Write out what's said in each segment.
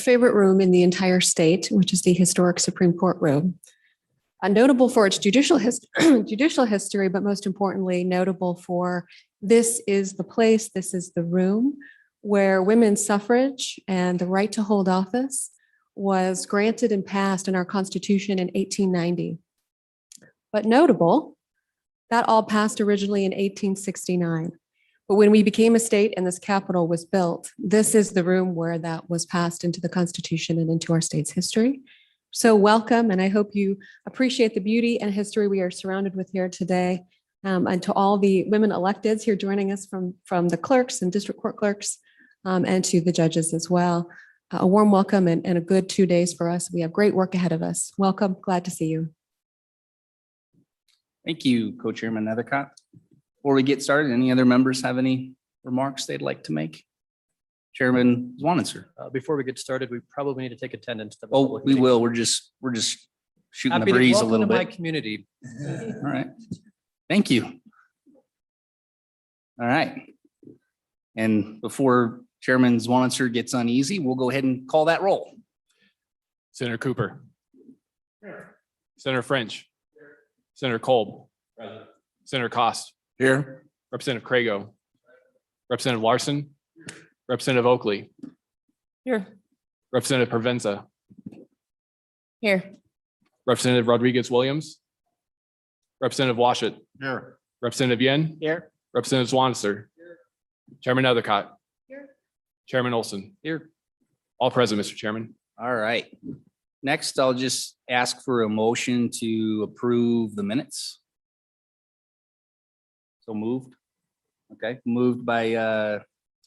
favorite room in the entire state, which is the historic Supreme Court room. Notable for its judicial history, but most importantly, notable for this is the place, this is the room where women's suffrage and the right to hold office was granted and passed in our Constitution in 1890. But notable, that all passed originally in 1869. But when we became a state and this Capitol was built, this is the room where that was passed into the Constitution and into our state's history. So welcome, and I hope you appreciate the beauty and history we are surrounded with here today. And to all the women electeds here joining us from the clerks and district court clerks, and to the judges as well. A warm welcome and a good 2 days for us. We have great work ahead of us. Welcome, glad to see you. Thank you, Co-Chairman Nethercott. Before we get started, any other members have any remarks they'd like to make? Chairman Zwanitzer. Before we get started, we probably need to take attendance. Oh, we will. We're just shooting the breeze a little Welcome to my bit. community. All right. Thank you. All right. And before Chairman Zwanitzer gets uneasy, we'll go ahead and call that roll. Senator Cooper. Senator French. Senator Kolb. Senator Cost. Here. Representative Crago. Representative Larson. Representative Oakley. Here. Representative Provenza. Here. Representative Rodriguez Williams. Representative Washut. Here. Representative Yen. Here. Representative Zwanitzer. Chairman Nethercott. Here. Chairman Olson. Here. All present, Mr. Chairman. All right. Next, I'll just ask for a motion to approve the minutes. So moved. Okay, moved by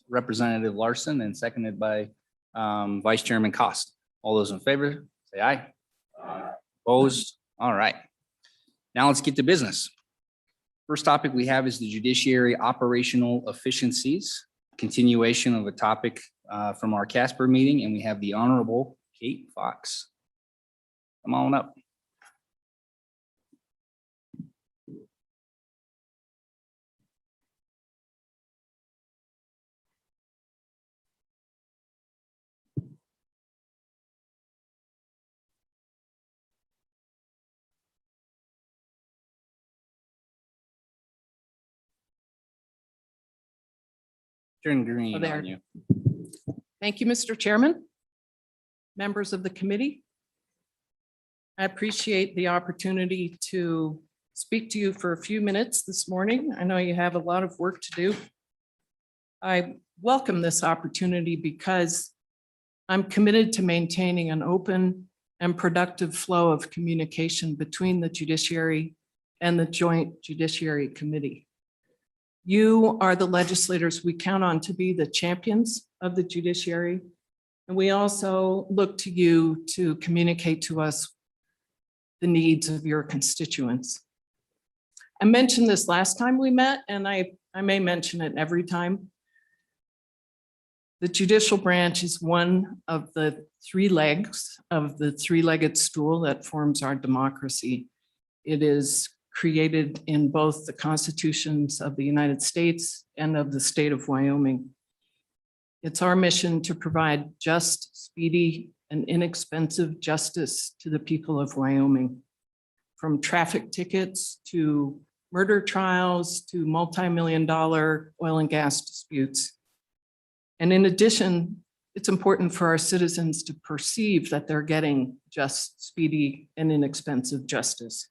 Representative Larson and seconded by Vice Chairman Cost. All those in favor, say aye. Opposed? All right. Now let's get to business. First topic we have is the judiciary operational efficiencies, continuation of a topic from our Casper meeting, and we have the Honorable Kate Fox. Come on up. Turn green there. on you. Thank you, Mr. Chairman, members of the committee. I appreciate the opportunity to speak to you for a few minutes this morning. I know you have a lot of work to do. I welcome this opportunity because I'm committed to maintaining an open and productive flow of communication between the judiciary and the Joint Judiciary Committee. You are the legislators we count on to be the champions of the judiciary. And we also look to you to communicate to us the needs of your constituents. I mentioned this last time we met, and I may mention it every time. The judicial branch is one of the three legs of the three-legged stool that forms our democracy. It is created in both the constitutions of the United States and of the state of Wyoming. It's our mission to provide just, speedy, and inexpensive justice to the people of Wyoming, from traffic tickets to murder trials to multi-million-dollar oil and gas disputes. And in addition, it's important for our citizens to perceive that they're getting just, speedy, and inexpensive justice,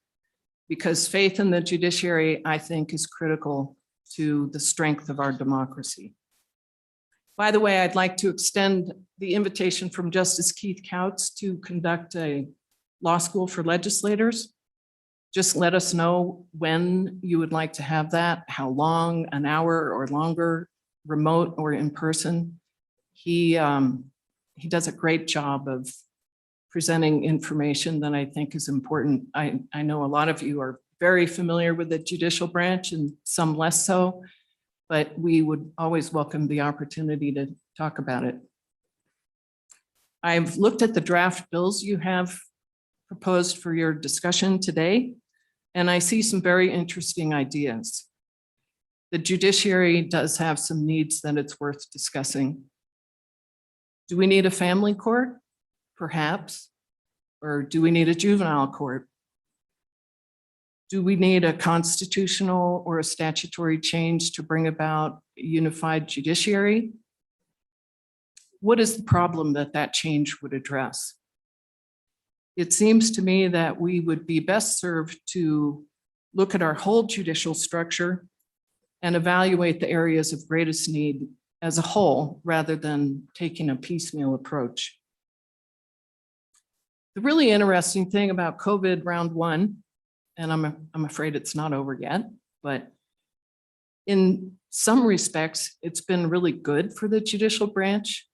because faith in the judiciary, I think, is critical to the strength of our democracy. By the way, I'd like to extend the invitation from Justice Keith Couts to conduct a law school for legislators. Just let us know when you would like to have that, how long, an hour or longer, remote or in person. He does a great job of presenting information that I think is important. I know a lot of you are very familiar with the judicial branch and some less so, but we would always welcome the opportunity to talk about it. I've looked at the draft bills you have proposed for your discussion today, and I see some very interesting ideas. The judiciary does have some needs that it's worth discussing. Do we need a family court? Perhaps? Or do we need a juvenile court? Do we need a constitutional or a statutory change to bring about a unified judiciary? What is the problem that that change would address? It seems to me that we would be best served to look at our whole judicial structure and evaluate the areas of greatest need as a whole, rather than taking a piecemeal approach. The really interesting thing about COVID round one, and I'm afraid it's not over yet, but in some respects, it's been really good for the judicial branch.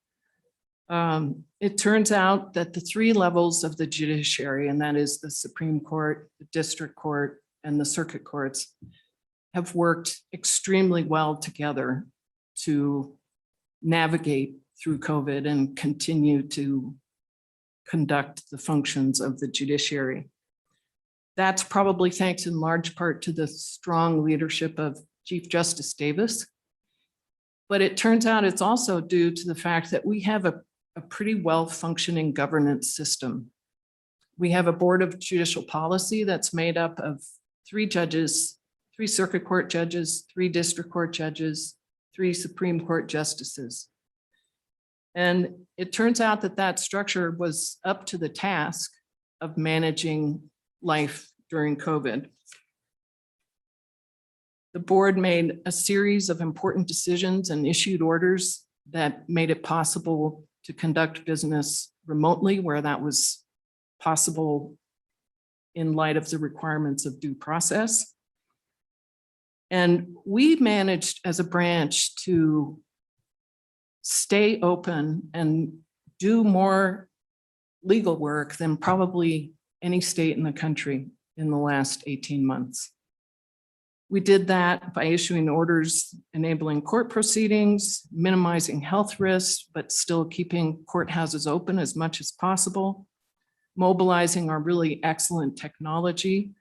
It turns out that the three levels of the judiciary, and that is the Supreme Court, the District Court, and the Circuit Courts, have worked extremely well together to navigate through COVID and continue to conduct the functions of the judiciary. That's probably thanks in large part to the strong leadership of Chief Justice Davis. But it turns out it's also due to the fact that we have a pretty well-functioning governance system. We have a Board of Judicial Policy that's made up of 3 judges, 3 Circuit Court judges, 3 District Court judges, 3 Supreme Court justices. And it turns out that that structure was up to the task of managing life during COVID. The board made a series of important decisions and issued orders that made it possible to conduct business remotely where that was possible in light of the requirements of due process. And we managed as a branch to stay open and do more legal work than probably any state in the country in the last 18 months. We did that by issuing orders enabling court proceedings, minimizing health risks, but still keeping courthouses open as much as possible, mobilizing our really excellent technology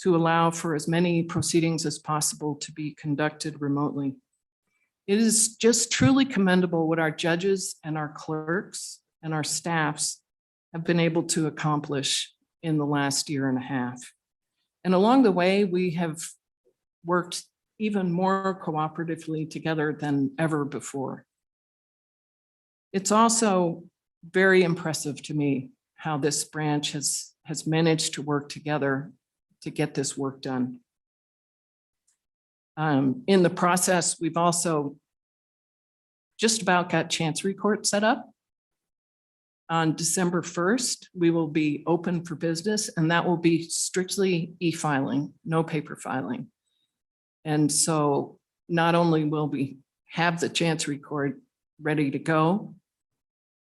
to allow for as many proceedings as possible to be conducted remotely. It is just truly commendable what our judges and our clerks and our staffs have been able to accomplish in the last year and a half. And along the way, we have worked even more cooperatively together than ever before. It's also very impressive to me how this branch has managed to work together to get this work done. In the process, we've also just about got Chancery Court set up. On December 1st, we will be open for business, and that will be strictly e-filing, no paper filing. And so not only will we have the Chancery Court ready to go,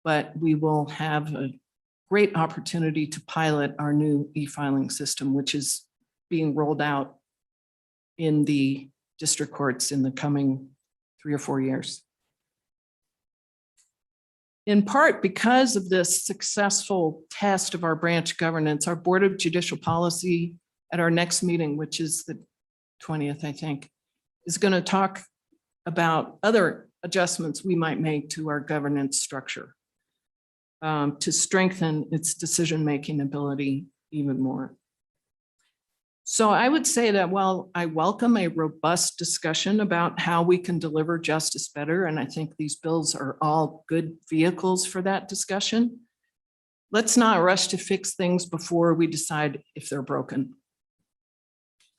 but we will have a great opportunity to pilot our new e-filing system, which is being rolled out in the district courts in the coming 3 or 4 years. In part because of this successful test of our branch governance, our Board of Judicial Policy at our next meeting, which is the 20th, I think, is going to talk about other adjustments we might make to our governance structure to strengthen its decision-making ability even more. So I would say that while I welcome a robust discussion about how we can deliver justice better, and I think these bills are all good vehicles for that discussion, let's not rush to fix things before we decide if they're broken.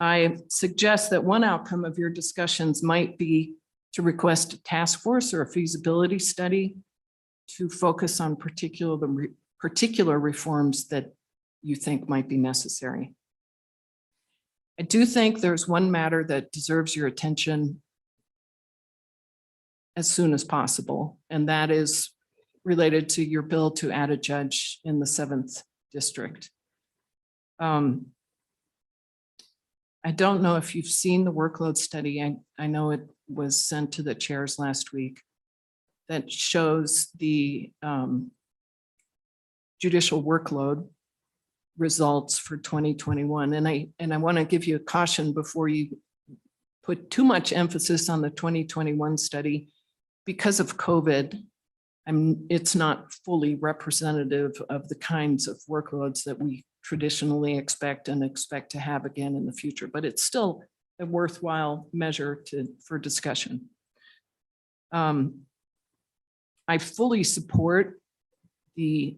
I suggest that one outcome of your discussions might be to request a task force or a feasibility study to focus on particular reforms that you think might be necessary. I do think there's one matter that deserves your attention as soon as possible, and that is related to your bill to add a judge in the 7th district. I don't know if you've seen the workload study. I know it was sent to the chairs last week that shows the judicial workload results for 2021. And I want to give you a caution before you put too much emphasis on the 2021 study. Because of COVID, it's not fully representative of the kinds of workloads that we traditionally expect to have again in the future, but it's still a worthwhile measure for discussion. I fully support the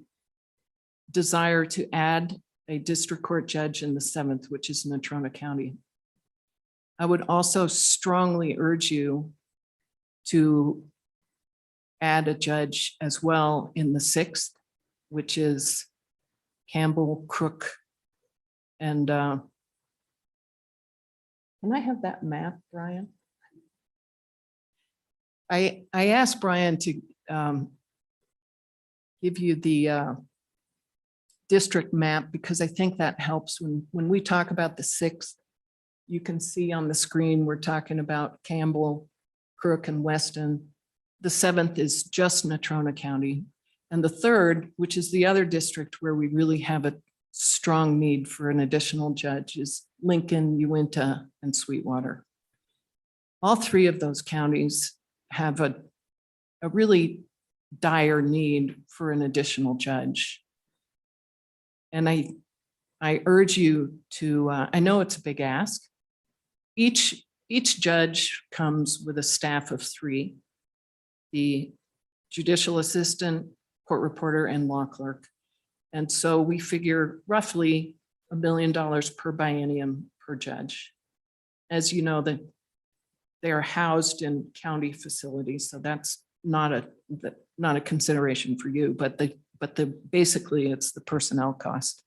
desire to add a district court judge in the 7th, which is Natrona County. I would also strongly urge you to add a judge as well in the 6th, which is Campbell, Crook, and can I have that map, Brian? I asked Brian to give you the district map because I think that helps when we talk about the 6th. You can see on the screen, we're talking about Campbell, Crook, and Weston. The 7th is just Natrona County. And the 3rd, which is the other district where we really have a strong need for an additional judge, is Lincoln, Uinta, and Sweetwater. All 3 of those counties have a really dire need for an additional judge. And I urge you to, I know it's a big ask. Each judge comes with a staff of 3, the judicial assistant, court reporter, and law clerk. And so we figure roughly $1 million per biennium per judge. As you know, that they are housed in county facilities, so that's not a consideration for you, but basically it's the personnel cost.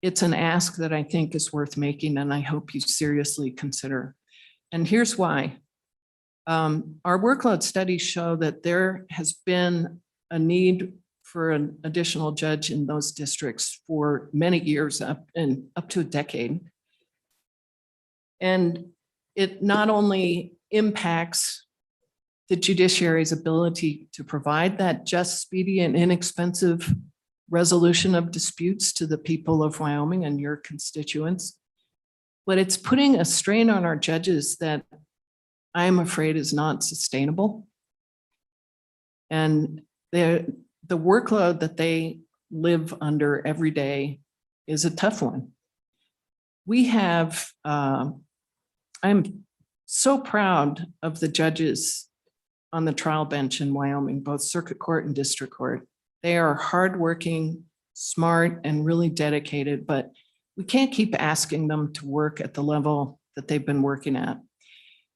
It's an ask that I think is worth making, and I hope you seriously consider. And here's why. Our workload studies show that there has been a need for an additional judge in those districts for many years, up to a decade. And it not only impacts the judiciary's ability to provide that just, speedy, and inexpensive resolution of disputes to the people of Wyoming and your constituents, but it's putting a strain on our judges that I'm afraid is not sustainable. And the workload that they live under every day is a tough one. We have, I'm so proud of the judges on the trial bench in Wyoming, both circuit court and district court. They are hardworking, smart, and really dedicated, but we can't keep asking them to work at the level that they've been working at.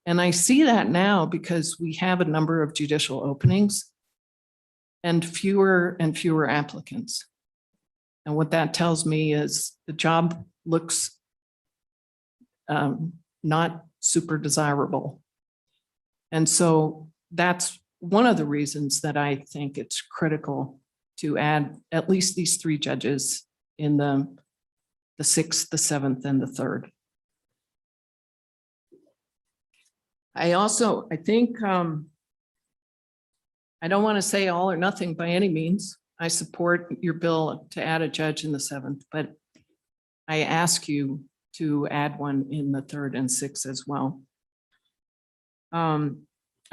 And I see that now because we have a number of judicial openings and fewer applicants. And what that tells me is the job looks not super desirable. And so that's one of the reasons that I think it's critical to add at least these 3 judges in the 6th, the 7th, and the 3rd. I think, I don't want to say all or nothing by any means. I support your bill to add a judge in the 7th, but I ask you to add one in the 3rd and 6th as well. I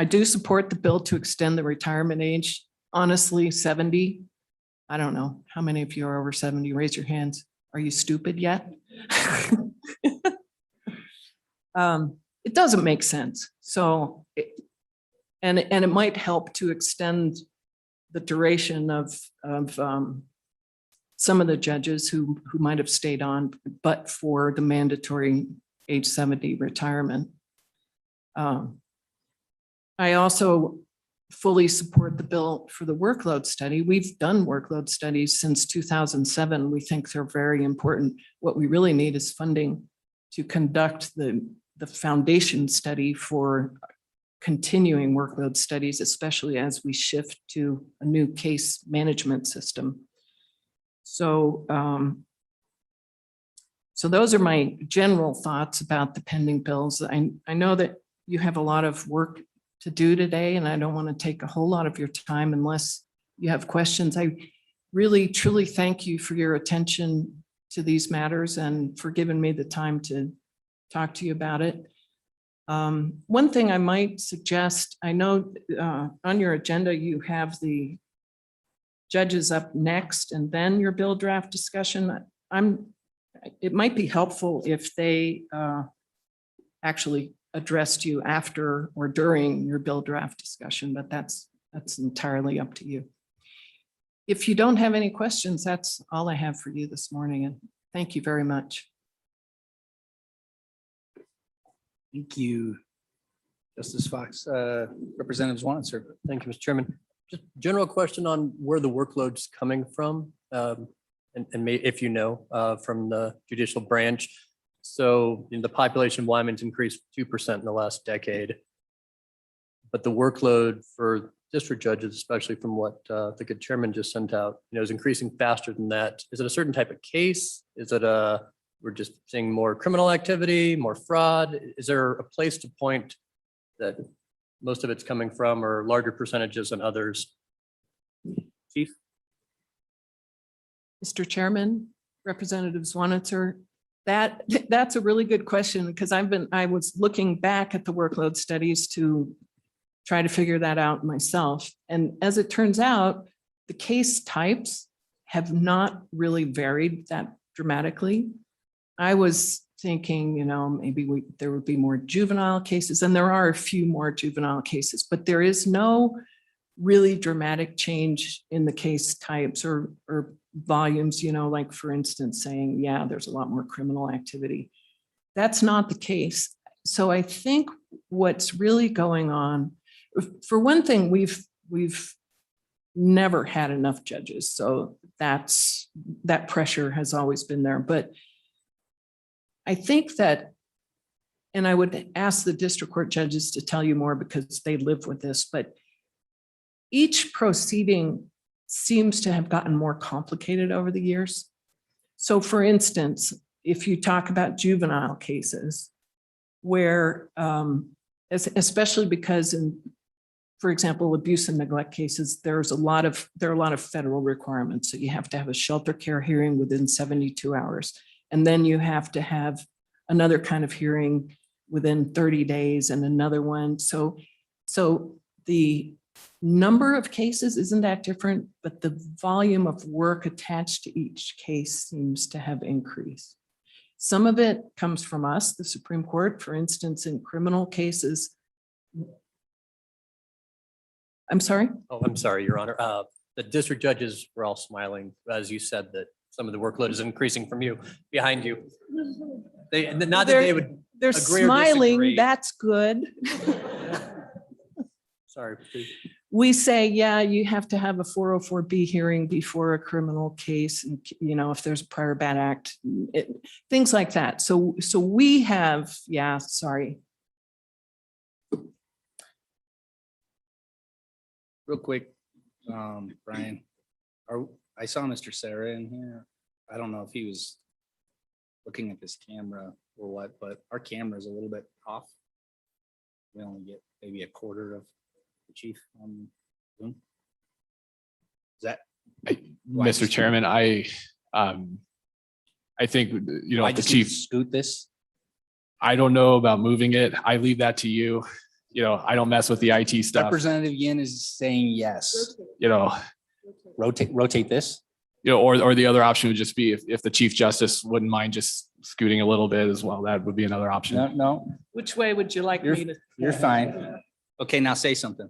do support the bill to extend the retirement age. Honestly, 70. I don't know how many of you are over 70. Raise your hands. Are you stupid yet? It doesn't make sense. So, and it might help to extend the duration of some of the judges who might have stayed on, but for the mandatory age 70 retirement. I also fully support the bill for the workload study. We've done workload studies since 2007. We think they're very important. What we really need is funding to conduct the foundation study for continuing workload studies, especially as we shift to a new case management system. So, so those are my general thoughts about the pending bills. I know that you have a lot of work to do today, and I don't want to take a whole lot of your time unless you have questions. I really, truly thank you for your attention to these matters and for giving me the time to talk to you about it. One thing I might suggest, I know on your agenda, you have the judges up next and then your bill draft discussion. It might be helpful if they actually addressed you after or during your bill draft discussion, but that's entirely up to you. If you don't have any questions, that's all I have for you this morning, and thank you very much. Thank you. Justice Fox, Representative Swanser. Thank you, Mr. Chairman. Just general question on where the workload's coming from. If you know, from the judicial branch. So the population of Wyman's increased 2% in the last decade. But the workload for district judges, especially from what the good chairman just sent out, is increasing faster than that. Is it a certain type of case? Is it we're just seeing more criminal activity, more fraud? Is there a place to point that most of it's coming from, or larger percentages than others? Chief? Mr. Chairman, Representative Swanitzer, that's a really good question, because I was looking back at the workload studies to try to figure that out myself. And as it turns out, the case types have not really varied that dramatically. I was thinking, maybe there would be more juvenile cases, and there are a few more juvenile cases, but there is no really dramatic change in the case types or volumes, like for instance, saying, yeah, there's a lot more criminal activity. That's not the case. So I think what's really going on, for one thing, we've never had enough judges. So that pressure has always been there. But I think that, and I would ask the district court judges to tell you more because they live with this, but each proceeding seems to have gotten more complicated over the years. So for instance, if you talk about juvenile cases where, especially because for example, abuse and neglect cases, there are a lot of federal requirements. So you have to have a shelter care hearing within 72 hours. And then you have to have another kind of hearing within 30 days and another one. So the number of cases isn't that different, but the volume of work attached to each case seems to have increased. Some of it comes from us, the Supreme Court, for instance, in criminal cases. I'm sorry? Oh, I'm sorry, Your Honor. The district judges were all smiling as you said that some of the workload is increasing from you, behind you. Not that they would They're agree or smiling, disagree. that's good. Sorry. please. We say, yeah, you have to have a 404B hearing before a criminal case, and if there's a prior bad act, things like that. So we have, yeah, sorry. Real quick, Brian, I saw Mr. Sarah in here. I don't know if he was looking at this camera or what, but our camera is a little bit off. We only get maybe a quarter of the chief on Zoom. Is that? Mr. Chairman, I think, I the just need to chief, scoot this. I don't know about moving it. I leave that to you. I don't mess with the IT stuff, Representative Yin is saying yes. Rotate this. or the other option would just be if the Chief Justice wouldn't mind just scooting a little bit as well, that would be another option. No, Which way would you like me to? you're fine. Okay, now say something.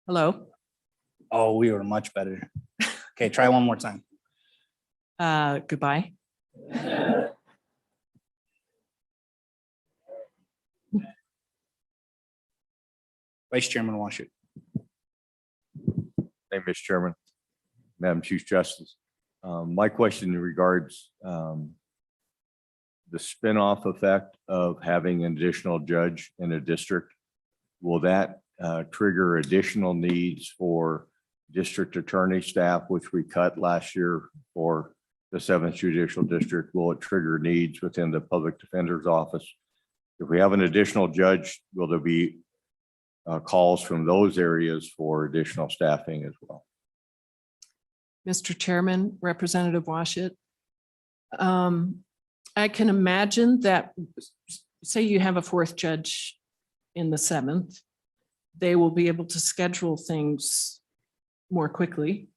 Hello? Oh, we were much better. Okay, try one more time. Goodbye. Vice Chairman Washut. Thank you, Mr. Chairman. Madam Chief Justice. My question regards the spinoff effect of having an additional judge in a district. Will that trigger additional needs for district attorney staff, which we cut last year for the 7th Judicial District? Will it trigger needs within the public defender's office? If we have an additional judge, will there be calls from those areas for additional staffing as well? Mr. Chairman, Representative Washut. I can imagine that say you have a fourth judge in the seventh, they will be able to schedule things more quickly.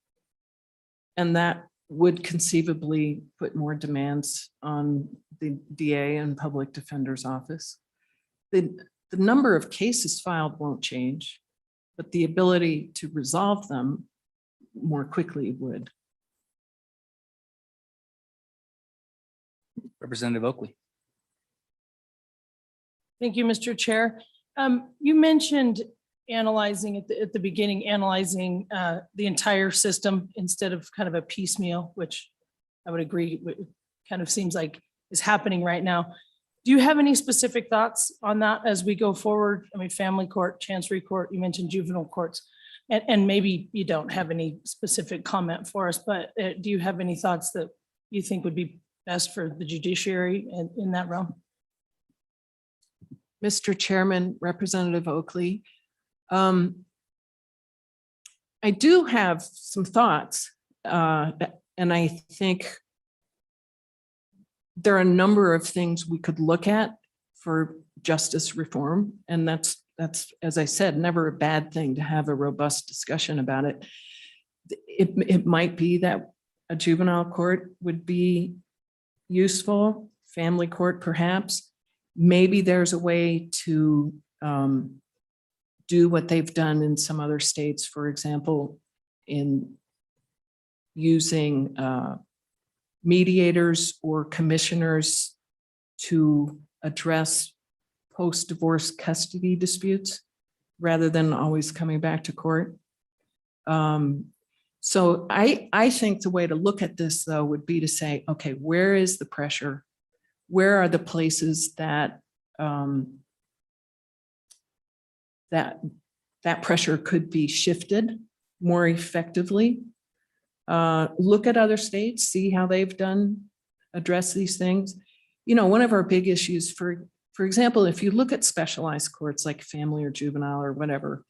And that would conceivably put more demands on the DA and public defender's office. The number of cases filed won't change, but the ability to resolve them more quickly would. Representative Oakley. Thank you, Mr. Chair. You mentioned analyzing at the beginning, analyzing the entire system instead of kind of a piecemeal, which I would agree kind of seems like is happening right now. Do you have any specific thoughts on that as we go forward? I mean, family court, chancery court, you mentioned juvenile courts, and maybe you don't have any specific comment for us, but do you have any thoughts that you think would be best for the judiciary in that realm? Mr. Chairman, Representative Oakley, I do have some thoughts, and I think there are a number of things we could look at for justice reform, and that's, as I said, never a bad thing to have a robust discussion about it. It might be that a juvenile court would be useful, family court perhaps. Maybe there's a way to do what they've done in some other states, for example, in using mediators or commissioners to address post-divorce custody disputes rather than always coming back to court. So I think the way to look at this, though, would be to say, okay, where is the pressure? Where are the places that that pressure could be shifted more effectively? Look at other states, see how they've address these things. You know, one of our big issues, for example, if you look at specialized courts like family or juvenile or whatever,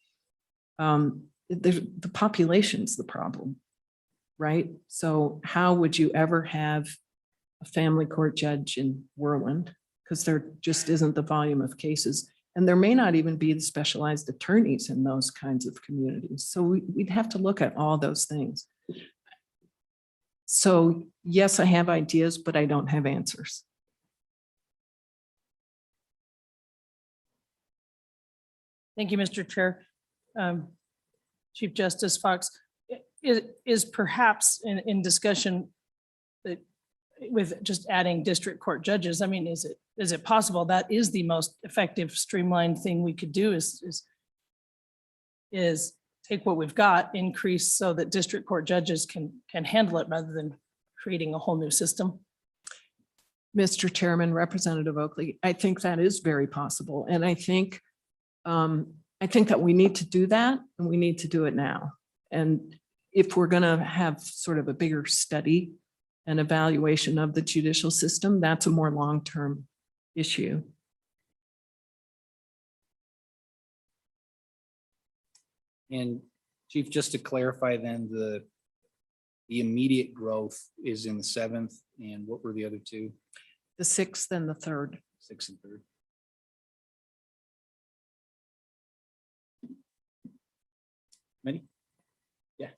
the population's the problem, right? So how would you ever have a family court judge in Worland? Because there just isn't the volume of cases. And there may not even be the specialized attorneys in those kinds of communities. So we'd have to look at all those things. So yes, I have ideas, but I don't have answers. Thank you, Mr. Chair. Chief Justice Fox, is perhaps in discussion that with just adding district court judges, I mean, is it possible that is the most effective streamlined thing we could do is take what we've got, increase so that district court judges can handle it rather than creating a whole new system? Mr. Chairman, Representative Oakley, I think that is very possible. And I think that we need to do that and we need to do it now. And if we're going to have sort of a bigger study and evaluation of the judicial system, that's a more long-term issue. And Chief, just to clarify then, the immediate growth is in the seventh, and what were the other two? The 6th and the 3rd. 6th and 3rd. Many? Yeah,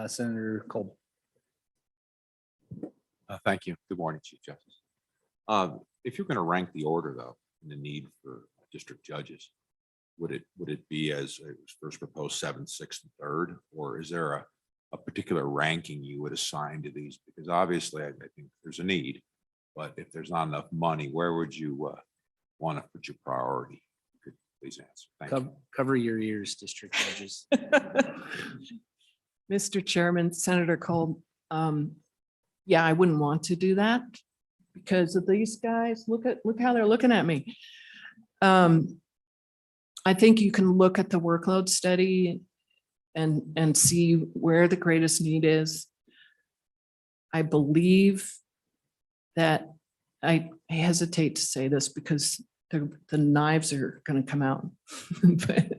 Senator Cole. Thank you. Good morning, Chief Justice. If you're going to rank the order, though, in the need for district judges, would it be as it was first proposed 7th, 6th, and 3rd, or is there a particular ranking you would assign to these? Because obviously, I think there's a need, but if there's not enough money, where would you want to put your priority? Could you please answer? Thank you. Cover your ears, district judges. Mr. Chairman, Senator Cole, yeah, I wouldn't want to do that because of these guys. Look how they're looking at me. I think you can look at the workload study and see where the greatest need is. I believe that I hesitate to say this because the knives are going to come out. But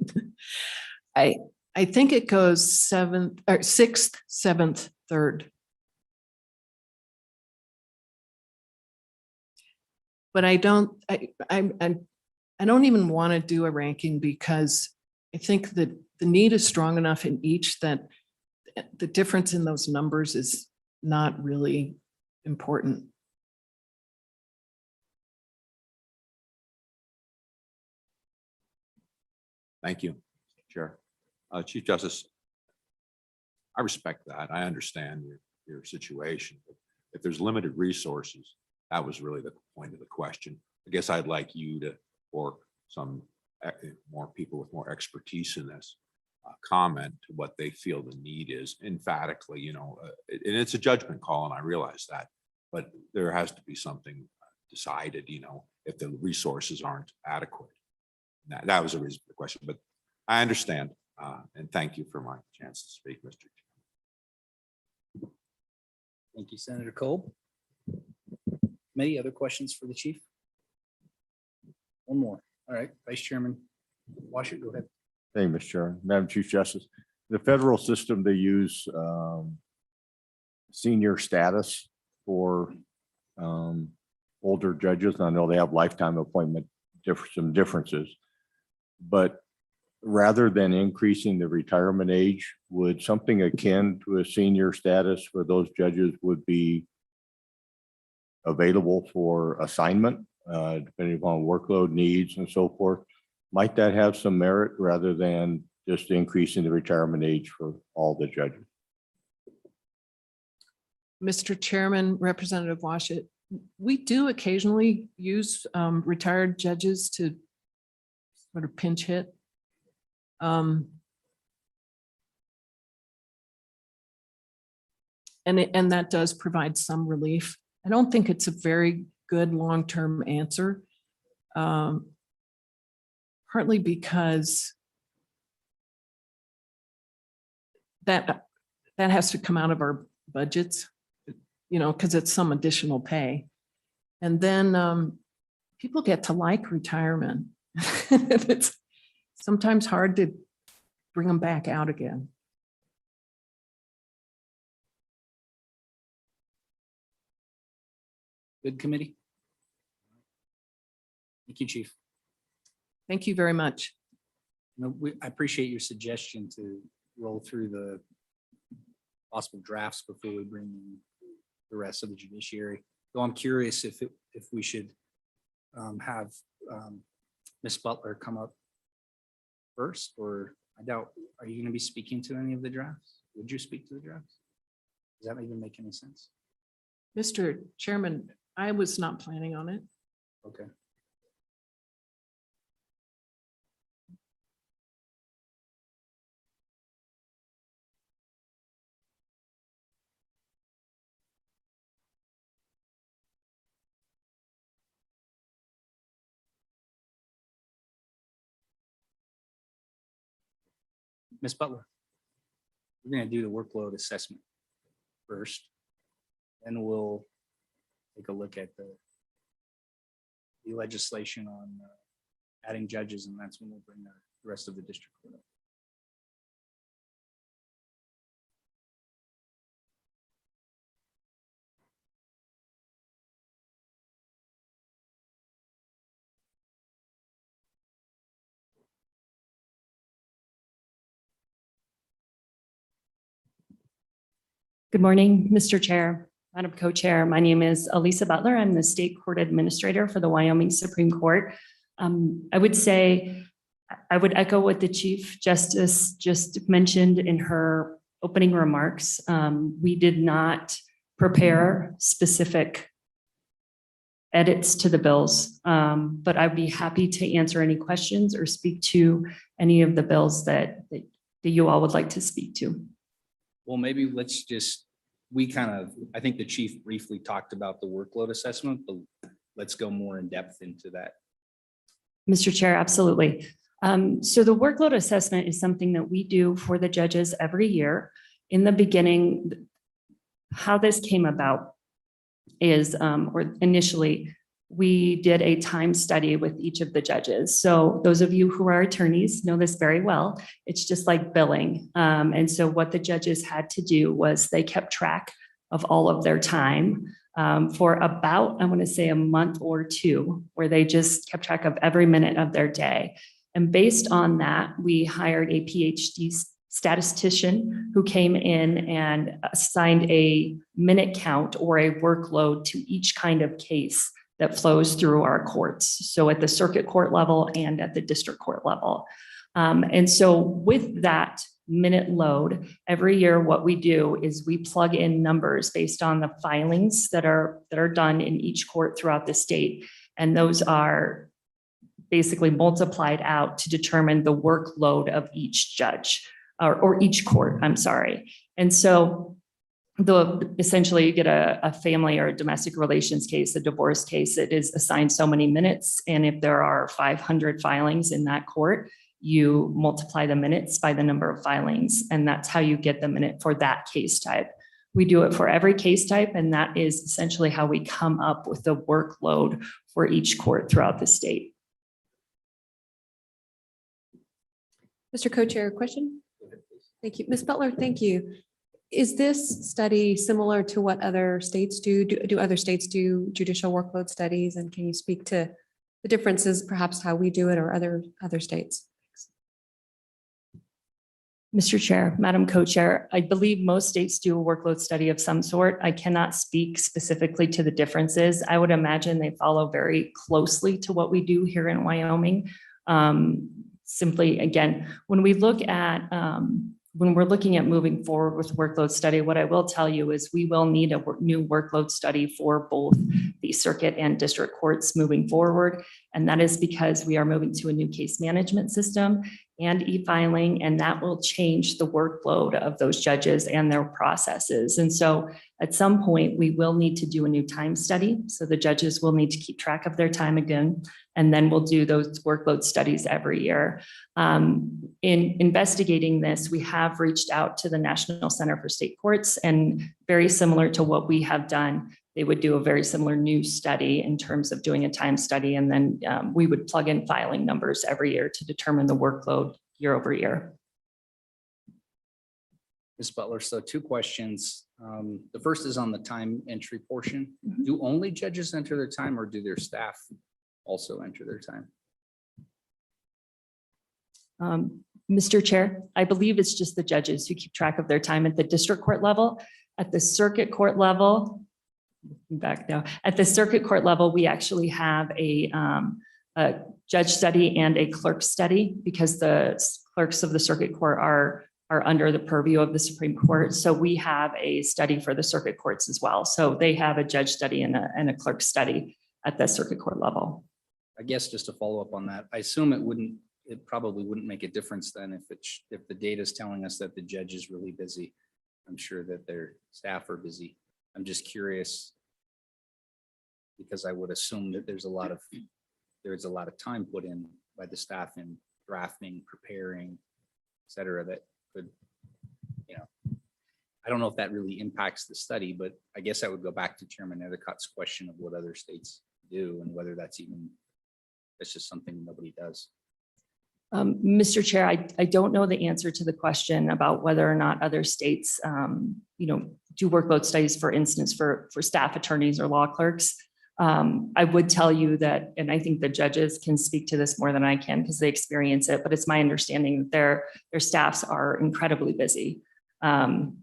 I think it goes 7th or 6th, 7th, 3rd. But I don't even want to do a ranking because I think that the need is strong enough in each that the difference in those numbers is not really important. Thank you, Chair. Chief Justice, I respect that. I understand your situation. If there's limited resources, that was really the point of the question. I guess I'd like you to, or some more people with more expertise in this, comment to what they feel the need is emphatically, and it's a judgment call, and I realize that, but there has to be something decided, if the resources aren't adequate. That was a reason for the question, but I understand, and thank you for my chance to speak, Mr. Chairman. Thank you, Senator Kolb. Many other questions for the chief? One more. All right, Vice Chairman Washington, go ahead. Thank you, Mr. Chair. Madam Chief Justice, the federal system, they use senior status for older judges. And I know they have lifetime appointment, some differences. But rather than increasing the retirement age, would something akin to a senior status for those judges would be available for assignment, depending upon workload needs and so forth? Might that have some merit rather than just increasing the retirement age for all the judges? Mr. Chairman, Representative Washit, we do occasionally use retired judges to sort of pinch hit. And that does provide some relief. I don't think it's a very good long-term answer. Partly because that has to come out of our budgets, because it's some additional pay. And then people get to like retirement. It's sometimes hard to bring them back out again. Good committee. Thank you, Chief. Thank you very much. I appreciate your suggestion to roll through the possible drafts before we bring in the rest of the judiciary. Though I'm curious if we should have Ms. Butler come up first, or I doubt, are you going to be speaking to any of the drafts? Would you speak to the drafts? Does that even make any sense? Mr. Chairman, I was not planning on it. Okay. Ms. Butler, we're going to do the workload assessment first, and we'll take a look at the legislation on adding judges, and that's when we'll bring the rest of the district court up. Good morning, Mr. Chair, Madam Co-Chair. My name is Elisa Butler. I'm the State Court Administrator for the Wyoming Supreme Court. I would say, I would echo what the Chief Justice just mentioned in her opening remarks. We did not prepare specific edits to the bills, but I'd be happy to answer any questions or speak to any of the bills that you all would like to speak to. Well, maybe let's just, I think the chief briefly talked about the workload assessment, but let's go more in depth into that. Mr. Chair, absolutely. So the workload assessment is something that we do for the judges every year. In the beginning, how this came about is, or initially, we did a time study with each of the judges. So those of you who are attorneys know this very well. It's just like billing. And so what the judges had to do was they kept track of all of their time. for about, I want to say, a month or two, where they just kept track of every minute of their day. And based on that, we hired a PhD statistician who came in and assigned a minute count or a workload to each kind of case that flows through our courts. So at the circuit court level and at the district court level. And so with that minute load, every year what we do is we plug in numbers based on the filings that are done in each court throughout the state. And those are basically multiplied out to determine the workload of each judge or each court, I'm sorry. And so essentially you get a family or a domestic relations case, a divorce case, it is assigned so many minutes. And if there are 500 filings in that court, you multiply the minutes by the number of filings, and that's how you get the minute for that case type. We do it for every case type, and that is essentially how we come up with the workload for each court throughout the state. Mr. Co-Chair, question? Thank you. Ms. Butler, thank you. Is this study similar to what other states do? Do other states do judicial workload studies? And can you speak to the differences, perhaps how we do it or other states? Mr. Chair, Madam Co-Chair, I believe most states do a workload study of some sort. I cannot speak specifically to the differences. I would imagine they follow very closely to what we do here in Wyoming. Simply, again, when we look at when we're looking at moving forward with workload study, what I will tell you is we will need a new workload study for both the circuit and district courts moving forward. And that is because we are moving to a new case management system and e-filing, and that will change the workload of those judges and their processes. And so at some point, we will need to do a new time study. So the judges will need to keep track of their time again, and then we'll do those workload studies every year. In investigating this, we have reached out to the National Center for State Courts, and very similar to what we have done, they would do a very similar new study in terms of doing a time study. And then we would plug in filing numbers every year to determine the workload year over year. Ms. Butler, so two questions. The first is on the time entry portion. Mhm. Do only judges enter their time, or do their staff also enter their time? Mr. Chair, I believe it's just the judges who keep track of their time at the district court level. At the circuit court level, back now, at the circuit court level, we actually have a judge study and a clerk study, because the clerks of the circuit court are under the purview of the Supreme Court. So we have a study for the circuit courts as well. So they have a judge study and a clerk study at the circuit court level. I guess just to follow up on that, I assume it probably wouldn't make a difference then if the data is telling us that the judge is really busy. I'm sure that their staff are busy. I'm just curious, because I would assume that there's a lot of time put in by the staff in drafting, preparing, et cetera, that could, I don't know if that really impacts the study, but I guess I would go back to Chairman Edicott's question of what other states do and whether that's just something nobody does. Mr. Chair, I don't know the answer to the question about whether or not other states, do workload studies, for instance, for staff attorneys or law clerks. I would tell you that, and I think the judges can speak to this more than I can because they experience it, but it's my understanding that their staffs are incredibly busy,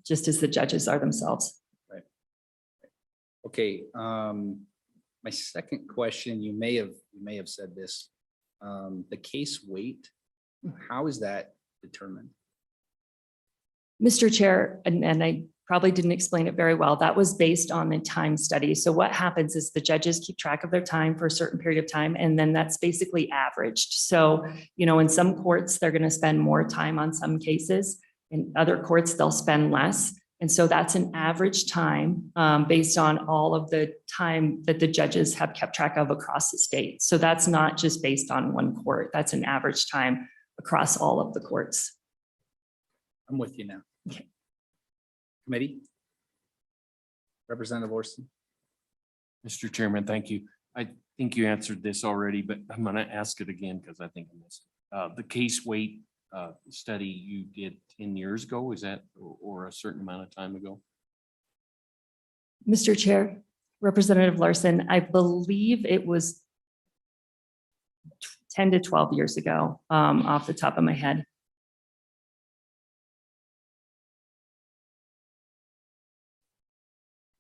just as the judges are themselves. Right. Okay. My second question, you may have said this, the case weight, how is that determined? Mr. Chair, and I probably didn't explain it very well, that was based on the time study. So what happens is the judges keep track of their time for a certain period of time, and then that's basically averaged. So, in some courts, they're going to spend more time on some cases. In other courts, they'll spend less. And so that's an average time based on all of the time that the judges have kept track of across the state. So that's not just based on one court. That's an average time across all of the courts. I'm with you now. Okay. Committee? Representative Orson? Mr. Chairman, thank you. I think you answered this already, but I'm going to ask it again because I think I missed it. The case weight study you did 10 years ago, is that or a certain amount of time ago? Mr. Chair, Representative Larson, I believe it was 10 to 12 years ago, off the top of my head.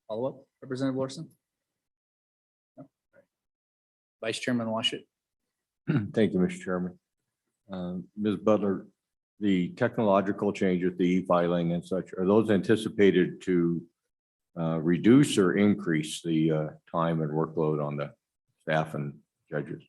Follow up, Representative Larson? No? All right. Vice Chairman Washit? Thank you, Mr. Chairman. Ms. Butler, the technological changes, the e-filing and such, are those anticipated to reduce or increase the time and workload on the staff and judges?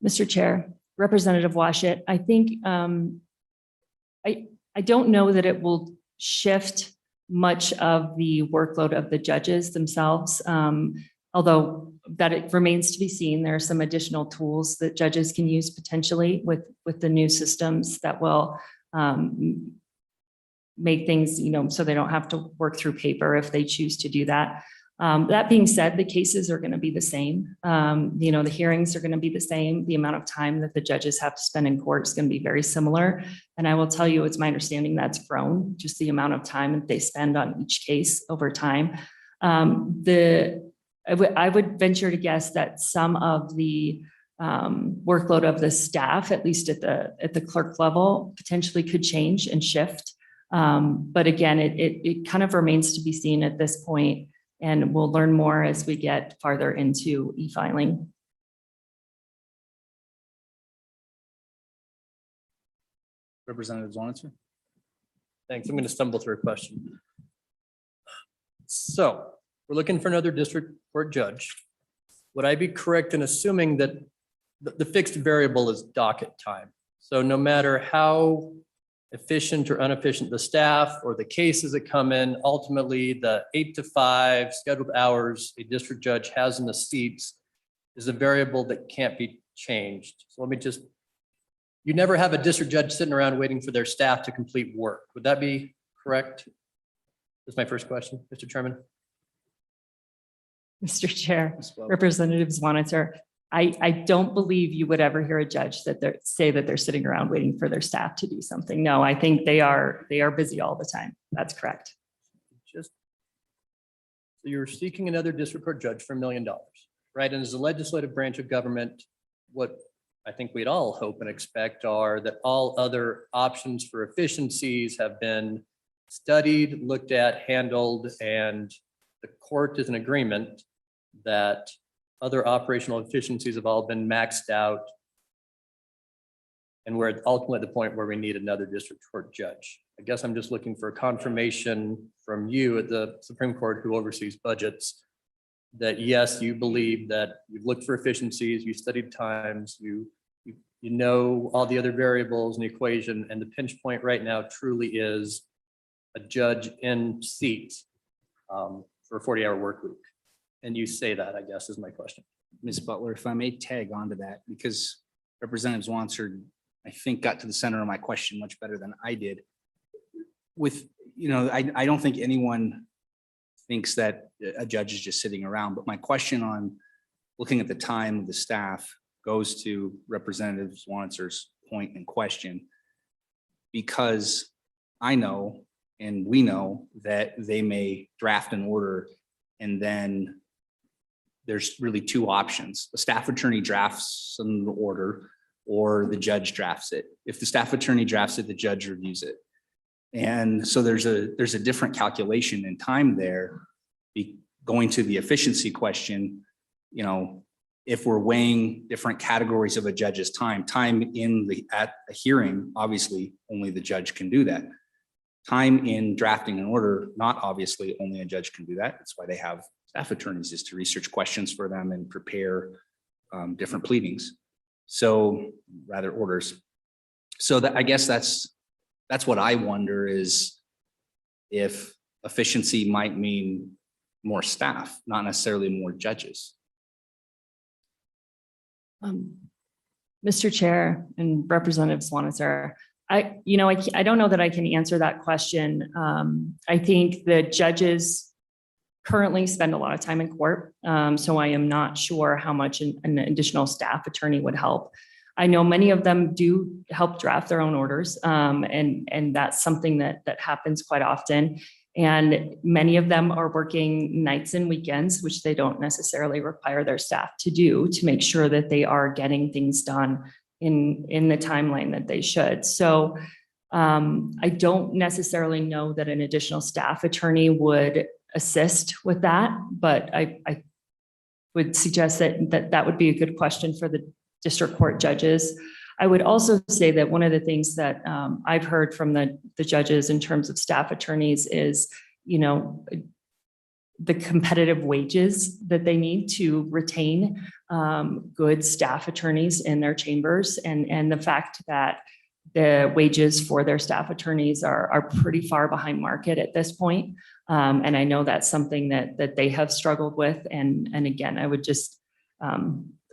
Mr. Chair, Representative Washit, I think I don't know that it will shift much of the workload of the judges themselves. Although that it remains to be seen. There are some additional tools that judges can use potentially with the new systems that will make things, so they don't have to work through paper if they choose to do that. That being said, the cases are going to be the same. The hearings are going to be the same. The amount of time that the judges have to spend in court is going to be very similar. And I will tell you, it's my understanding that's grown, just the amount of time that they spend on each case over time. I would venture to guess that some of the workload of the staff, at least at the clerk level, potentially could change and shift. But again, it kind of remains to be seen at this point, and we'll learn more as we get farther into e-filing. Representative Zornitzer? Thanks. I'm going to stumble through a question. So we're looking for another district court judge. Would I be correct in assuming that the fixed variable is docket time? So no matter how efficient or inefficient the staff or the cases that come in, ultimately the 8 to 5 scheduled hours a district judge has in the seats is a variable that can't be changed. So let me just, you never have a district judge sitting around waiting for their staff to complete work. Would that be correct? That's my first question, Mr. Chairman. Mr. Chair, Ms. Wells? Representative Zwanitzer, I don't believe you would ever hear a judge say that they're sitting around waiting for their staff to do something. No, I think they are busy all the time. That's correct. So you're seeking another district court judge for $1 million, right? And as a legislative branch of government, what I think we'd all hope and expect are that all other options for efficiencies have been studied, looked at, handled, and the court is in agreement that other operational efficiencies have all been maxed out. And we're ultimately at the point where we need another district court judge. I guess I'm just looking for a confirmation from you at the Supreme Court, who oversees budgets, that yes, you believe that you've looked for efficiencies, you studied times, you know all the other variables in the equation, and the pinch point right now truly is a judge in seat for a 40-hour work week. And you say that, I guess, is my question. Ms. Butler, if I may tag onto that, because Representative Swanson, I think, got to the center of my question much better than I did. With, I don't think anyone thinks that a judge is just sitting around, but my question on looking at the time of the staff goes to Representative Swanson's point and question, because I know, and we know, that they may draft an order and then there's really two options. The staff attorney drafts an order or the judge drafts it. If the staff attorney drafts it, the judge reviews it. And so there's a different calculation in time there. Going to the efficiency question, if we're weighing different categories of a judge's time at a hearing, obviously only the judge can do that. Time in drafting an order, not obviously only a judge can do that. That's why they have staff attorneys, is to research questions for them and prepare different pleadings. So rather orders. So that, I guess that's what I wonder, is if efficiency might mean more staff, not necessarily more judges. Mr. Chair and Representative Swanitzer, I don't know that I can answer that question. I think the judges currently spend a lot of time in court, so I am not sure how much an additional staff attorney would help. I know many of them do help draft their own orders, and that's something that happens quite often. And many of them are working nights and weekends, which they don't necessarily require their staff to do, to make sure that they are getting things done in the timeline that they should. So I don't necessarily know that an additional staff attorney would assist with that, but I would suggest that would be a good question for the district court judges. I would also say that one of the things that I've heard from the judges in terms of staff attorneys is, the competitive wages that they need to retain good staff attorneys in their chambers, and the fact that the wages for their staff attorneys are pretty far behind market at this point. And I know that's something that they have struggled with. And again, I would just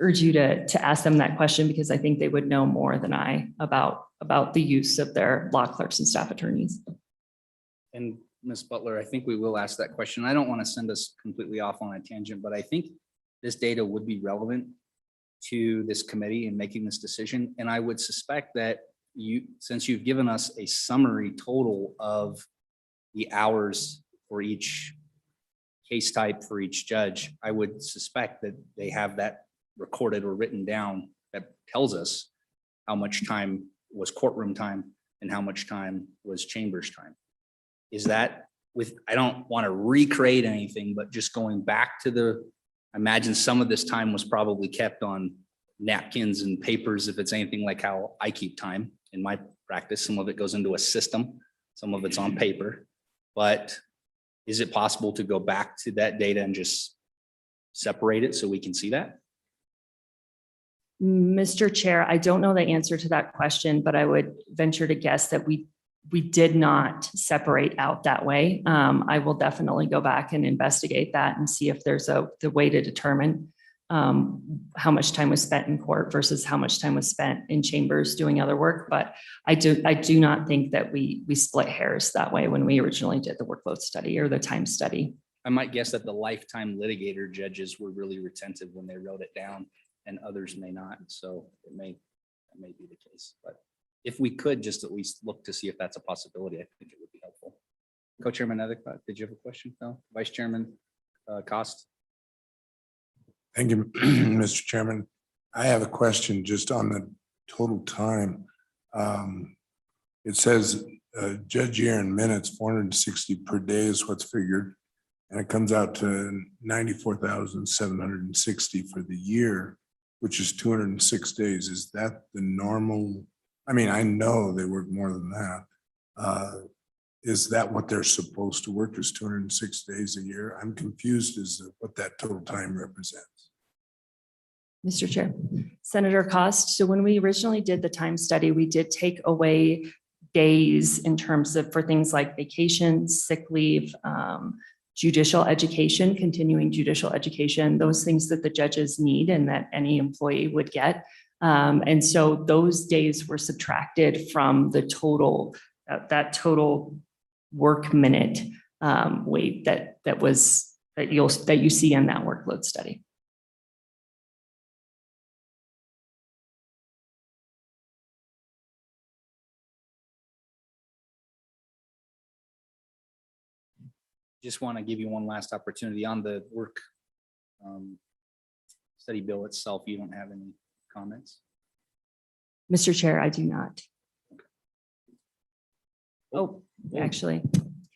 urge you to ask them that question, because I think they would know more than I about the use of their law clerks and staff attorneys. And Ms. Butler, I think we will ask that question. I don't want to send us completely off on a tangent, but I think this data would be relevant to this committee in making this decision. And I would suspect that since you've given us a summary total of the hours for each case type for each judge, I would suspect that they have that recorded or written down that tells us how much time was courtroom time and how much time was chambers time. Is that I don't want to recreate anything, but just going back to I imagine some of this time was probably kept on napkins and papers, if it's anything like how I keep time in my practice. Some of it goes into a system, some of it's on paper, but is it possible to go back to that data and just separate it so we can see that? Mr. Chair, I don't know the answer to that question, but I would venture to guess that we did not separate out that way. I will definitely go back and investigate that and see if there's the way to determine how much time was spent in court versus how much time was spent in chambers doing other work. But I do not think that we split hairs that way when we originally did the workload study or the time study. I might guess that the lifetime litigator judges were really retentive when they wrote it down, and others may not. So that may be the case. But if we could just at least look to see if that's a possibility, I think it would be helpful. Co-Chairman Nethercutt, did you have a question? No. Vice Chairman Cost. Thank you, Mr. Chairman. I have a question just on the total time. It says judge year in minutes, 460 per day is what's figured. And it comes out to 94,760 for the year, which is 206 days. Is that the normal? I mean, I know they work more than that. Is that what they're supposed to work, is 206 days a year? I'm confused as to what that total time represents. Mr. Chair, Senator Cost. So when we originally did the time study, we did take away days in terms of for things like vacation, sick leave, judicial education, continuing judicial education, those things that the judges need and that any employee would get. And so those days were subtracted from the total, that total work minute weight that you see in that workload study. Just want to give you one last opportunity on the work study bill itself. You don't have any comments? Mr. Chair, I do not. Oh, actually,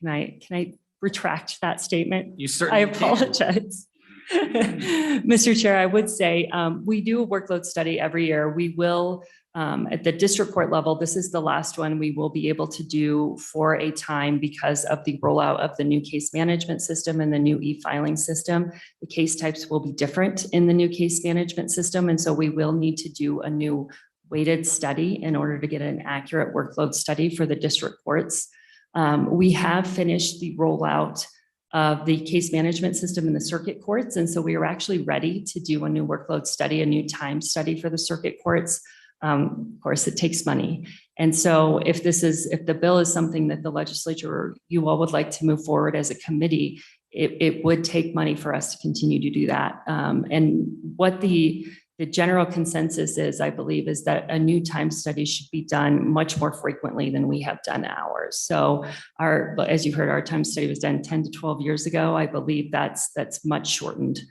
can I retract that statement? You certainly I apologize. Mr. Chair, I would say we do a workload study every year. We will, at the district court level, this is the last one we will be able to do for a time because of the rollout of the new case management system and the new e-filing system. The case types will be different in the new case management system. And so we will need to do a new weighted study in order to get an accurate workload study for the district courts. We have finished the rollout of the case management system in the circuit courts. And so we are actually ready to do a new workload study, a new time study for the circuit courts. Of course, it takes money. And so if the bill is something that the legislature or you all would like to move forward as a committee, it would take money for us to continue to do that. And what the the general consensus is, I believe, is that a new time study should be done much more frequently than we have done ours. So as you heard, our time study was done 10 to 12 years ago. I believe that's much shortened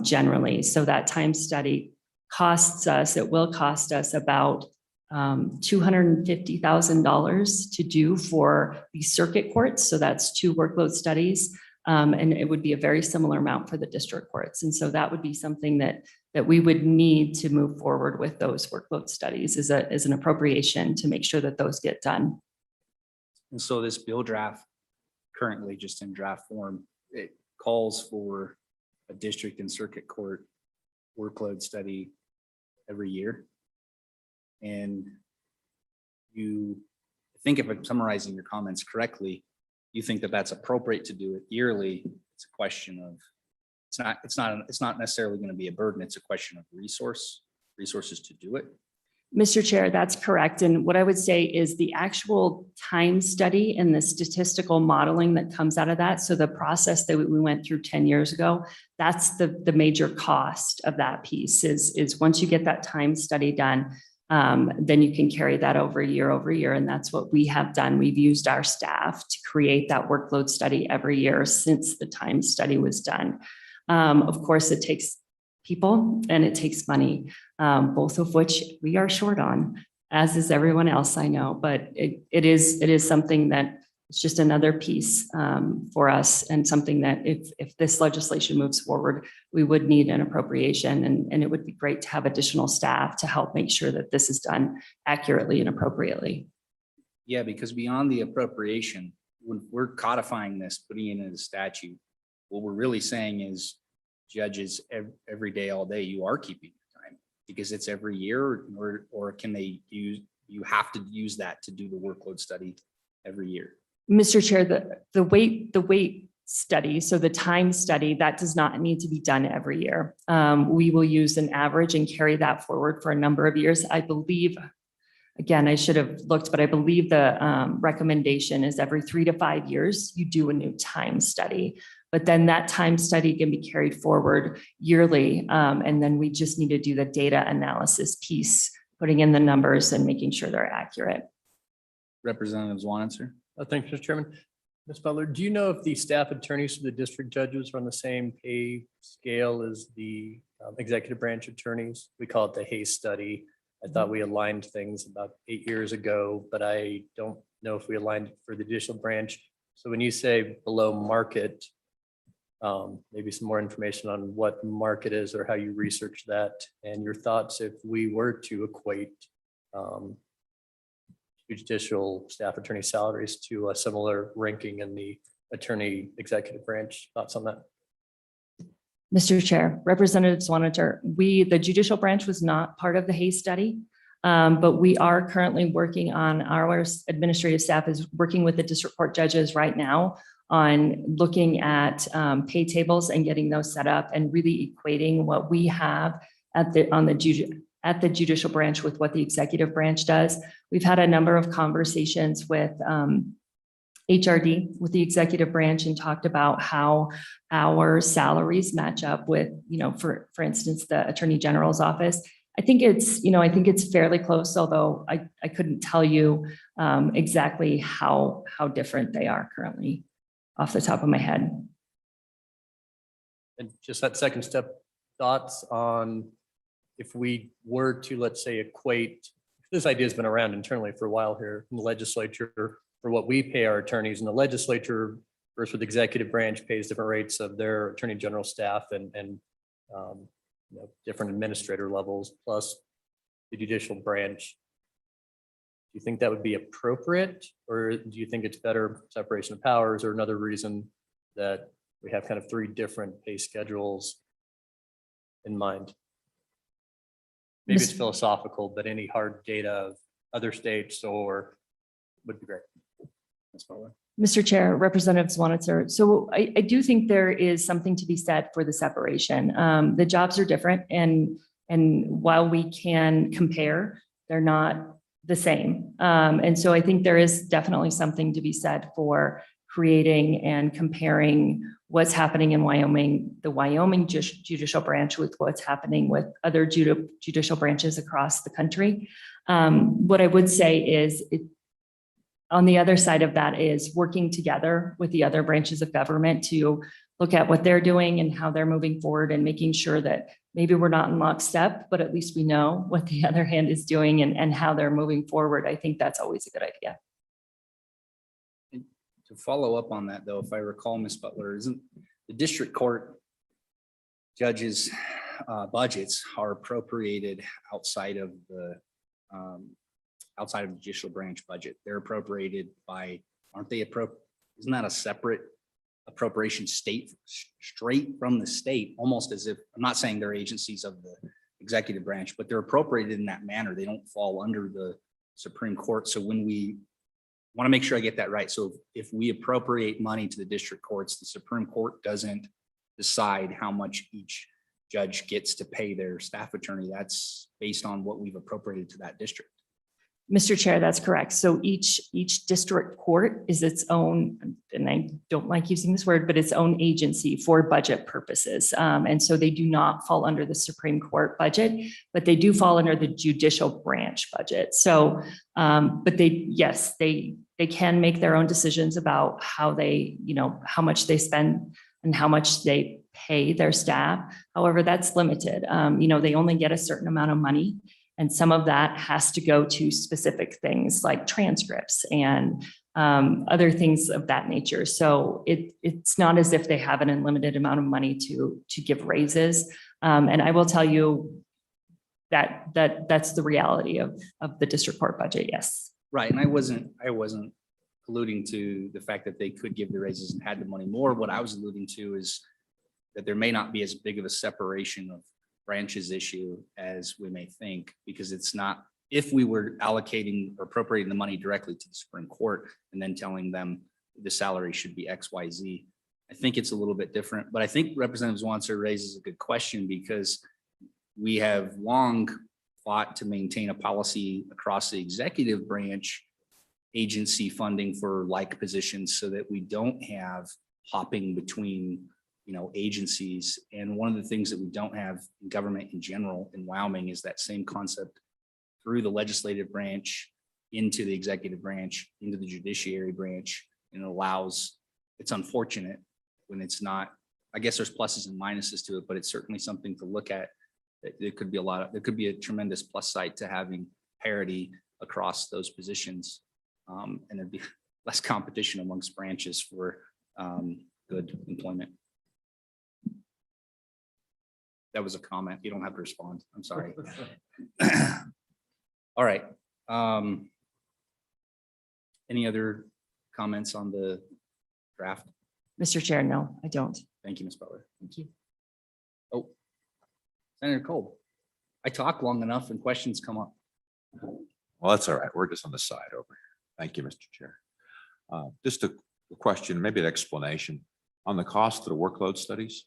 generally. So that time study it will cost us about $250,000 to do for the circuit courts. So that's 2 workload studies. And it would be a very similar amount for the district courts. And so that would be something that we would need to move forward with those workload studies as an appropriation to make sure that those get done. And so this bill draft, currently just in draft form, it calls for a district and circuit court workload study every year. And I think if I'm summarizing your comments correctly, you think that that's appropriate to do it yearly. It's a question of, it's not necessarily going to be a burden. It's a question of resources to do it. Mr. Chair, that's correct. And what I would say is the actual time study and the statistical modeling that comes out of that. So the process that we went through 10 years ago, that's the major cost of that piece is once you get that time study done, then you can carry that over year. And that's what we have done. We've used our staff to create that workload study every year since the time study was done. Of course, it takes people and it takes money, both of which we are short on, as is everyone else, I know, but it is something that it's just another piece for us, and something that if this legislation moves forward, we would need an appropriation, and it would be great to have additional staff to help make sure that this is done accurately and appropriately. Yeah, because beyond the appropriation, when we're codifying this, putting it into the statute, what we're really saying is judges every day, all day, you are keeping your time because it's every year, or can they you have to use that to do the workload study every year? Mr. Chair, the weight study, so the time study, that does not need to be done every year. We will use an average and carry that forward for a number of years. I believe, again, I should have looked, but I believe the recommendation is every 3 to 5 years, you do a new time study. But then that time study can be carried forward yearly. And then we just need to do the data analysis piece, putting in the numbers and making sure they're accurate. Representative Zwanitzer? Thanks, Mr. Chairman. Ms. Butler, do you know if the staff attorneys for the district judges are on the same pay scale as the executive branch attorneys? We call it the Hayes study. I thought we aligned things about 8 years ago, but I don't know if we aligned for the judicial branch. So when you say below market, maybe some more information on what market is or how you research that, and your thoughts if we were to equate judicial staff attorney salaries to a similar ranking in the attorney executive branch. Thoughts on that? Mr. Chair, Representative Zwanitzer, the judicial branch was not part of the Hayes study, but we are currently working on, our administrative staff is working with the district court judges right now on looking at pay tables and getting those set up and really equating what we have at the judicial branch with what the executive branch does. We've had a number of conversations with HRD, with the executive branch, and talked about how our salaries match up with, for instance, the Attorney General's office. I think it's fairly close, although I couldn't tell you exactly how different they are currently off the top of my head. And just that second step, thoughts on if we were to, let's say, equate, this idea has been around internally for a while here in the legislature for what we pay our attorneys, and the legislature versus with the executive branch pays different rates of their attorney general staff and different administrator levels plus the judicial branch. Do you think that would be appropriate, or do you think it's better separation of powers, or another reason that we have kind of 3 different pay schedules in mind? Maybe it's philosophical, but any hard data of other states or would be great. Mr. Chair, Representative Zwanitzer. So I do think there is something to be said for the separation. The jobs are different, and while we can compare, they're not the same. And so I think there is definitely something to be said for creating and comparing what's happening in Wyoming, the Wyoming judicial branch with what's happening with other judicial branches across the country. What I would say is on the other side of that is working together with the other branches of government to look at what they're doing and how they're moving forward and making sure that maybe we're not in lockstep, but at least we know what the other hand is doing and how they're moving forward. I think that's always a good idea. To follow up on that, though, if I recall, Ms. Butler, isn't the district court judges' budgets are appropriated outside of the judicial branch budget? They're appropriated by, aren't they isn't that a separate appropriation straight from the state, almost as if, I'm not saying they're agencies of the executive branch, but they're appropriated in that manner. They don't fall under the Supreme Court. So when we want to make sure I get that right. So if we appropriate money to the district courts, the Supreme Court doesn't decide how much each judge gets to pay their staff attorney. That's based on what we've appropriated to that district. Mr. Chair, that's correct. So each district court is its own, and I don't like using this word, but its own agency for budget purposes. And so they do not fall under the Supreme Court budget, but they do fall under the judicial branch budget. So, but yes, they can make their own decisions about how they, how much they spend and how much they pay their staff. However, that's limited. They only get a certain amount of money. And some of that has to go to specific things like transcripts and other things of that nature. So it's not as if they have an unlimited amount of money to give raises. And I will tell you that's the reality of the district court budget. Yes. Right. And I wasn't alluding to the fact that they could give the raises and had the money more. What I was alluding to is that there may not be as big of a separation of branches issue as we may think, because it's not, if we were allocating or appropriating the money directly to the Supreme Court and then telling them the salary should be X, Y, Z, I think it's a little bit different. But I think Representative Zwanser raises a good question, because we have long fought to maintain a policy across the executive branch agency funding for like positions so that we don't have hopping between agencies. And one of the things that we don't have in government in general in Wyoming is that same concept through the legislative branch into the executive branch, into the judiciary branch. And it's unfortunate when it's not, I guess there's pluses and minuses to it, but it's certainly something to look at. There could be a tremendous plus side to having parity across those positions. And there'd be less competition amongst branches for good employment. That was a comment. You don't have to respond. I'm sorry. All right. Any other comments on the draft? Mr. Chair, no, I don't. Thank you, Ms. Butler. Thank you. Oh, Senator Cole, I talk long enough and questions come up. Well, that's all right. We're just on the side over here. Thank you, Mr. Chair. Just a question, maybe an explanation on the cost of the workload studies.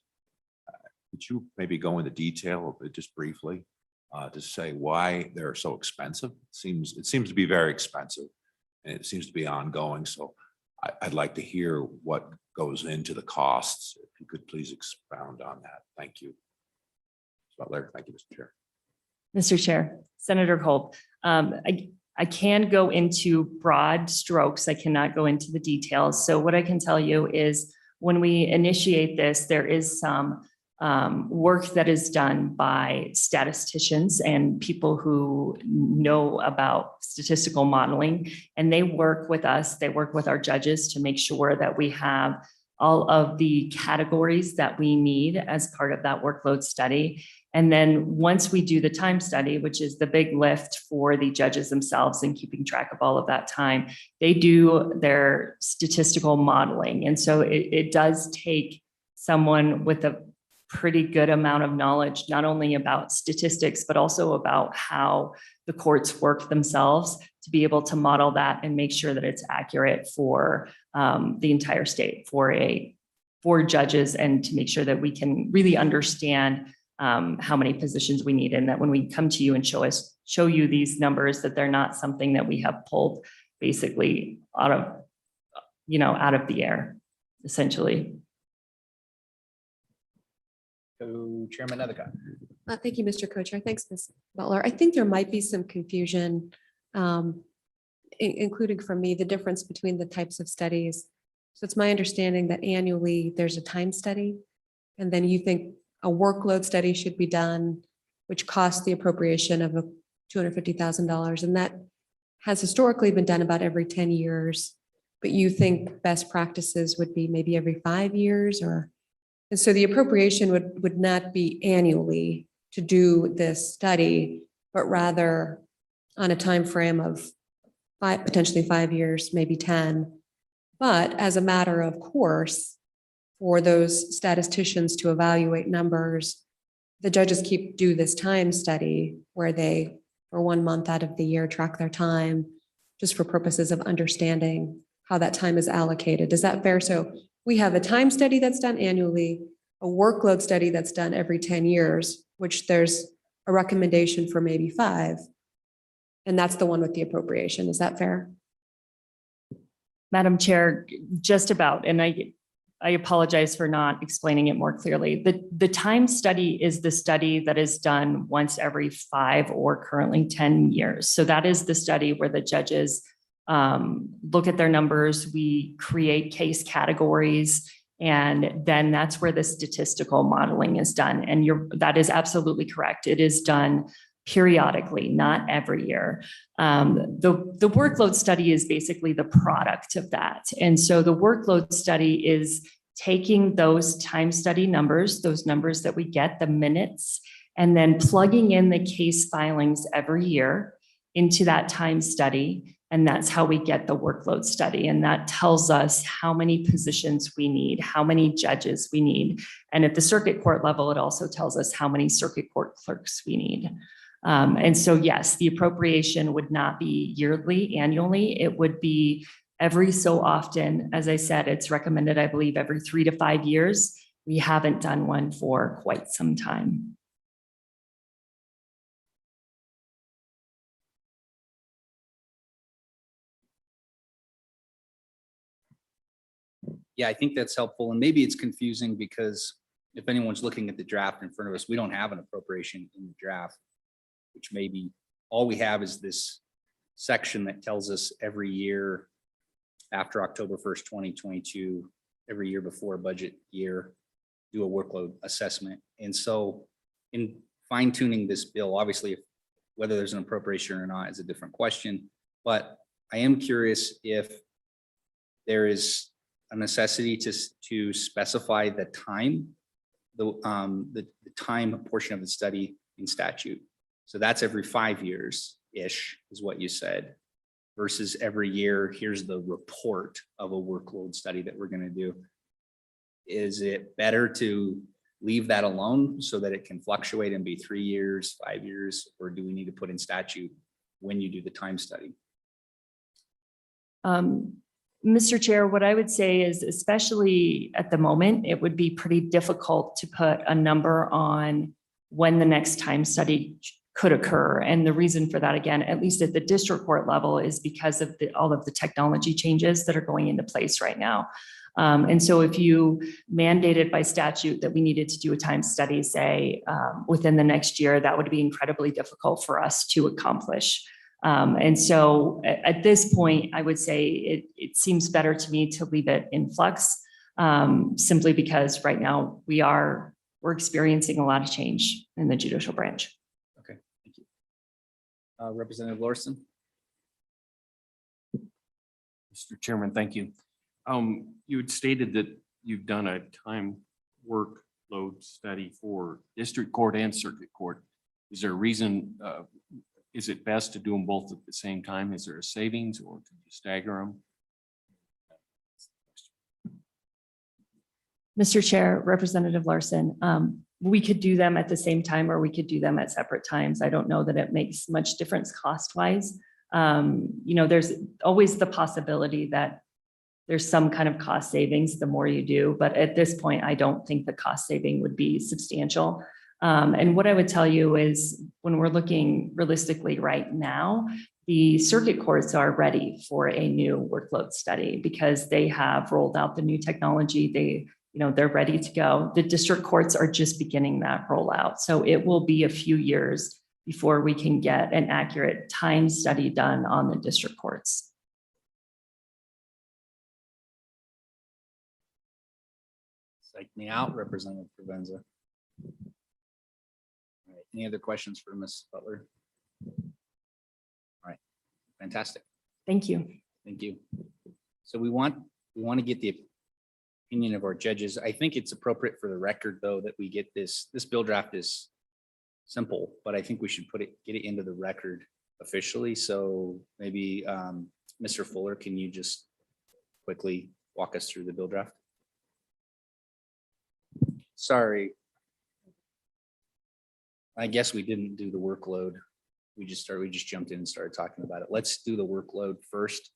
Could you maybe go into detail just briefly to say why they're so expensive? It seems to be very expensive, and it seems to be ongoing. So I'd like to hear what goes into the costs. If you could please expound on that. Thank you. Butler, thank you, Mr. Chair. Mr. Chair, Senator Culp, I can go into broad strokes. I cannot go into the details. So what I can tell you is when we initiate this, there is some work that is done by statisticians and people who know about statistical modeling, and they work with us. They work with our judges to make sure that we have all of the categories that we need as part of that workload study. And then once we do the time study, which is the big lift for the judges themselves and keeping track of all of that time, they do their statistical modeling. And so it does take someone with a pretty good amount of knowledge, not only about statistics, but also about how the courts work themselves to be able to model that and make sure that it's accurate for the entire state, for judges, and to make sure that we can really understand how many positions we need, and that when we come to you and show you these numbers, that they're not something that we have pulled basically out out of the air, essentially. So Chairman Nethercott. Thank you, Mr. Co-Chair. Thanks, Ms. Butler. I think there might be some confusion, including from me, the difference between the types of studies. So it's my understanding that annually there's a time study, and then you think a workload study should be done, which costs the appropriation of $250,000, and that has historically been done about every 10 years. But you think best practices would be maybe every 5 years, or? And so the appropriation would not be annually to do this study, but rather on a time frame of potentially 5 years, maybe 10. But as a matter of course, for those statisticians to evaluate numbers, the judges do this time study where they, for 1 month out of the year, track their time just for purposes of understanding how that time is allocated. Is that fair? So we have a time study that's done annually, a workload study that's done every 10 years, which there's a recommendation for maybe 5. And that's the one with the appropriation. Is that fair? Madam Chair, just about, and I apologize for not explaining it more clearly. The time study is the study that is done once every 5 or currently 10 years. So that is the study where the judges look at their numbers, we create case categories, and then that's where the statistical modeling is done. And that is absolutely correct. It is done periodically, not every year. The workload study is basically the product of that. And so the workload study is taking those time study numbers, those numbers that we get, the minutes, and then plugging in the case filings every year into that time study. And that's how we get the workload study. And that tells us how many positions we need, how many judges we need. And at the circuit court level, it also tells us how many circuit court clerks we need. And so, yes, the appropriation would not be yearly, annually. It would be every so often. As I said, it's recommended, I believe, every 3 to 5 years. We haven't done one for quite some time. Yeah, I think that's helpful. And maybe it's confusing because if anyone's looking at the draft in front of us, we don't have an appropriation in the draft, which maybe all we have is this section that tells us every year after October 1st, 2022, every year before a budget year, do a workload assessment. And so in fine tuning this bill, obviously, whether there's an appropriation or not is a different question, but I am curious if there is a necessity to specify the time, the time portion of the study in statute. So that's every 5 years-ish is what you said, versus every year, here's the report of a workload study that we're going to do. Is it better to leave that alone so that it can fluctuate and be 3 years, 5 years, or do we need to put in statute when you do the time study? Mr. Chair, what I would say is, especially at the moment, it would be pretty difficult to put a number on when the next time study could occur. And the reason for that, again, at least at the district court level, is because of all of the technology changes that are going into place right now. And so if you mandated by statute that we needed to do a time study, say, within the next year, that would be incredibly difficult for us to accomplish. And so at this point, I would say it seems better to me to leave it in flux, simply because right now we're experiencing a lot of change in the judicial branch. Okay, thank you. Representative Larson. Mr. Chairman, thank you. You had stated that you've done a time workload study for district court and circuit court. Is there a reason, is it best to do them both at the same time? Is there a savings, or could you stagger them? Mr. Chair, Representative Larson, we could do them at the same time, or we could do them at separate times. I don't know that it makes much difference cost-wise. There's always the possibility that there's some kind of cost savings the more you do, but at this point, I don't think the cost saving would be substantial. And what I would tell you is, when we're looking realistically right now, the circuit courts are ready for a new workload study because they have rolled out the new technology. They're ready to go. The district courts are just beginning that rollout. So it will be a few years before we can get an accurate time study done on the district courts. Psych me out, Representative Provenza. All right, any other questions for Ms. Butler? All right, fantastic. Thank you. Thank you. So we want to get the opinion of our judges. I think it's appropriate for the record, though, that we get this bill draft is simple, but I think we should get it into the record officially. So maybe Mr. Fuller, can you just quickly walk us through the bill draft? Sorry. I guess we didn't do the workload. We just jumped in and started talking about it. Let's do the workload first.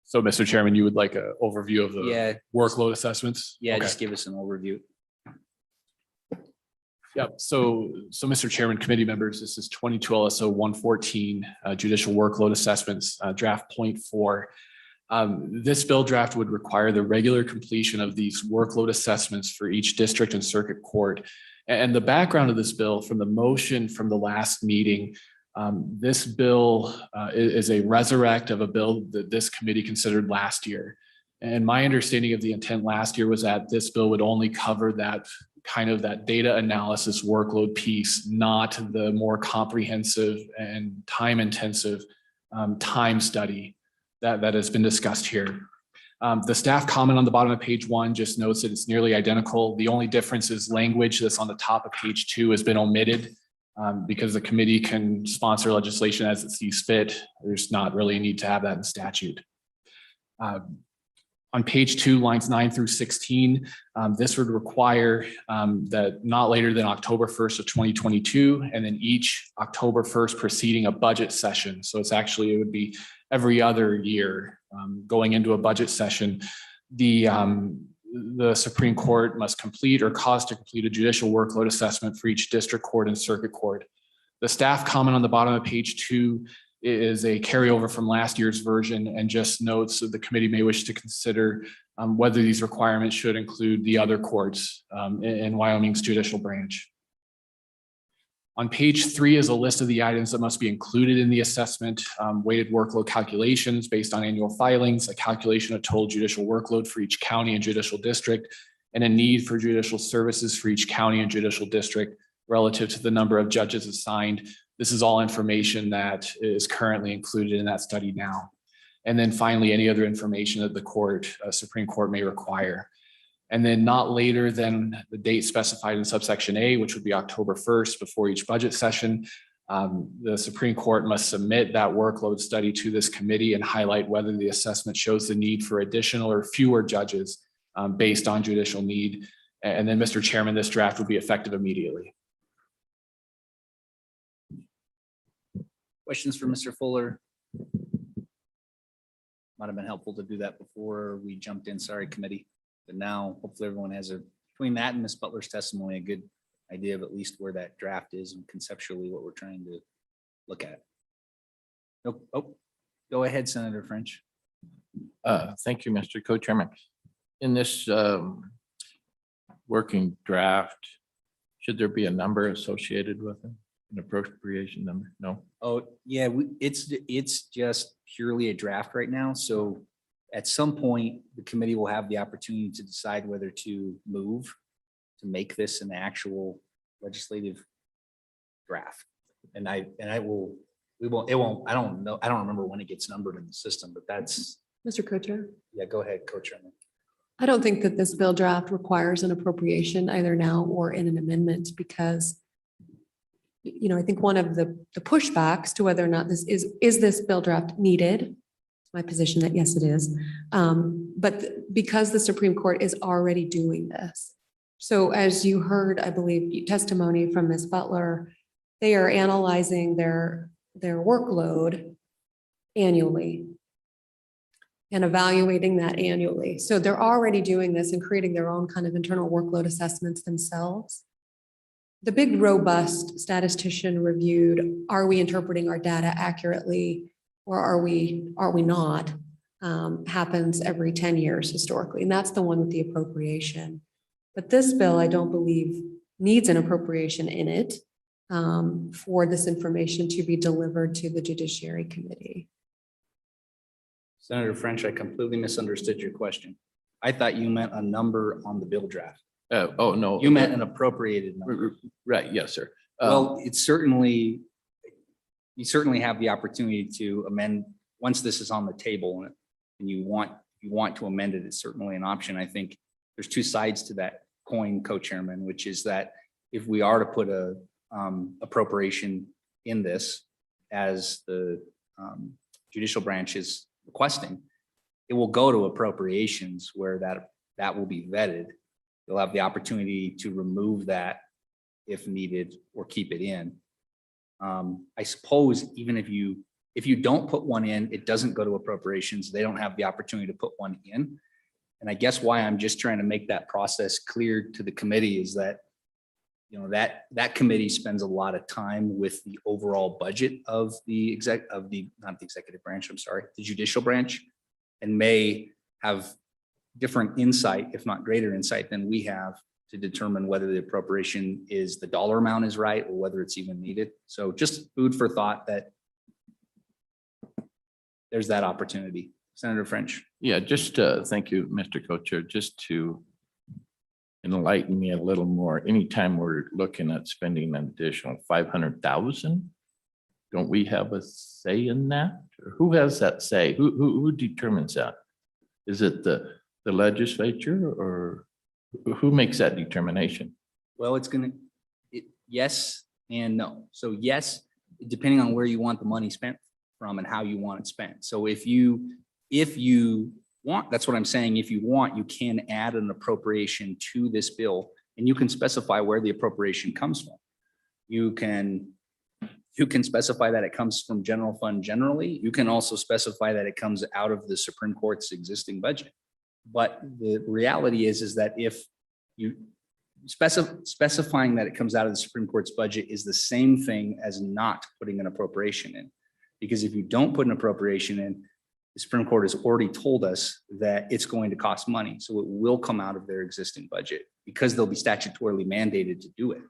So, Mr. Chairman, you would like an overview of the Yeah, workload assessments? yeah, Okay. just give us an overview. Yep. So Mr. Chairman, committee members, this is 22 LSO 114 judicial workload assessments, draft point 4. This bill draft would require the regular completion of these workload assessments for each district and circuit court. And the background of this bill from the motion from the last meeting, this bill is a resurrect of a bill that this committee considered last year. And my understanding of the intent last year was that this bill would only cover that kind of that data analysis workload piece, not the more comprehensive and time intensive time study that has been discussed here. The staff comment on the bottom of page 1 just notes that it's nearly identical. The only difference is language that's on the top of page 2 has been omitted because the committee can sponsor legislation as it sees fit. There's not really a need to have that in statute. On page 2, lines 9 through 16, this would require that not later than October 1st of 2022, and then each October 1st preceding a budget session. So it would be every other year going into a budget session. The Supreme Court must complete or cause to complete a judicial workload assessment for each district court and circuit court. The staff comment on the bottom of page 2 is a carryover from last year's version and just notes that the committee may wish to consider whether these requirements should include the other courts in Wyoming's judicial branch. On page 3 is a list of the items that must be included in the assessment, weighted workload calculations based on annual filings, a calculation of total judicial workload for each county and judicial district, and a need for judicial services for each county and judicial district relative to the number of judges assigned. This is all information that is currently included in that study now. And then finally, any other information that the Supreme Court may require. And then not later than the date specified in subsection A, which would be October 1st before each budget session, the Supreme Court must submit that workload study to this committee and highlight whether the assessment shows the need for additional or fewer judges based on judicial need. And then, Mr. Chairman, this draft would be effective immediately. Questions for Mr. Fuller? Might have been helpful to do that before we jumped in. Sorry, committee. But now hopefully everyone has between that and Ms. Butler's testimony, a good idea of at least where that draft is and conceptually what we're trying to look at. Oh, go ahead, Senator French. Thank you, Mr. Co-Chairman. In this working draft, should there be a number associated with it? An appropriation number? No. Oh, yeah, it's just purely a draft right now. So at some point, the committee will have the opportunity to decide whether to move to make this an actual legislative draft. And I don't know. I don't remember when it gets numbered in the system, but that's, Mr. Co-Chair, yeah, go ahead, Co-Chairman. I don't think that this bill draft requires an appropriation either now or in an amendment because I think one of the pushbacks to whether or not is this bill draft needed? It's my position that yes, it is. But because the Supreme Court is already doing this. So as you heard, I believe testimony from Ms. Butler, they are analyzing their workload annually and evaluating that annually. So they're already doing this and creating their own kind of internal workload assessments themselves. the big robust statistician reviewed, are we interpreting our data accurately or are we not? Happens every 10 years historically, and that's the one with the appropriation. But this bill, I don't believe needs an appropriation in it for this information to be delivered to the Judiciary Committee. Senator French, I completely misunderstood your question. I thought you meant a number on the bill draft. Oh, no. You meant an appropriated number. Right, yes, sir. Well, it's certainly, you certainly have the opportunity to amend, once this is on the table and you want to amend it, it's certainly an option. I think there's two sides to that coin, co-chairman, which is that if we are to put a appropriation in this as the judicial branch is requesting, it will go to appropriations where that will be vetted. You'll have the opportunity to remove that if needed or keep it in. I suppose even if you don't put one in, it doesn't go to appropriations. They don't have the opportunity to put one in. And I guess why I'm just trying to make that process clear to the committee is that, you know, that committee spends a lot of time with the overall budget of the not the executive branch, I'm sorry, the judicial branch, and may have different insight, if not greater insight than we have, to determine whether the appropriation is, the dollar amount is right, or whether it's even needed. So just food for thought that there's that opportunity. Senator French. Yeah, just thank you, Mr. Co-Chair, just to enlighten me a little more. Anytime we're looking at spending an additional 500,000, don't we have a say in that? Or who has that say? Who determines that? Is it the legislature, or who makes that determination? Well, yes and no. So yes, depending on where you want the money spent from and how you want it spent. So if you want, that's what I'm saying. If you want, you can add an appropriation to this bill and you can specify where the appropriation comes from. You can specify that it comes from general fund generally. You can also specify that it comes out of the Supreme Court's existing budget. But the reality is that if you specifying that it comes out of the Supreme Court's budget is the same thing as not putting an appropriation in. Because if you don't put an appropriation in, the Supreme Court has already told us that it's going to cost money. So it will come out of their existing budget because they'll be statutorily mandated to do it.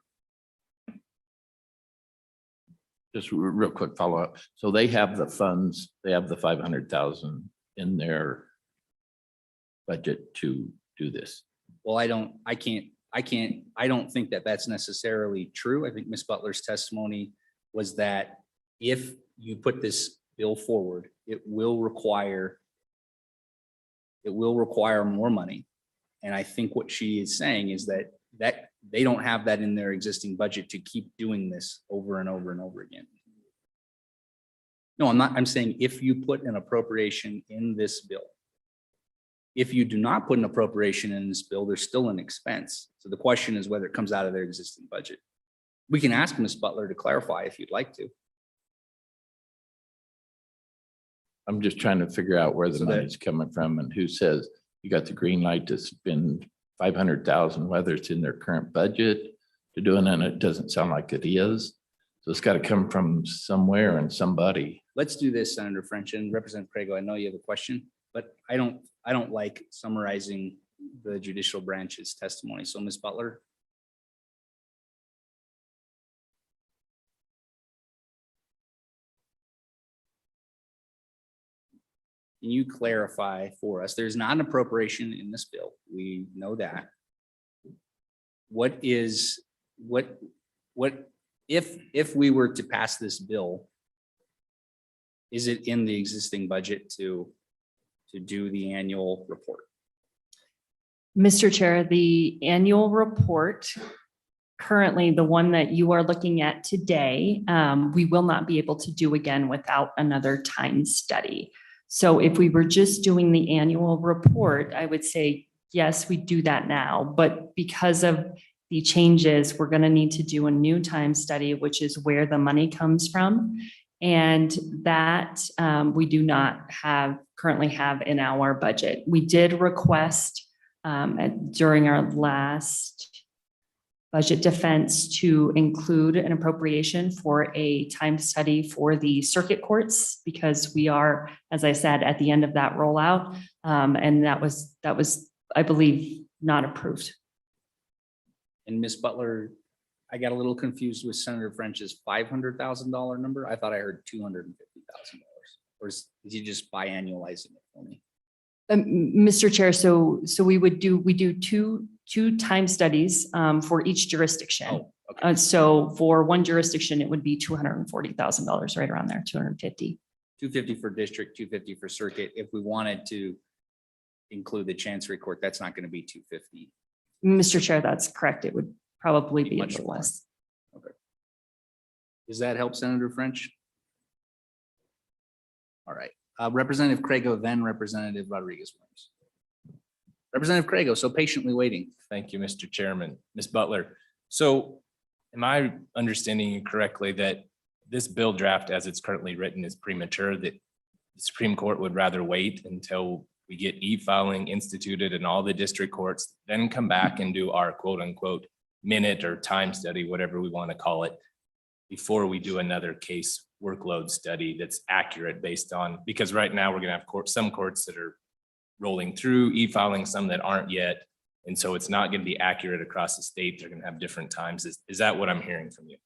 Just real quick follow-up. So they have the funds, they have the 500,000 in their budget to do this. Well, I don't think that that's necessarily true. I think Ms. Butler's testimony was that if you put this bill forward, it will require more money. And I think what she is saying is that they don't have that in their existing budget to keep doing this over and over and over again. No, I'm saying if you put an appropriation in this bill. If you do not put an appropriation in this bill, there's still an expense. So the question is whether it comes out of their existing budget. We can ask Ms. Butler to clarify if you'd like to. I'm just trying to figure out where the So that- money's coming from and who says you got the green light to spend 500,000, whether it's in their current budget to doing it, and it doesn't sound like it is. So it's got to come from somewhere and somebody. Let's do this, Senator French, and Representative Prego. I know you have a question, but I don't like summarizing the judicial branch's testimony. So Ms. Butler. Can you clarify for us? There's not an appropriation in this bill. We know that. What if we were to pass this bill, is it in the existing budget to do the annual report? Mr. Chair, the annual report, currently the one that you are looking at today, we will not be able to do again without another time study. So if we were just doing the annual report, I would say, yes, we do that now. But because of the changes, we're going to need to do a new time study, which is where the money comes from. And that we do not currently have in our budget. We did request during our last budget defense to include an appropriation for a time study for the circuit courts, because we are, as I said, at the end of that rollout. And that was, I believe, not approved. And Ms. Butler, I got a little confused with Senator French's $500,000 number. I thought I heard $250,000. Or is he just biannualizing it for me? Mr. Chair, so we do two time studies for each jurisdiction. Oh, okay. So for one jurisdiction, it would be $240,000, right around there, 250. 250 for district, 250 for circuit. If we wanted to include the chancery court, that's not going to be 250. Mr. Chair, that's correct. It would probably be a Much little more. less. Okay. Does that help, Senator French? All right. Representative Crago, then Representative Rodriguez-Williams. Representative Crago, so patiently waiting. Thank you, Mr. Chairman. Ms. Butler, so am I understanding you correctly that this bill draft as it's currently written is premature, that the Supreme Court would rather wait until we get e-filing instituted in all the district courts, then come back and do our quote unquote minute or time study, whatever we want to call it, before we do another case workload study that's accurate based on, because right now we're going to have some courts that are rolling through e-filing, some that aren't yet. And so it's not going to be accurate across the state. They're going to have different times. Is that what I'm hearing from you?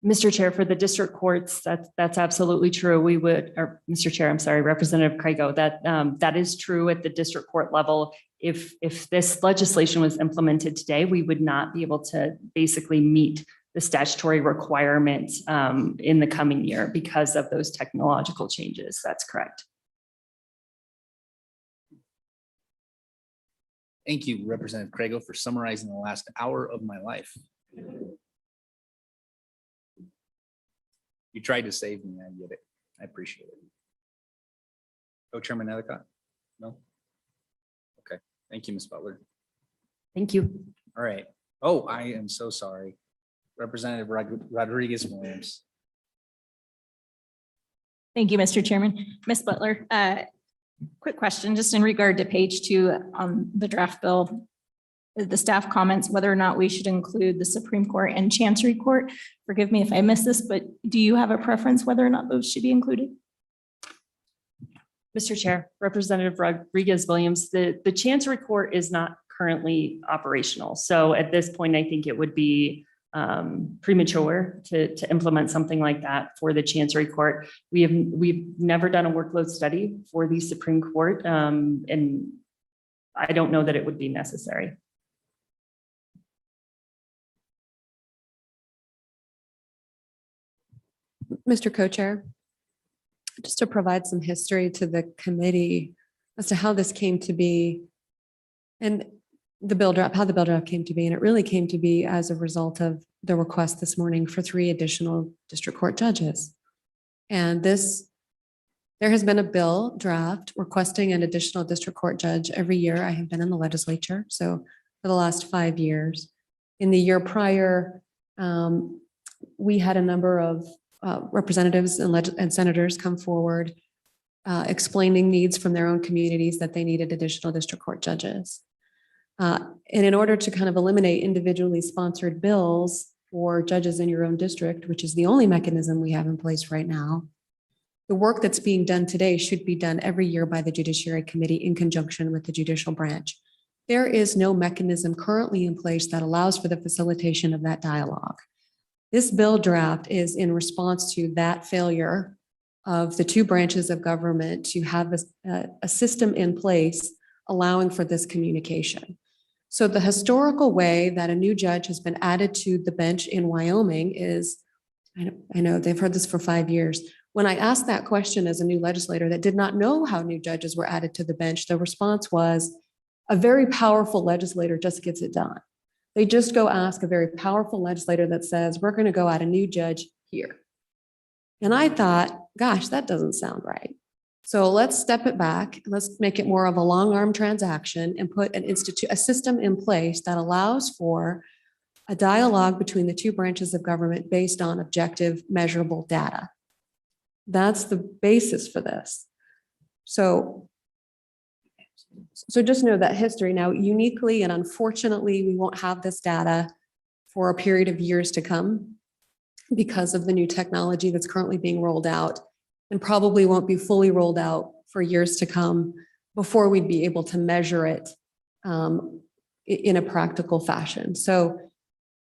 Mr. Chair, for the district courts, that's absolutely true. We would, or Mr. Chair, I'm sorry, Representative Crago, that is true at the district court level. If this legislation was implemented today, we would not be able to basically meet the statutory requirements in the coming year because of those technological changes. That's correct. Thank you, Representative Crago, for summarizing the last hour of my life. You tried to save me. I get it. I appreciate it. Co-Chairman Ellicott? No? Okay. Thank you, Ms. Butler. Thank you. All right. Oh, I am so sorry. Representative Rodriguez-Williams. Thank you, Mr. Chairman. Ms. Butler, quick question, just in regard to page 2 on the draft bill, the staff comments whether or not we should include the Supreme Court and Chancery Court. Forgive me if I missed this, but do you have a preference whether or not those should be included? Mr. Chair, Representative Rodriguez-Williams, the Chancery Court is not currently operational. So at this point, I think it would be premature to implement something like that for the Chancery Court. We've never done a workload study for the Supreme Court, and I don't know that it would be necessary. Mr. Co-Chair, just to provide some history to the committee as to how this came to be and the bill draft, how the bill draft came to be. And it really came to be as a result of the request this morning for 3 additional district court judges. And there has been a bill draft requesting an additional district court judge every year. I have been in the legislature, so for the last 5 years. In the year prior, we had a number of representatives and senators come forward explaining needs from their own communities that they needed additional district court judges. And in order to kind of eliminate individually sponsored bills for judges in your own district, which is the only mechanism we have in place right now, the work that's being done today should be done every year by the Judiciary Committee in conjunction with the judicial branch. There is no mechanism currently in place that allows for the facilitation of that dialogue. This bill draft is in response to that failure of the 2 branches of government to have a system in place allowing for this communication. So the historical way that a new judge has been added to the bench in Wyoming is, I know they've heard this for 5 years. When I asked that question as a new legislator that did not know how new judges were added to the bench, the response was, a very powerful legislator just gets it done. They just go ask a very powerful legislator that says, we're going to go add a new judge here. And I thought, gosh, that doesn't sound right. So let's step it back. Let's make it more of a long arm transaction and put a system in place that allows for a dialogue between the 2 branches of government based on objective, measurable data. That's the basis for this. So just know that history now uniquely and unfortunately, we won't have this data for a period of years to come because of the new technology that's currently being rolled out and probably won't be fully rolled out for years to come before we'd be able to measure it in a practical fashion. So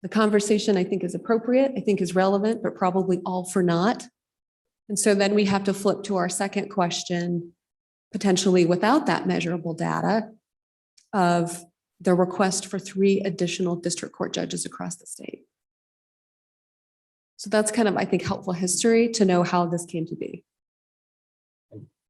the conversation I think is appropriate, I think is relevant, but probably all for naught. And so then we have to flip to our second question, potentially without that measurable data, of the request for 3 additional district court judges across the state. So that's kind of, I think, helpful history to know how this came to be.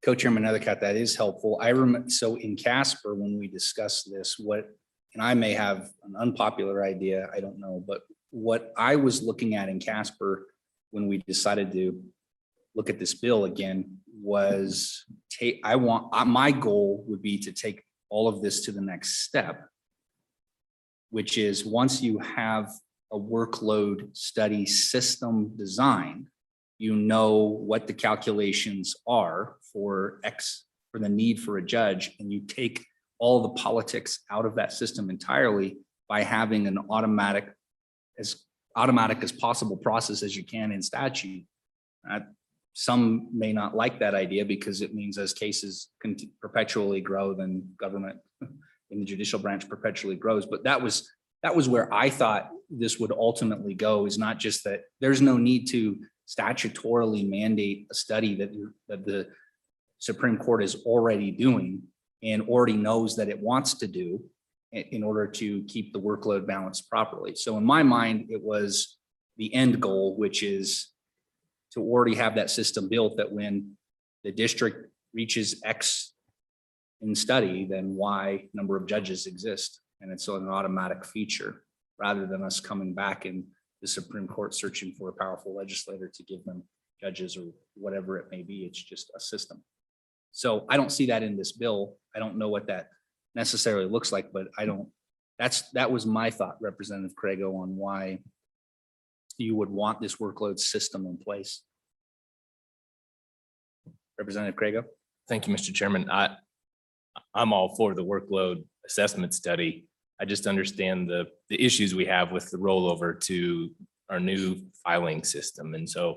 Co-Chairman Nethercutt, that is helpful. I remember, so in Casper, when we discussed this, and I may have an unpopular idea, I don't know, but what I was looking at in Casper when we decided to look at this bill again was my goal would be to take all of this to the next step, which is once you have a workload study system designed, you know what the calculations are for the need for a judge, and you take all the politics out of that system entirely by having an automatic as possible process as you can in statute. Some may not like that idea because it means as cases perpetually grow, then government in the judicial branch perpetually grows. But that was where I thought this would ultimately go, is not just that there's no need to statutorily mandate a study that the Supreme Court is already doing and already knows that it wants to do in order to keep the workload balanced properly. So in my mind, it was the end goal, which is to already have that system built that when the district reaches X in study, then Y number of judges exist. And it's an automatic feature rather than us coming back in the Supreme Court searching for a powerful legislator to give them judges or whatever it may be. It's just a system. So I don't see that in this bill. I don't know what that necessarily looks like, but that was my thought, Representative Craigo, on why you would want this workload system in place. Representative Craigo. Thank you, Mr. Chairman. I'm all for the workload assessment study. I just understand the issues we have with the rollover to our new filing system. And so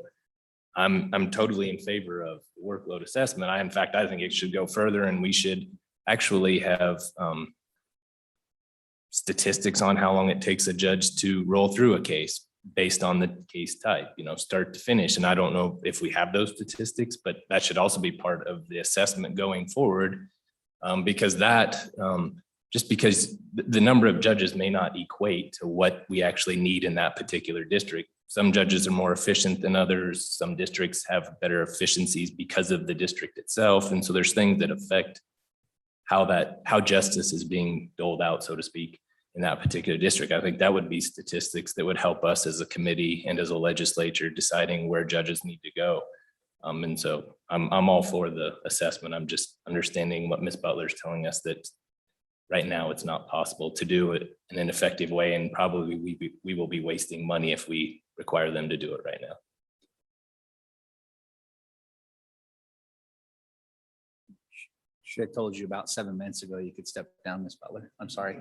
I'm totally in favor of the workload assessment. In fact, I think it should go further, and we should actually have statistics on how long it takes a judge to roll through a case based on the case type, start to finish. And I don't know if we have those statistics, but that should also be part of the assessment going forward, because just because the number of judges may not equate to what we actually need in that particular district. Some judges are more efficient than others. Some districts have better efficiencies because of the district itself. And so there's things that affect how justice is being doled out, so to speak, in that particular district. I think that would be statistics that would help us as a committee and as a legislature deciding where judges need to go. And so I'm all for the assessment. I'm just understanding what Ms. Butler is telling us, that right now it's not possible to do it in an effective way, and probably we will be wasting money if we require them to do it right now. Should have told you about 7 minutes ago you could step down, Ms. Butler. I'm sorry.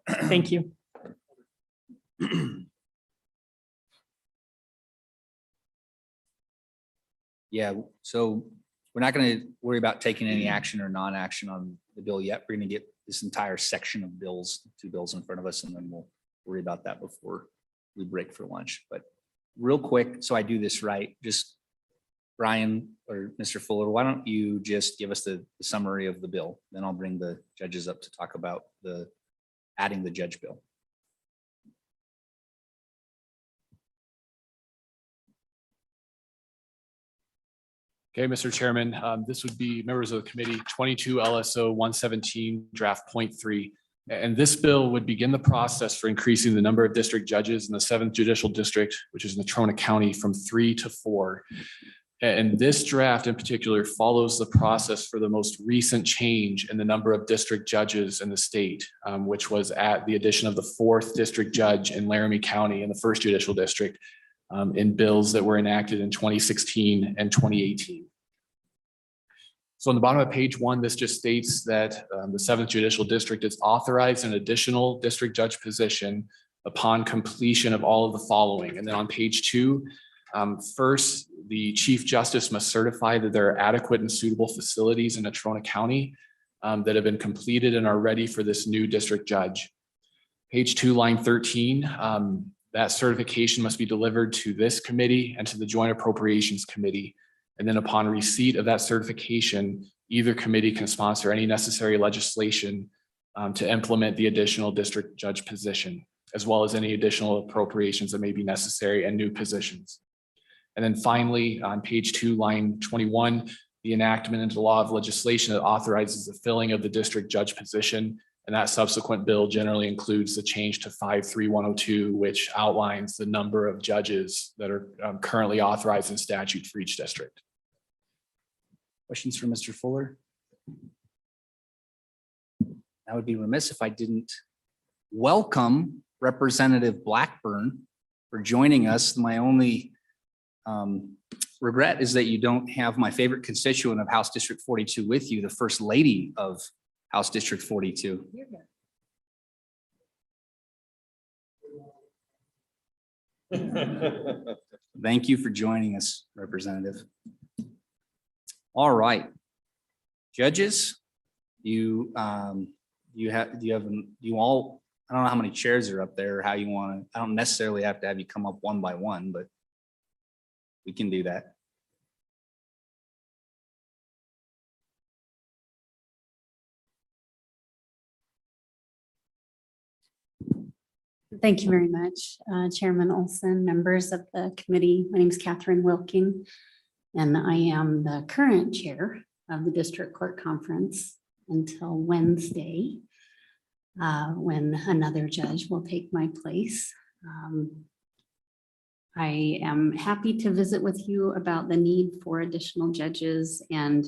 Thank you. Yeah, so we're not going to worry about taking any action or non-action on the bill yet. We're going to get this entire section of bills, 2 bills in front of us, and then we'll worry about that before we break for lunch. But real quick, so I do this right, just Brian or Mr. Fuller, why don't you just give us the summary of the bill? Then I'll bring the judges up to talk about adding the judge bill. Okay, Mr. Chairman, this would be members of the committee 22 LSO 117 draft .3. And this bill would begin the process for increasing the number of district judges in the 7th Judicial District, which is Natrona County, from 3 to 4. And this draft in particular follows the process for the most recent change in the number of district judges in the state, which was at the addition of the 4th district judge in Laramie County in the 1st Judicial District, in bills that were enacted in 2016 and 2018. So on the bottom of page 1, this just states that the 7th Judicial District is authorized an additional district judge position upon completion of all of the following. And then on page 2, first, the Chief Justice must certify that there are adequate and suitable facilities in Natrona County that have been completed and are ready for this new district judge. Page 2, line 13, that certification must be delivered to this committee and to the Joint Appropriations Committee. And then upon receipt of that certification, either committee can sponsor any necessary legislation to implement the additional district judge position, as well as any additional appropriations that may be necessary and new positions. And then finally, on page 2, line 21, the enactment into law of legislation that authorizes the filling of the district judge position. And that subsequent bill generally includes the change to 53102, which outlines the number of judges that are currently authorized in statute for each district. Questions for Mr. Fuller? I would be remiss if I didn't welcome Representative Blackburn for joining us. My only regret is that you don't have my favorite constituent of House District 42 with you, the First Lady of House District 42. Thank you for joining us, Representative. All right. Judges, you all, I don't know how many chairs are up there, or how you want to, I don't necessarily have to have you come up one by one, but we can do that. Thank you very much, Chairman Olson, members of the committee. My name is Catherine Wilking, and I am the current chair of the District Court Conference until Wednesday, when another judge will take my place. I am happy to visit with you about the need for additional judges, and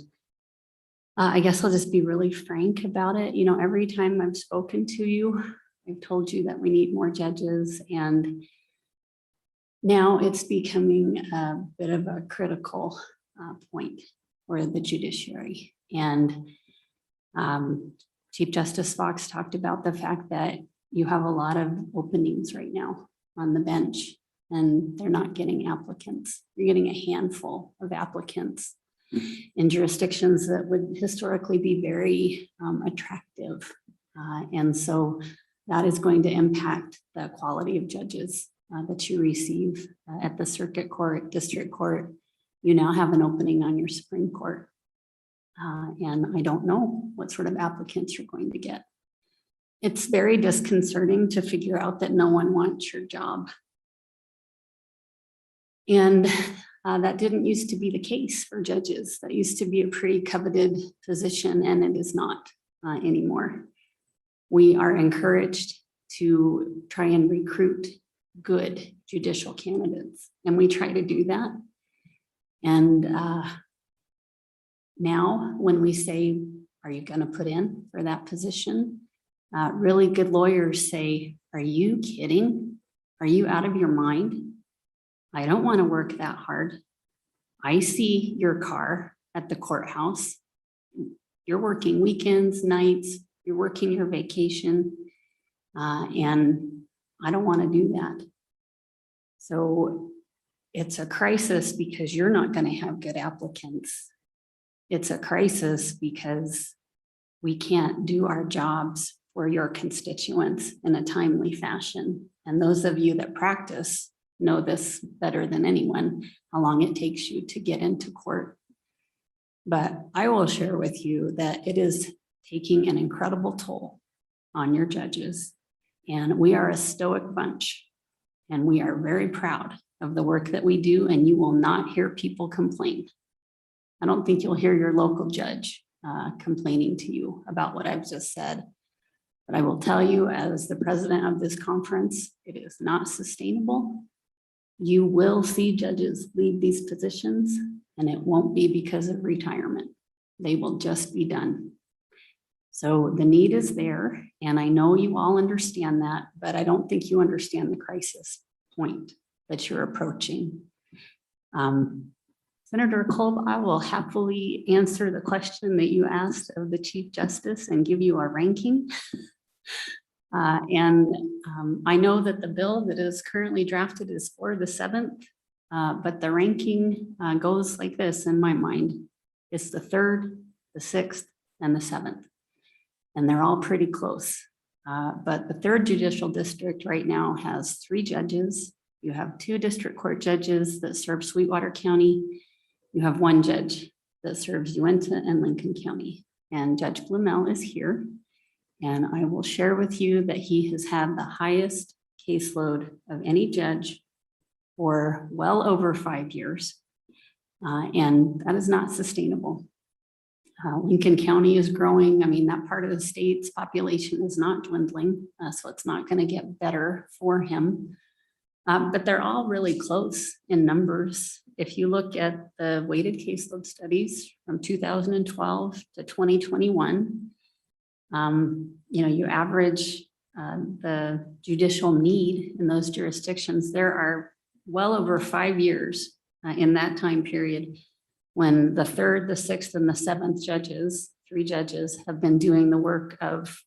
I guess I'll just be really frank about it. You know, every time I've spoken to you, I've told you that we need more judges, and now it's becoming a bit of a critical point for the judiciary. And Chief Justice Fox talked about the fact that you have a lot of openings right now on the bench, and they're not getting applicants. You're getting a handful of applicants in jurisdictions that would historically be very attractive. And so that is going to impact the quality of judges that you receive at the circuit court, district court. You now have an opening on your Supreme Court. And I don't know what sort of applicants you're going to get. It's very disconcerting to figure out that no one wants your job. And that didn't used to be the case for judges. That used to be a pretty coveted position, and it is not anymore. We are encouraged to try and recruit good judicial candidates, and we try to do that. And now when we say, are you going to put in for that position? Really good lawyers say, are you kidding? Are you out of your mind? I don't want to work that hard. I see your car at the courthouse. You're working weekends, nights, you're working your vacation, and I don't want to do that. So it's a crisis because you're not going to have good applicants. It's a crisis because we can't do our jobs for your constituents in a timely fashion. And those of you that practice know this better than anyone, how long it takes you to get into court. But I will share with you that it is taking an incredible toll on your judges. And we are a stoic bunch, and we are very proud of the work that we do, and you will not hear people complain. I don't think you'll hear your local judge complaining to you about what I've just said. But I will tell you, as the president of this conference, it is not sustainable. You will see judges leave these positions, and it won't be because of retirement. They will just be done. So the need is there, and I know you all understand that, but I don't think you understand the crisis point that you're approaching. Senator Kolb, I will happily answer the question that you asked of the Chief Justice and give you a ranking. I know that the bill that is currently drafted is for the 7th, but the ranking goes like this in my mind. It's the 3rd, the 6th, and the 7th. And they're all pretty close. But the 3rd Judicial District right now has 3 judges. You have 2 district court judges that serve Sweetwater County. You have 1 judge that serves Uinta and Lincoln County. And Judge Blumel is here. And I will share with you that he has had the highest caseload of any judge for well over 5 years. And that is not sustainable. Lincoln County is growing. I mean, that part of the state's population is not dwindling, so it's not going to get better for him. But they're all really close in numbers. If you look at the weighted caseload studies from 2012 to 2021, you average the judicial need in those jurisdictions. There are well over 5 years in that time period when the 3rd, the 6th, and the 7th judges, 3 judges, have been doing the work of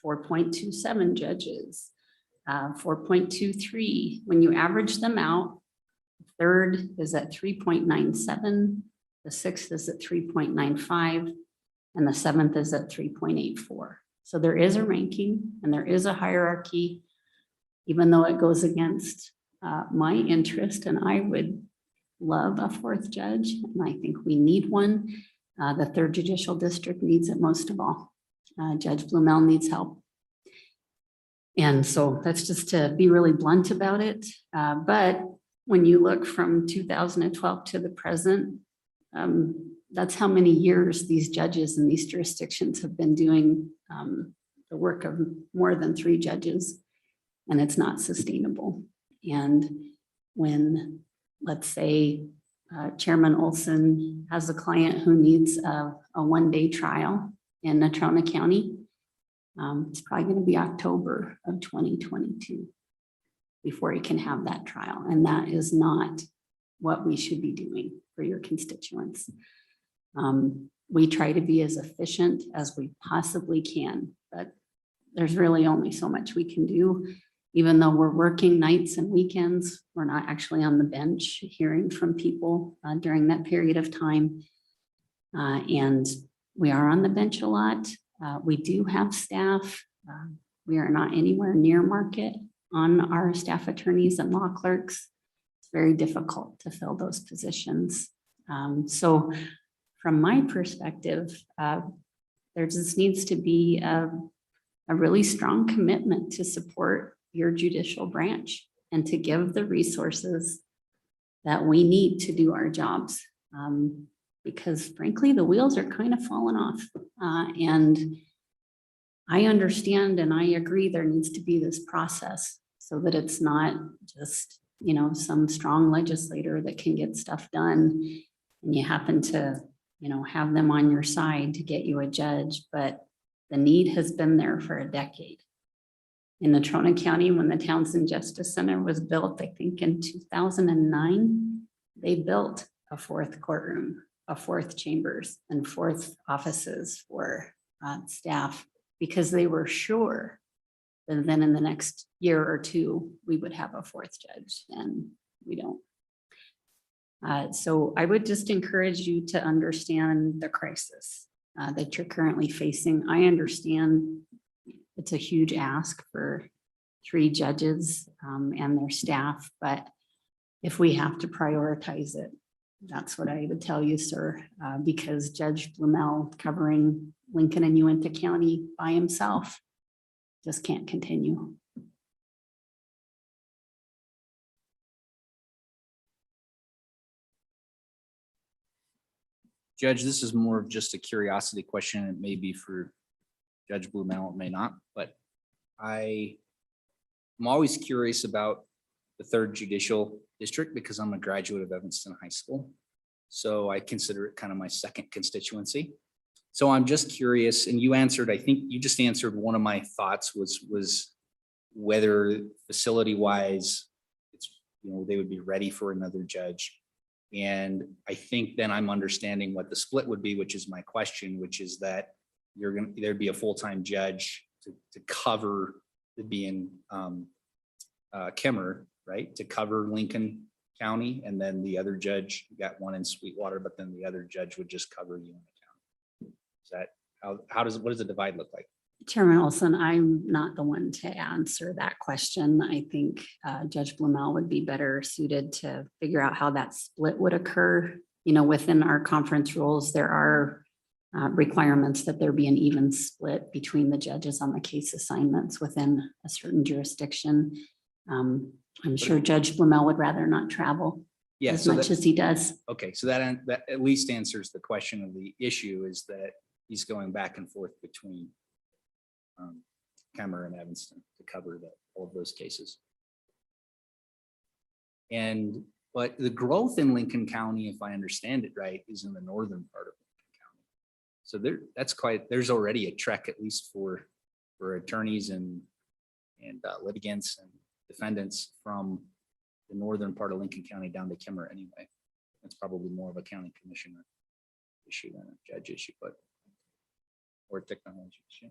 4.27 judges, 4.23. When you average them out, the 3rd is at 3.97, the 6th is at 3.95, and the 7th is at 3.84. So there is a ranking and there is a hierarchy, even though it goes against my interest, and I would love a 4th judge, and I think we need one. The 3rd Judicial District needs it most of all. Judge Blumel needs help. And so that's just to be really blunt about it. But when you look from 2012 to the present, that's how many years these judges in these jurisdictions have been doing the work of more than 3 judges, and it's not sustainable. And when, let's say, Chairman Olson has a client who needs a 1-day trial in Natrona County, it's probably going to be October of 2022 before he can have that trial. And that is not what we should be doing for your constituents. We try to be as efficient as we possibly can, but there's really only so much we can do. Even though we're working nights and weekends, we're not actually on the bench hearing from people during that period of time. And we are on the bench a lot. We do have staff. We are not anywhere near market on our staff attorneys and law clerks. It's very difficult to fill those positions. So from my perspective, there just needs to be a really strong commitment to support your judicial branch and to give the resources that we need to do our jobs. Because frankly, the wheels are kind of falling off. And I understand and I agree there needs to be this process so that it's not just, some strong legislator that can get stuff done and you happen to, have them on your side to get you a judge, but the need has been there for a decade. In Natrona County, when the Townsend Justice Center was built, I think in 2009, they built a 4th courtroom, a 4th chambers, and 4th offices for staff because they were sure that then in the next year or 2, we would have a 4th judge, and we don't. So I would just encourage you to understand the crisis that you're currently facing. I understand it's a huge ask for 3 judges and their staff, but if we have to prioritize it, that's what I would tell you, sir, because Judge Blumel covering Lincoln and Uinta County by himself just can't continue. Judge, this is more of just a curiosity question. It may be for Judge Blumel, it may not, but I'm always curious about the 3rd Judicial District because I'm a graduate of Evanston High School. So I consider it kind of my 2nd constituency. So I'm just curious, and you answered, I think you just answered one of my thoughts was whether facility-wise, it's, they would be ready for another judge. And I think then I'm understanding what the split would be, which is my question, which is that there'd be a full-time judge to cover would be in Kimmer, right, to cover Lincoln County, and then the other judge, you got one in Sweetwater, but then the other judge would just cover you in the county. Is that what does the divide look like? Chairman Olson, I'm not the one to answer that question. I think Judge Blumel would be better suited to figure out how that split would occur. You know, within our conference rules, there are requirements that there be an even split between the judges on the case assignments within a certain jurisdiction. I'm sure Judge Blumel would rather not travel Yeah, as so much that, as he does. okay, so that at least answers the question of the issue, is that he's going back and forth between Kemmer and Evanston to cover all of those cases. But the growth in Lincoln County, if I understand it right, is in the northern part of Lincoln County. So there's already a trek, at least for attorneys and litigants and defendants from the northern part of Lincoln County down to Kimmer anyway. That's probably more of a county commissioner issue than a judge issue, or technology issue.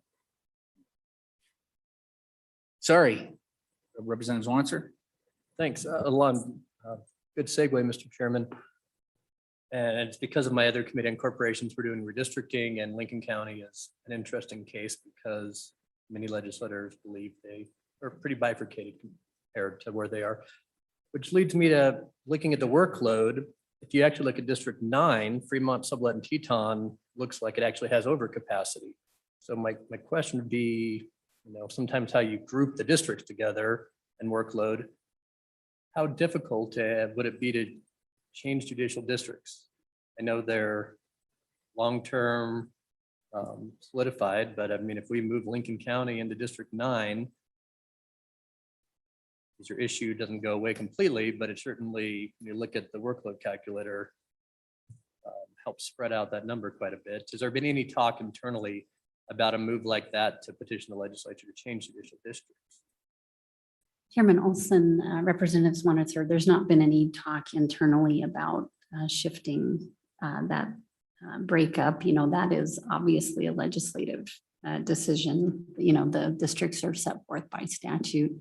Sorry, Representative Swanser. Thanks, Alon. Good segue, Mr. Chairman. And it's because of my other committee on corporations, we're doing redistricting, and Lincoln County is an interesting case because many legislators believe they are pretty bifurcated compared to where they are. Which leads me to looking at the workload. If you actually look at District 9, Fremont, Sublette, and Teton, looks like it actually has overcapacity. So my question would be, sometimes how you group the districts together and workload. How difficult would it be to change judicial districts? I know they're long-term solidified, but I mean, if we move Lincoln County into District 9, your issue doesn't go away completely, but it certainly, when you look at the workload calculator, helps spread out that number quite a bit. Has there been any talk internally about a move like that to petition the legislature to change judicial districts? Chairman Olson, Representative Swanser, there's not been any talk internally about shifting that breakup. That is obviously a legislative decision. The districts are set forth by statute.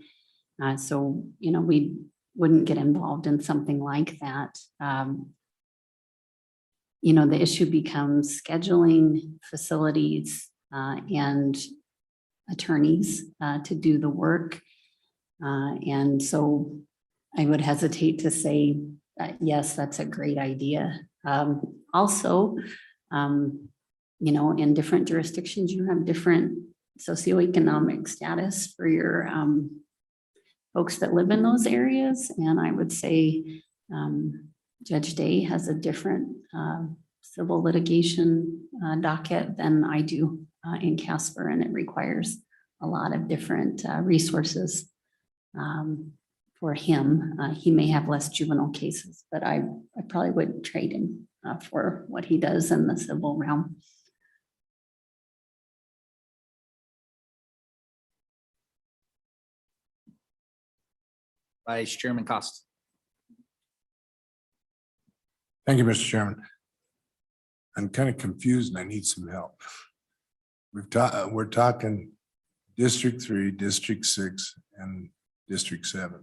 So, we wouldn't get involved in something like that. The issue becomes scheduling facilities and attorneys to do the work. And so I would hesitate to say, yes, that's a great idea. Also, in different jurisdictions, you have different socioeconomic status for your folks that live in those areas. And I would say Judge Day has a different civil litigation docket than I do in Casper, and it requires a lot of different resources for him. He may have less juvenile cases, but I probably wouldn't trade him for what he does in the civil realm. Vice Chairman Cost. Thank you, Mr. Chairman. I'm kind of confused and I need some help. We're talking District 3, District 6, and District 7.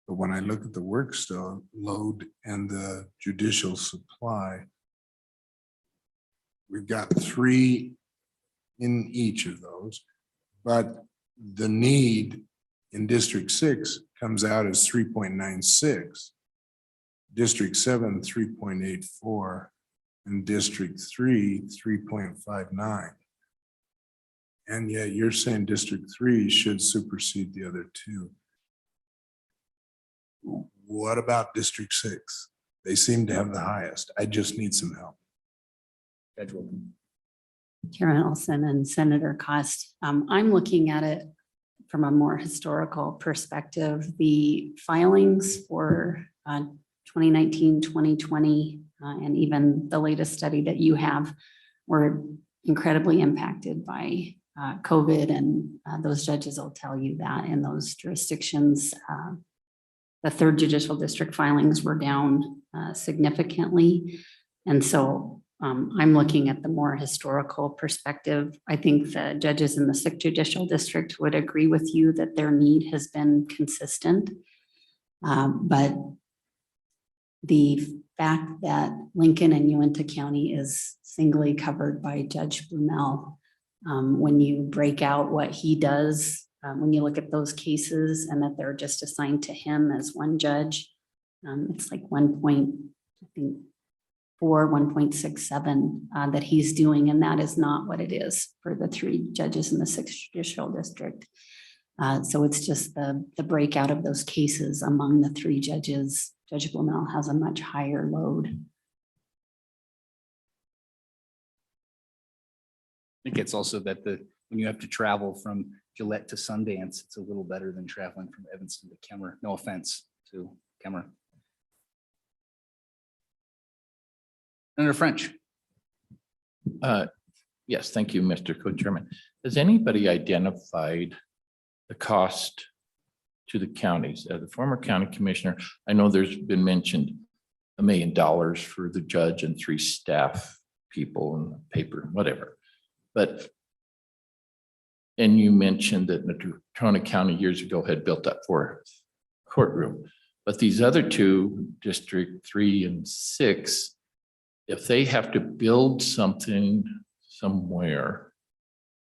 But when I look at the workload and the judicial supply, we've got 3 in each of those, but the need in District 6 comes out as 3.96, District 7, 3.84, and District 3, 3.59. And yet you're saying District 3 should supersede the other 2. What about District 6? They seem to have the highest. I just need some help. Judge Wilson. Chairman Olson and Senator Cost, I'm looking at it from a more historical perspective. The filings for 2019, 2020, and even the latest study that you have were incredibly impacted by COVID, and those judges will tell you that in those jurisdictions, the 3rd Judicial District filings were down significantly. And so I'm looking at the more historical perspective. I think the judges in the 6th Judicial District would agree with you that their need has been consistent. But the fact that Lincoln and Uinta County is singly covered by Judge Blumel, when you break out what he does, when you look at those cases and that they're just assigned to him as one judge, it's like 1.67 that he's doing, and that is not what it is for the 3 judges in the 6th Judicial District. So it's just the breakout of those cases among the 3 judges. Judge Blumel has a much higher load. I think it's also that when you have to travel from Gillette to Sundance, it's a little better than traveling from Evanston to Kemmer. No offense to Kemmer. Senator French. Yes, thank you, Mr. Co-Chairman. Has anybody identified the cost to the counties? As a former county commissioner, I know there's been mentioned $1 million for the judge and 3 staff people and the paper, whatever. But, and you mentioned that Natrona County years ago had built up for courtroom, but these other 2, District 3 and 6, if they have to build something somewhere,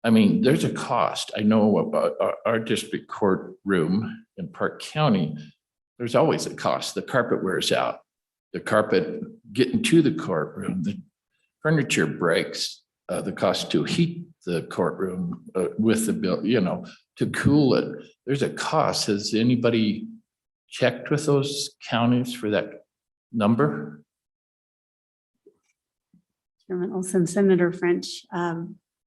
I mean, there's a cost. I know about our district courtroom in Park County, there's always a cost. The carpet wears out, the carpet getting to the courtroom, the furniture breaks, the cost to heat the courtroom with the bill, to cool it. There's a cost. Has anybody checked with those counties for that number? Chairman Olson, Senator French,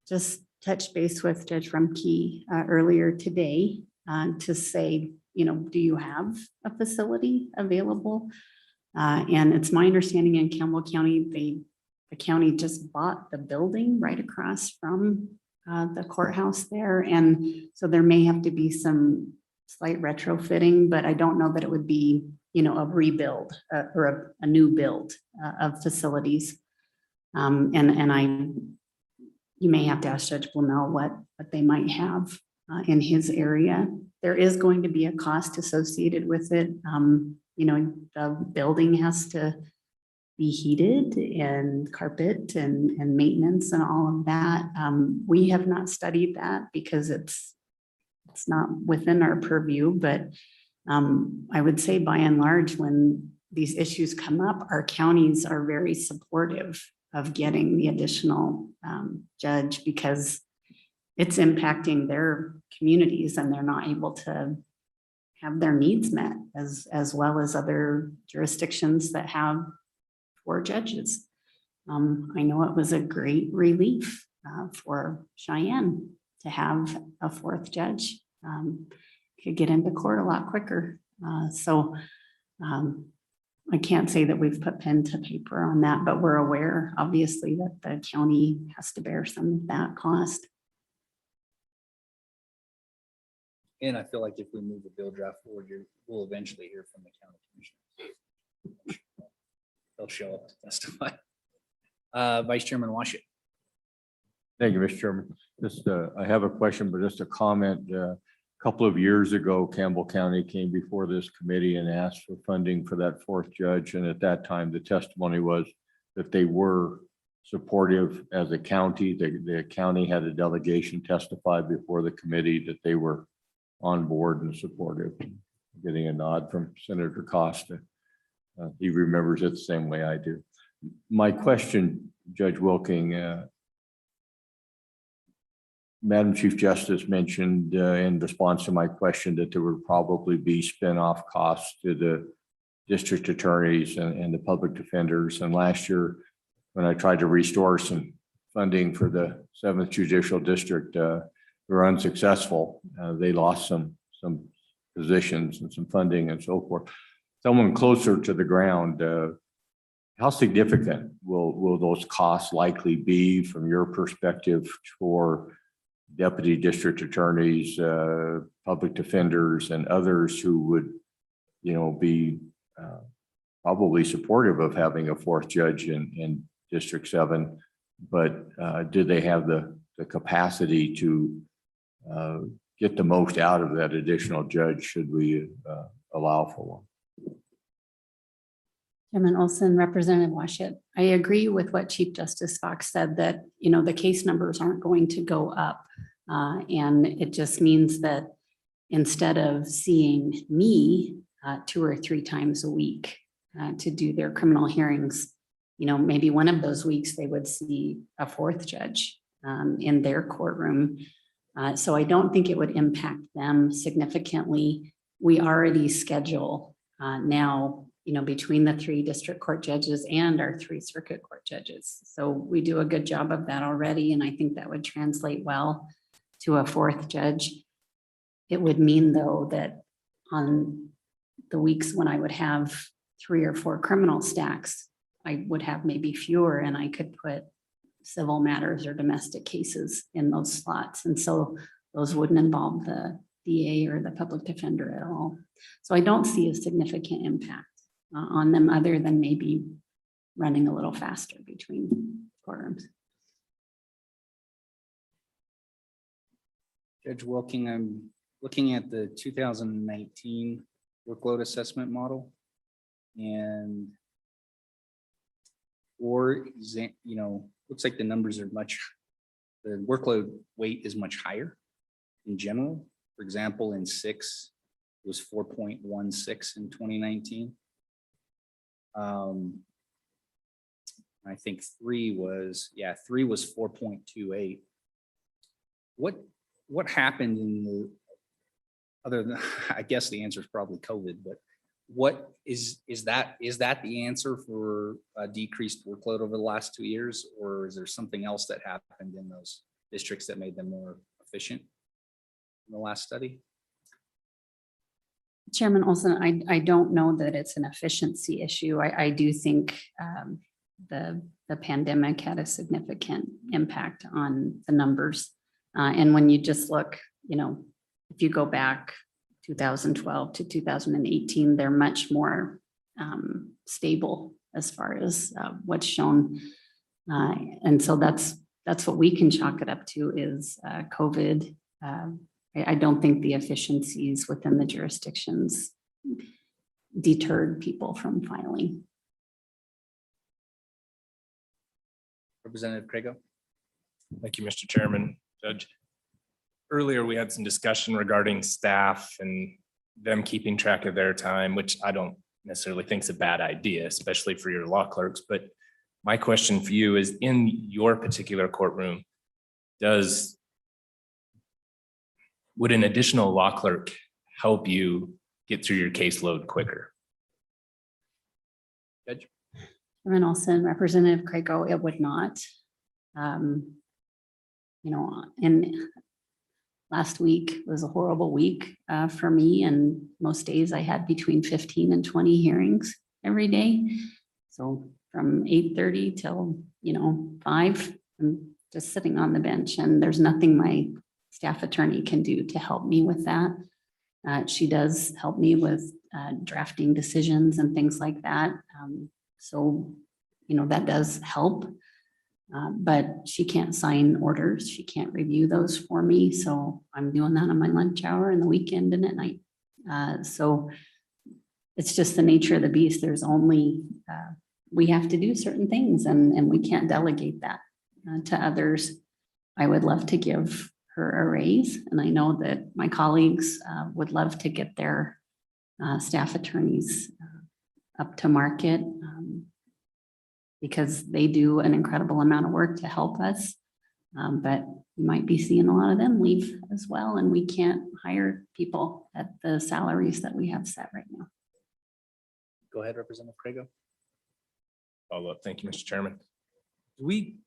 just touched base with Judge Rumke earlier today to say, do you have a facility available? And it's my understanding in Campbell County, the county just bought the building right across from the courthouse there. And so there may have to be some slight retrofitting, but I don't know that it would be, a rebuild or a new build of facilities. You may have to ask Judge Blumel what they might have in his area. There is going to be a cost associated with it. The building has to be heated and carpet and maintenance and all of that. We have not studied that because it's not within our purview, but I would say by and large, when these issues come up, our counties are very supportive of getting the additional judge because it's impacting their communities and they're not able to have their needs met as well as other jurisdictions that have 4 judges. I know it was a great relief for Cheyenne to have a 4th judge. Could get into court a lot quicker. I can't say that we've put pen to paper on that, but we're aware, obviously, that the county has to bear some of that cost. And I feel like if we move the bill draft forward, we'll eventually hear from the county commissioners. They'll show up to testify. Vice Chairman Washington. Thank you, Mr. Chairman. Just, I have a question, but just a comment. A couple of years ago, Campbell County came before this committee and asked for funding for that 4th judge. And at that time, the testimony was that they were supportive as a county. The county had a delegation testify before the committee that they were on board and supportive. Getting a nod from Senator Costa. He remembers it the same way I do. My question, Judge Wilking, Madam Chief Justice mentioned in response to my question that there would probably be spin-off costs to the district attorneys and the public defenders. And last year, when I tried to restore some funding for the 7th Judicial District, they were unsuccessful. They lost some positions and some funding and so forth. Someone closer to the ground, how significant will those costs likely be from your perspective for deputy district attorneys, public defenders, and others who would, be probably supportive of having a 4th judge in District 7, but do they have the capacity to get the most out of that additional judge should we allow for one? Chairman Olson, Representative Washit, I agree with what Chief Justice Fox said, that, the case numbers aren't going to go up. And it just means that instead of seeing me 2 or 3 times a week to do their criminal hearings, maybe one of those weeks they would see a 4th judge in their courtroom. So I don't think it would impact them significantly. We already schedule now, between the 3 district court judges and our 3 circuit court judges. So we do a good job of that already. And I think that would translate well to a 4th judge. It would mean, though, that on the weeks when I would have 3 or 4 criminal stacks, I would have maybe fewer, and I could put civil matters or domestic cases in those slots. And so those wouldn't involve the DA or the public defender at all. So I don't see a significant impact on them other than maybe running a little faster between courtrooms. Judge Wilking, I'm looking at the 2019 workload assessment model. And looks like the numbers are the workload weight is much higher in general. For example, in 6, it was 4.16 in 2019. I think 3 was 4.28. What happened in the other than, I guess the answer is probably COVID, but what is that the answer for a decreased workload over the last 2 years, or is there something else that happened in those districts that made them more efficient in the last study? Chairman Olson, I don't know that it's an efficiency issue. I do think the pandemic had a significant impact on the numbers. And when you just look, if you go back 2012 to 2018, they're much more stable as far as what's shown. And so that's what we can chalk it up to is COVID. I don't think the efficiencies within the jurisdictions deterred people from filing. Representative Craigo. Thank you, Mr. Chairman. Judge, earlier we had some discussion regarding staff and them keeping track of their time, which I don't necessarily think is a bad idea, especially for your law clerks. But my question for you is, in your particular courtroom, would an additional law clerk help you get through your caseload quicker? Judge? Chairman Olson, Representative Craigo, it would not. And last week was a horrible week for me, and most days I had between 15 and 20 hearings every day. So from 8:30 till 5, I'm just sitting on the bench, and there's nothing my staff attorney can do to help me with that. She does help me with drafting decisions and things like that. So that does help. But she can't sign orders. She can't review those for me. So I'm doing that on my lunch hour and the weekend and at night. So it's just the nature of the beast. There's only, we have to do certain things and we can't delegate that to others. I would love to give her a raise. And I know that my colleagues would love to get their staff attorneys up to market. Because they do an incredible amount of work to help us. But you might be seeing a lot of them leave as well, and we can't hire people at the salaries that we have set right now. Go ahead, Representative Craigo. Follow up. Thank you, Mr. Chairman. Do we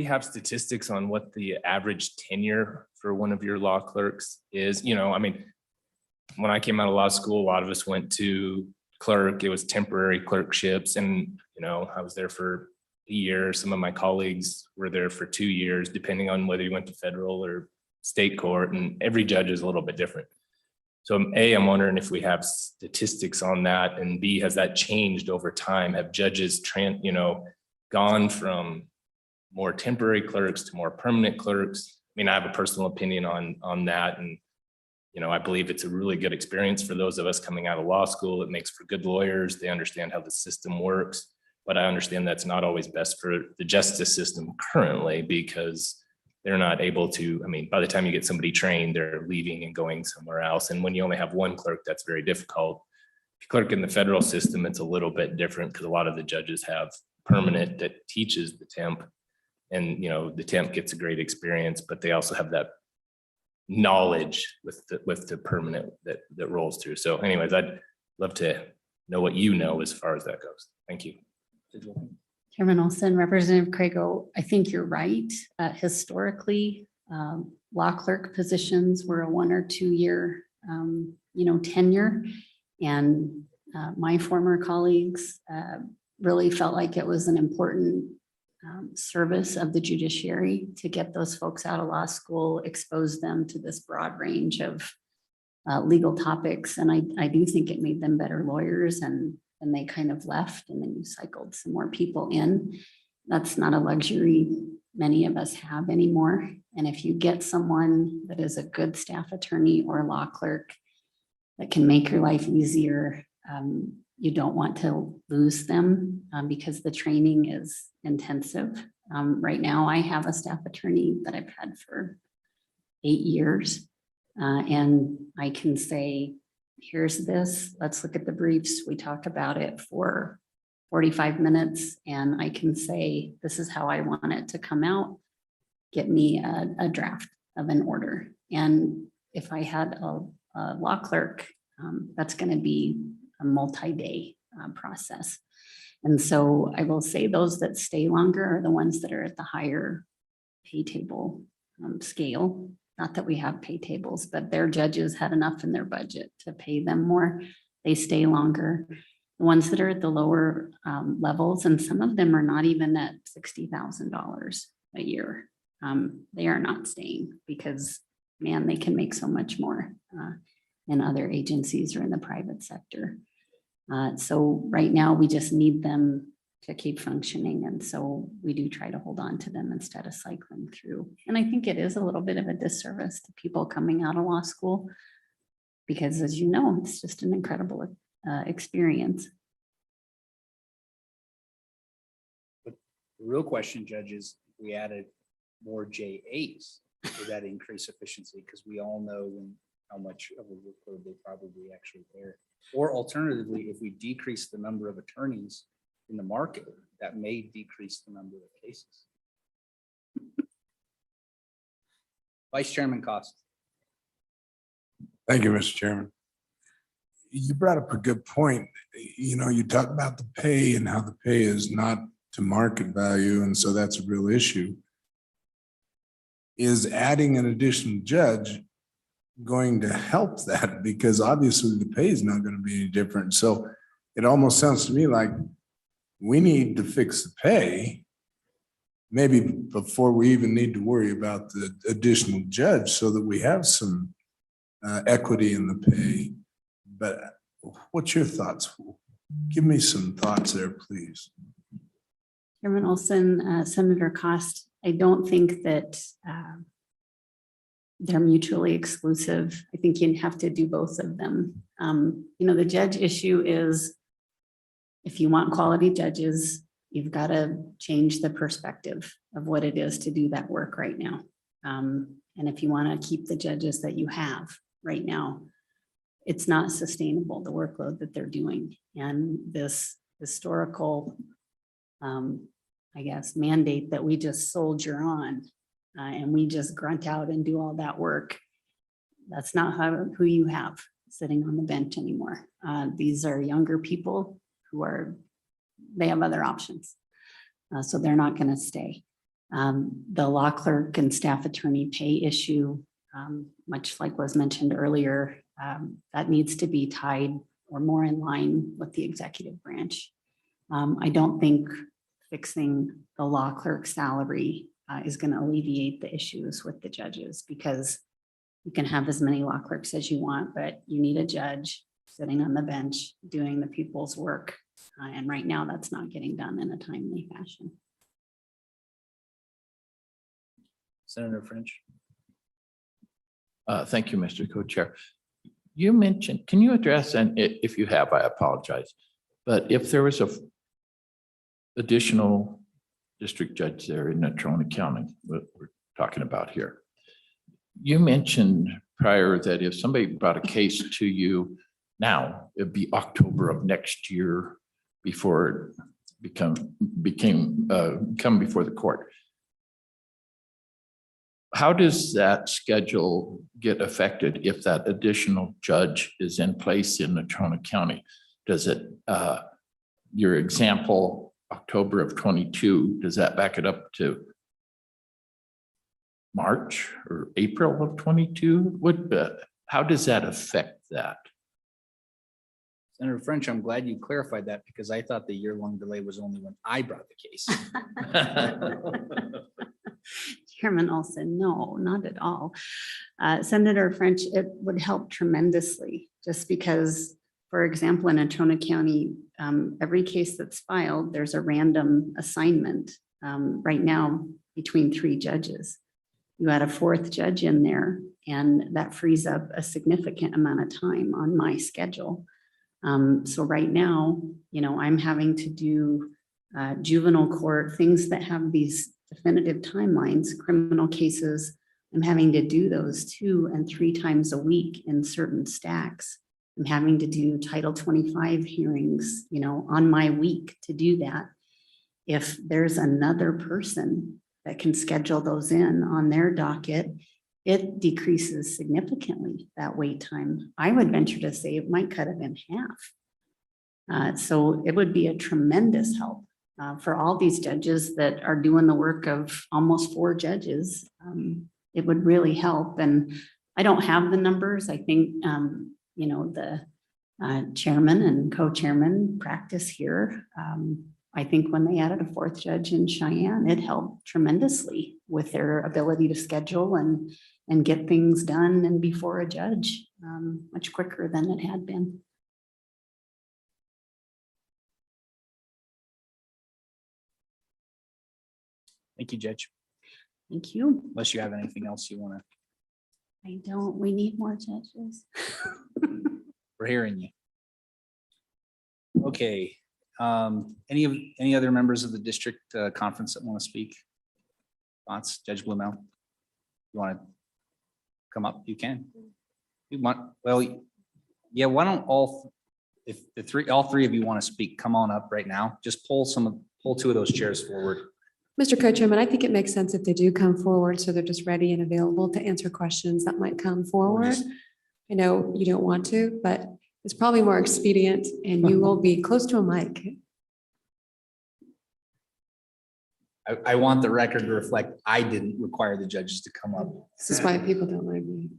have statistics on what the average tenure for one of your law clerks is? When I came out of law school, a lot of us went to clerk. It was temporary clerkships, and I was there for a year. Some of my colleagues were there for 2 years, depending on whether you went to federal or state court, and every judge is a little bit different. So A, I'm wondering if we have statistics on that, and B, has that changed over time? Have judges gone from more temporary clerks to more permanent clerks. I mean, I have a personal opinion on that, and I believe it's a really good experience for those of us coming out of law school. It makes for good lawyers. They understand how the system works, but I understand that's not always best for the justice system currently, because they're not able to, I mean, by the time you get somebody trained, they're leaving and going somewhere else. And when you only have one clerk, that's very difficult. If you clerk in the federal system, it's a little bit different because a lot of the judges have permanent that teaches the temp. And, the temp gets a great experience, but they also have that knowledge with the permanent that rolls through. So anyways, I'd love to know what as far as that goes. Thank you. Chairman Olson, Representative Crago, I think you're right. Historically, law clerk positions were a 1 or 2 year, tenure. And my former colleagues really felt like it was an important service of the judiciary to get those folks out of law school, expose them to this broad range of legal topics. And I do think it made them better lawyers, and they kind of left, and then you cycled some more people in. That's not a luxury many of us have anymore. And if you get someone that is a good staff attorney or law clerk that can make your life easier, you don't want to lose them because the training is intensive. Right now, I have a staff attorney that I've had for 8 years. And I can say, here's this, let's look at the briefs. We talk about it for 45 minutes, and I can say, this is how I want it to come out. Get me a draft of an order. And if I had a law clerk, that's going to be a multi-day process. And so I will say those that stay longer are the ones that are at the higher pay table scale. Not that we have pay tables, but their judges had enough in their budget to pay them more. They stay longer. The ones that are at the lower levels, and some of them are not even at $60,000 a year. They are not staying because, man, they can make so much more in other agencies or in the private sector. So right now we just need them to keep functioning. And so we do try to hold on to them instead of cycling through. And I think it is a little bit of a disservice to people coming out of law school, because as you know, it's just an incredible experience. The real question, Judge, is we added more JAs. Would that increase efficiency? Because we all know how much of a workload they probably actually bear. Or alternatively, if we decrease the number of attorneys in the market, that may decrease the number of cases. Vice Chairman Cost. Thank you, Mr. Chairman. You brought up a good point. You talk about the pay and how the pay is not to market value, and so that's a real issue. Is adding an additional judge going to help that? Because obviously the pay is not going to be any different. So it almost sounds to me like we need to fix the pay maybe before we even need to worry about the additional judge, so that we have some equity in the pay. But what's your thoughts? Give me some thoughts there, please. Chairman Olson, Senator Cost, I don't think that they're mutually exclusive. I think you have to do both of them. The judge issue is, if you want quality judges, you've got to change the perspective of what it is to do that work right now. And if you want to keep the judges that you have right now, it's not sustainable, the workload that they're doing. And this historical, mandate that we just soldier on and we just grunt out and do all that work, that's not who you have sitting on the bench anymore. These are younger people who they have other options. So they're not going to stay. The law clerk and staff attorney pay issue, much like was mentioned earlier, that needs to be tied or more in line with the executive branch. I don't think fixing the law clerk salary is going to alleviate the issues with the judges, because you can have as many law clerks as you want, but you need a judge sitting on the bench doing the people's work And right now, that's not getting done in a timely fashion. Senator French. Thank you, Mr. Co-Chair. You mentioned, can you address, and if you have, I apologize, but if there was a additional district judge there in Natrona County, what we're talking about here. You mentioned prior that if somebody brought a case to you now, it'd be October of next year before it come before the court. How does that schedule get affected if that additional judge is in place in Natrona County? Does it, your example, October of 22, does that back it up to March or April of 22? How does that affect that? Senator French, I'm glad you clarified that because I thought the year-long delay was only when I brought the case. Chairman Olson, no, not at all. Senator French, it would help tremendously just because, for example, in Natrona County, every case that's filed, there's a random assignment right now between 3 judges. You add a 4th judge in there and that frees up a significant amount of time on my schedule. So right now, you know, I'm having to do juvenile court, things that have these definitive timelines, criminal cases. I'm having to do those 2 and 3 times a week in certain stacks. I'm having to do Title 25 hearings, you know, on my week to do that. If there's another person that can schedule those in on their docket, it decreases significantly that wait time. I would venture to say it might cut it in half. So it would be a tremendous help for all these judges that are doing the work of almost 4 judges. It would really help. And I don't have the numbers. I think, you know, the chairman and co-chairman practice here. I think when they added a 4th judge in Cheyenne, it helped tremendously with their ability to schedule and get things done and before a judge much quicker than it had been. Thank you, Judge. Thank you. Unless you have anything else you want to, I don't, we need more judges. we're hearing you. Okay. Any other members of the district conference that want to speak? Thoughts, Judge Blumel? You want to come up? You can. You want, well, yeah, why don't all three of you want to speak, come on up right now. Just pull 2 of those chairs forward. Mr. Co-Chairman, I think it makes sense if they do come forward, so they're just ready and available to answer questions that might come forward. I know you don't want to, but it's probably more expedient and you will be close to a mic. I want the record to reflect, I didn't require the judges to come up. This is why people don't like me.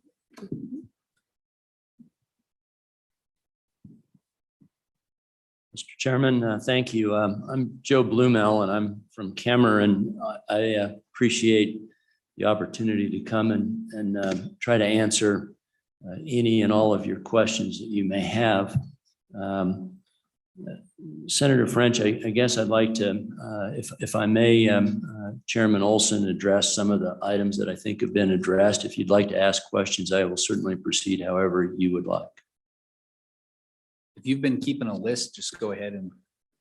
Mr. Chairman, thank you. I'm Joe Blumel and I'm from Cameron. I appreciate the opportunity to come and try to answer any and all of your questions that you may have. Senator French, I guess I'd like to, if I may, Chairman Olson, address some of the items that I think have been addressed. If you'd like to ask questions, I will certainly proceed however you would like. If you've been keeping a list, just go ahead and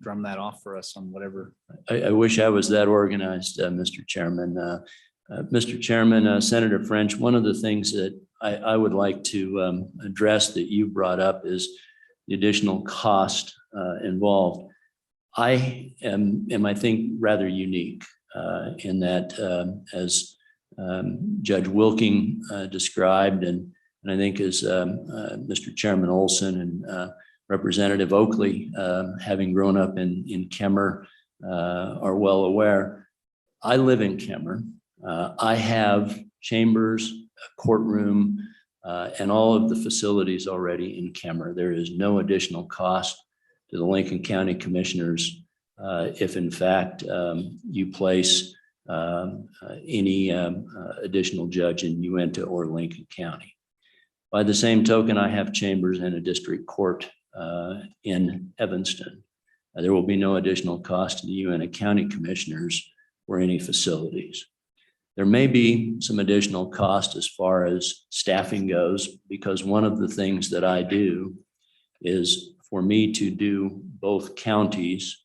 drum that off for us on whatever. I wish I was that organized, Mr. Chairman. Mr. Chairman, Senator French, one of the things that I would like to address that you brought up is the additional cost involved. I am, I think, rather unique in that, as Judge Wilking described, and I think as Mr. Chairman Olson and Representative Oakley, having grown up in Kemmer, are well aware. I live in Kemmer. I have chambers, a courtroom, and all of the facilities already in Kemmer. There is no additional cost to the Lincoln County Commissioners if in fact you place any additional judge in Uinta or Lincoln County. By the same token, I have chambers in a district court in Evanston. There will be no additional cost to the UNT County Commissioners for any facilities. There may be some additional cost as far as staffing goes, because one of the things that I do is for me to do both counties.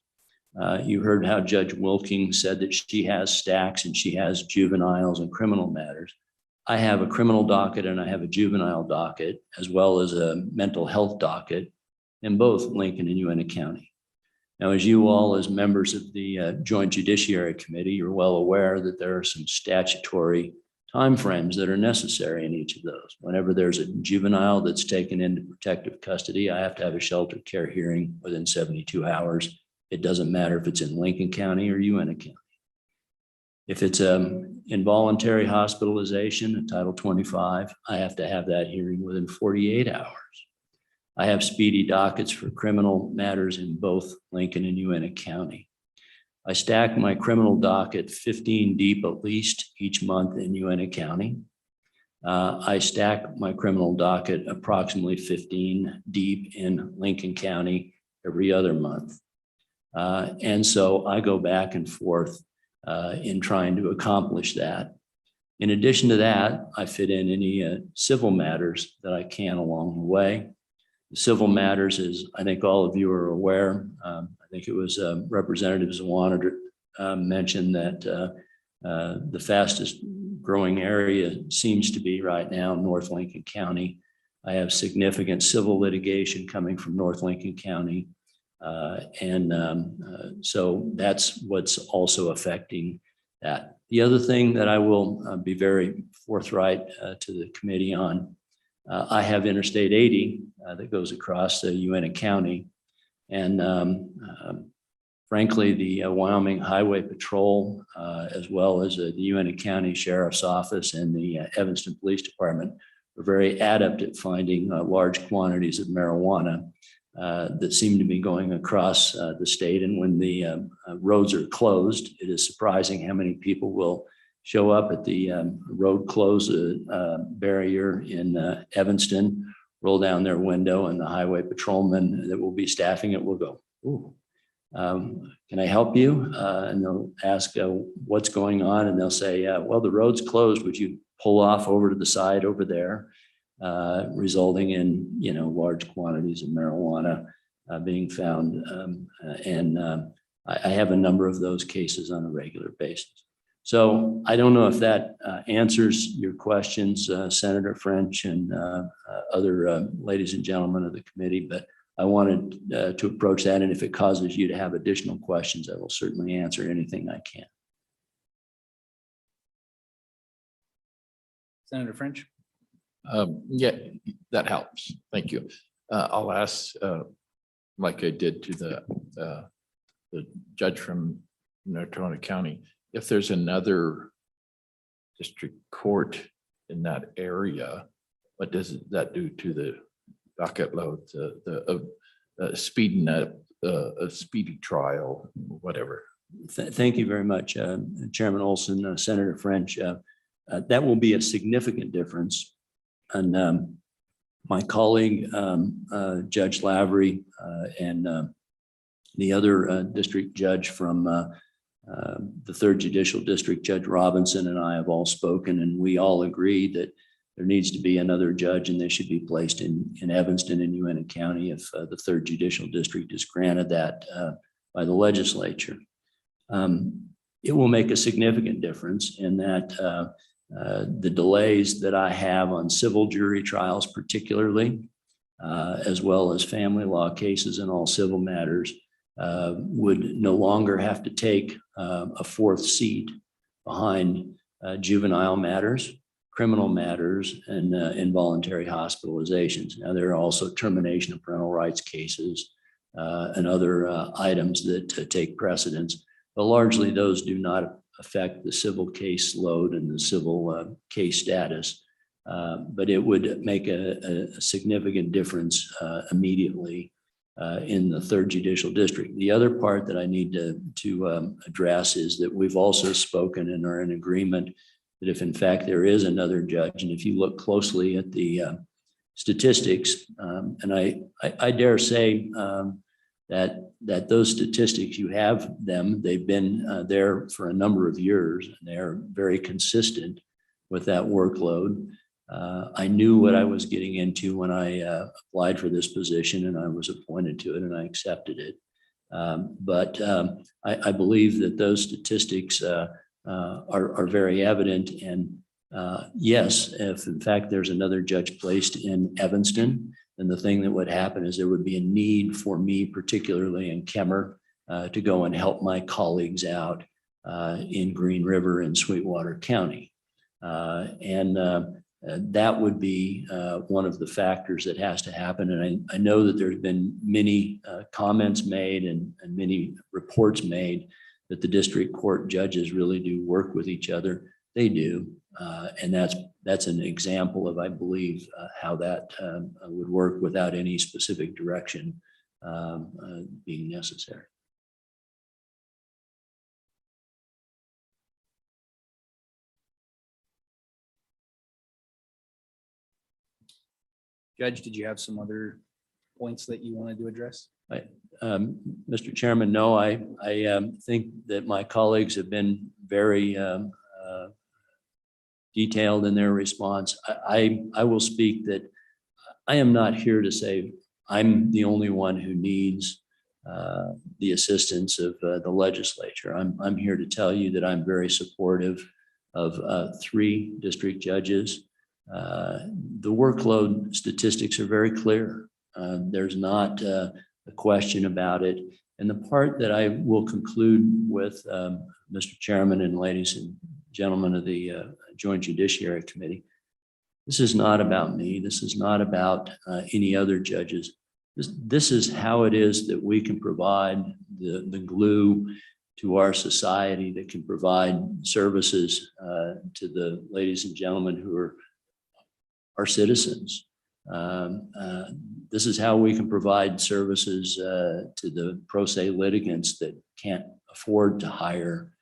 You heard how Judge Wilking said that she has stacks and she has juveniles and criminal matters. I have a criminal docket and I have a juvenile docket, as well as a mental health docket in both Lincoln and UNT County. Now, as you all, as members of the Joint Judiciary Committee, you're well aware that there are some statutory timeframes that are necessary in each of those. Whenever there's a juvenile that's taken into protective custody, I have to have a shelter care hearing within 72 hours. It doesn't matter if it's in Lincoln County or UNT County. If it's involuntary hospitalization, a Title 25, I have to have that hearing within 48 hours. I have speedy dockets for criminal matters in both Lincoln and UNT County. I stack my criminal docket 15 deep at least each month in UNT County. I stack my criminal docket approximately 15 deep in Lincoln County every other month. And so I go back and forth in trying to accomplish that. In addition to that, I fit in any civil matters that I can along the way. The civil matters, as I think all of you are aware, I think it was Representative Zawana mentioned that the fastest growing area seems to be right now North Lincoln County. I have significant civil litigation coming from North Lincoln County. So that's what's also affecting that. The other thing that I will be very forthright to the committee on, I have Interstate 80 that goes across UNT County. And frankly, the Wyoming Highway Patrol, as well as the UNT County Sheriff's Office and the Evanston Police Department are very adept at finding large quantities of marijuana that seem to be going across the state. And when the roads are closed, it is surprising how many people will show up at the road close barrier in Evanston, roll down their window, and the highway patrolman that will be staffing it will go, "Ooh, can I help you?" And they'll ask what's going on, and they'll say, "Well, the road's closed. Would you pull off over to the side over there?" Resulting in, large quantities of marijuana being found. I have a number of those cases on a regular basis. So I don't know if that answers your questions, Senator French and other ladies and gentlemen of the committee, but I wanted to approach that. And if it causes you to have additional questions, I will certainly answer anything I can. Senator French? Yeah, that helps. Thank you. I'll ask, like I did to the judge from Nartona County, if there's another district court in that area, what does that do to the docket load, the speeding up, a speedy trial, whatever? Thank you very much, Chairman Olson, Senator French. That will be a significant difference. And my colleague, Judge Lavery, and the other district judge from the 3rd Judicial District, Judge Robinson, and I have all spoken, and we all agree that there needs to be another judge, and they should be placed in Evanston and UNT County if the 3rd Judicial District is granted that by the legislature. It will make a significant difference in that the delays that I have on civil jury trials, particularly, as well as family law cases and all civil matters, would no longer have to take a 4th seat behind juvenile matters, criminal matters, and involuntary hospitalizations. Now, there are also termination of parental rights cases and other items that take precedence, but largely those do not affect the civil case load and the civil case status. But it would make a significant difference immediately in the 3rd Judicial District. The other part that I need to address is that we've also spoken and are in agreement that if in fact there is another judge, and if you look closely at the statistics, and I dare say that those statistics, you have them, they've been there for a number of years, and they're very consistent with that workload. I knew what I was getting into when I applied for this position, and I was appointed to it, and I accepted it. But I believe that those statistics are very evident. And yes, if in fact there's another judge placed in Evanston, then the thing that would happen is there would be a need for me, particularly in Kemmer, to go and help my colleagues out in Green River and Sweetwater County. That would be one of the factors that has to happen. And I know that there's been many comments made and many reports made that the district court judges really do work with each other. They do. And that's an example of, I believe, how that would work without any specific direction being necessary. Judge, did you have some other points that you wanted to address? Mr. Chairman, no, I think that my colleagues have been very detailed in their response. I will speak that I am not here to say I'm the only one who needs the assistance of the legislature. I'm here to tell you that I'm very supportive of 3 district judges. The workload statistics are very clear. There's not a question about it. And the part that I will conclude with, Mr. Chairman and ladies and gentlemen of the Joint Judiciary Committee, this is not about me. This is not about any other judges. This is how it is that we can provide the glue to our society that can provide services to the ladies and gentlemen who are our citizens. This is how we can provide services to the pro se litigants that can't afford to hire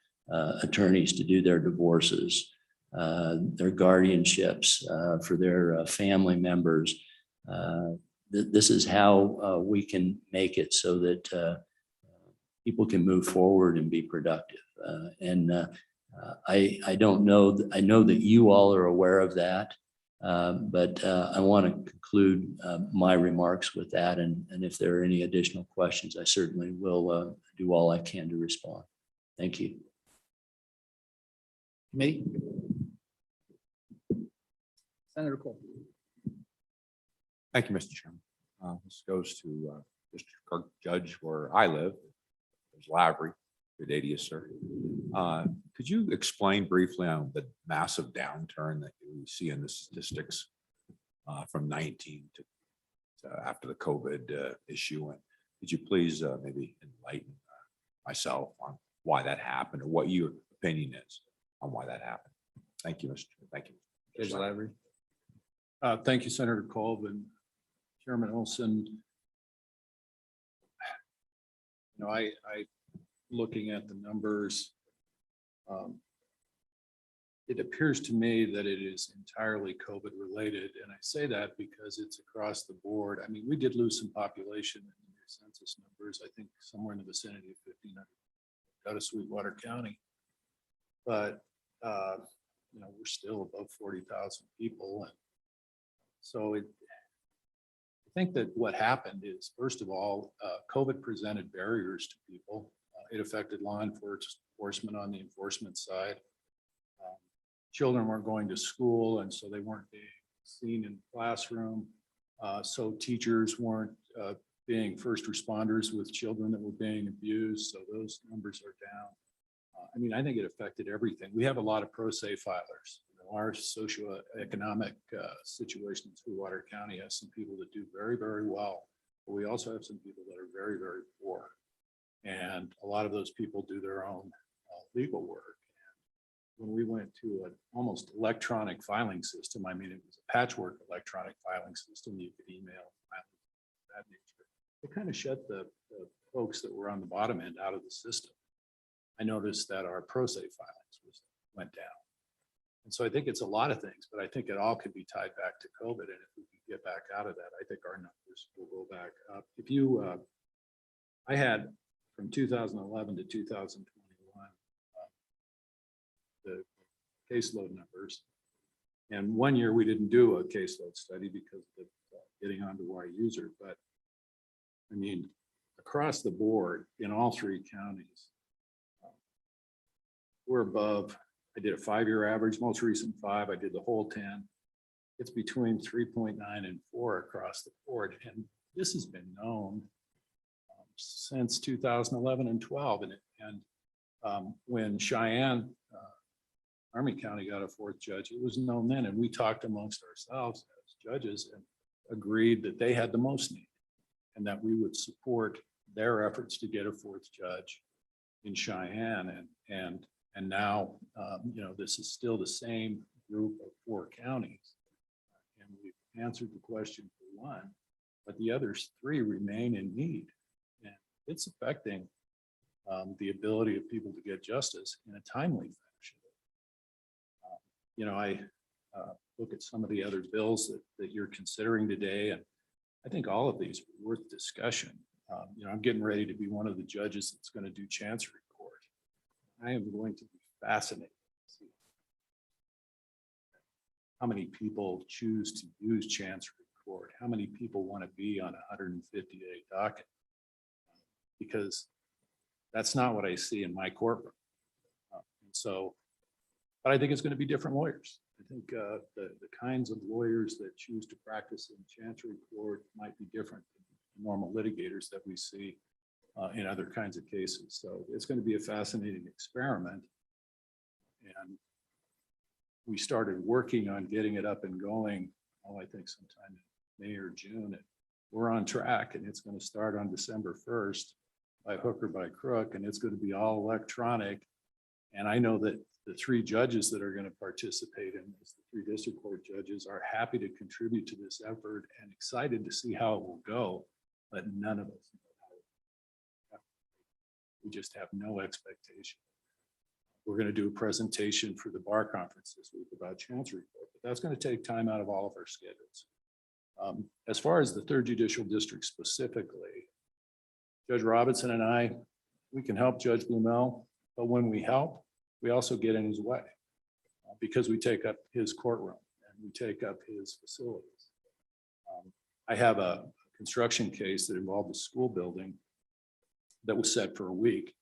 attorneys to do their divorces, their guardianships for their family members. This is how we can make it so that people can move forward and be productive. I don't know, I know that you all are aware of that. But I want to conclude my remarks with that. And if there are any additional questions, I certainly will do all I can to respond. Thank you. Committee? Senator Cole. Thank you, Mr. Chairman. This goes to District Court Judge where I live. There's Lavery. Good day to you, sir. Could you explain briefly on the massive downturn that you see in the statistics from 19 to after the COVID issue? And could you please maybe enlighten myself on why that happened or what your opinion is on why that happened? Thank you, Mr. Thank you. Judge Lavery. Thank you, Senator Colvin. Chairman Olson. You know, I looking at the numbers, it appears to me that it is entirely COVID related. And I say that because it's across the board. I mean, we did lose some population in the census numbers, I think somewhere in the vicinity of 1,500 out of Sweetwater County. But, you know, we're still above 40,000 people. And so I think that what happened is, first of all, COVID presented barriers to people. It affected law enforcement on the enforcement side. Children weren't going to school, and so they weren't being seen in the classroom. So teachers weren't being first responders with children that were being abused. So those numbers are down. I mean, I think it affected everything. We have a lot of pro se filers. You know, our socioeconomic situation in Sweetwater County has some people that do very, very well, but we also have some people that are very, very poor. And a lot of those people do their own legal work. And when we went to an almost electronic filing system, I mean, it was a patchwork electronic filing system. You could email, that nature. It kind of shut the folks that were on the bottom end out of the system. I noticed that our pro se filings went down. And so I think it's a lot of things, but I think it all could be tied back to COVID. And if we can get back out of that, I think our numbers will go back up. If you, I had from 2011 to 2021, the caseload numbers. And one year we didn't do a caseload study because of getting onto our user, but I mean, across the board in all three counties, we're above. I did a 5-year average, most recent 5, I did the whole 10. It's between 3.9 and 4 across the board. And this has been known since 2011 and 12. And when Cheyenne, Army County got a 4th judge, it was known then. And we talked amongst ourselves as judges and agreed that they had the most need and that we would support their efforts to get a 4th judge in Cheyenne. And now, you know, this is still the same group of 4 counties. And we've answered the question for 1, but the other 3 remain in need. And it's affecting the ability of people to get justice in a timely fashion. You know, I look at some of the other bills that you're considering today, and I think all of these are worth discussion. You know, I'm getting ready to be one of the judges that's going to do Chancery Court. I am going to be fascinated to see how many people choose to use Chancery Court, how many people want to be on a 150-day docket, because that's not what I see in my courtroom. And so, but I think it's going to be different lawyers. I think the kinds of lawyers that choose to practice in Chancery Court might be different than normal litigators that we see in other kinds of cases. So it's going to be a fascinating experiment. And we started working on getting it up and going, I think sometime in May or June. And we're on track, and it's going to start on December 1st by hook or by crook, and it's going to be all electronic. And I know that the 3 judges that are going to participate in this, the 3 district court judges, are happy to contribute to this effort and excited to see how it will go, but none of us know how. We just have no expectation. We're going to do a presentation for the bar conference this week about Chancery Court, but that's going to take time out of all of our schedules. As far as the 3rd Judicial District specifically, Judge Robinson and I, we can help Judge Blumel, but when we help, we also get in his way because we take up his courtroom and we take up his facilities. I have a construction case that involved a school building that was set for a week,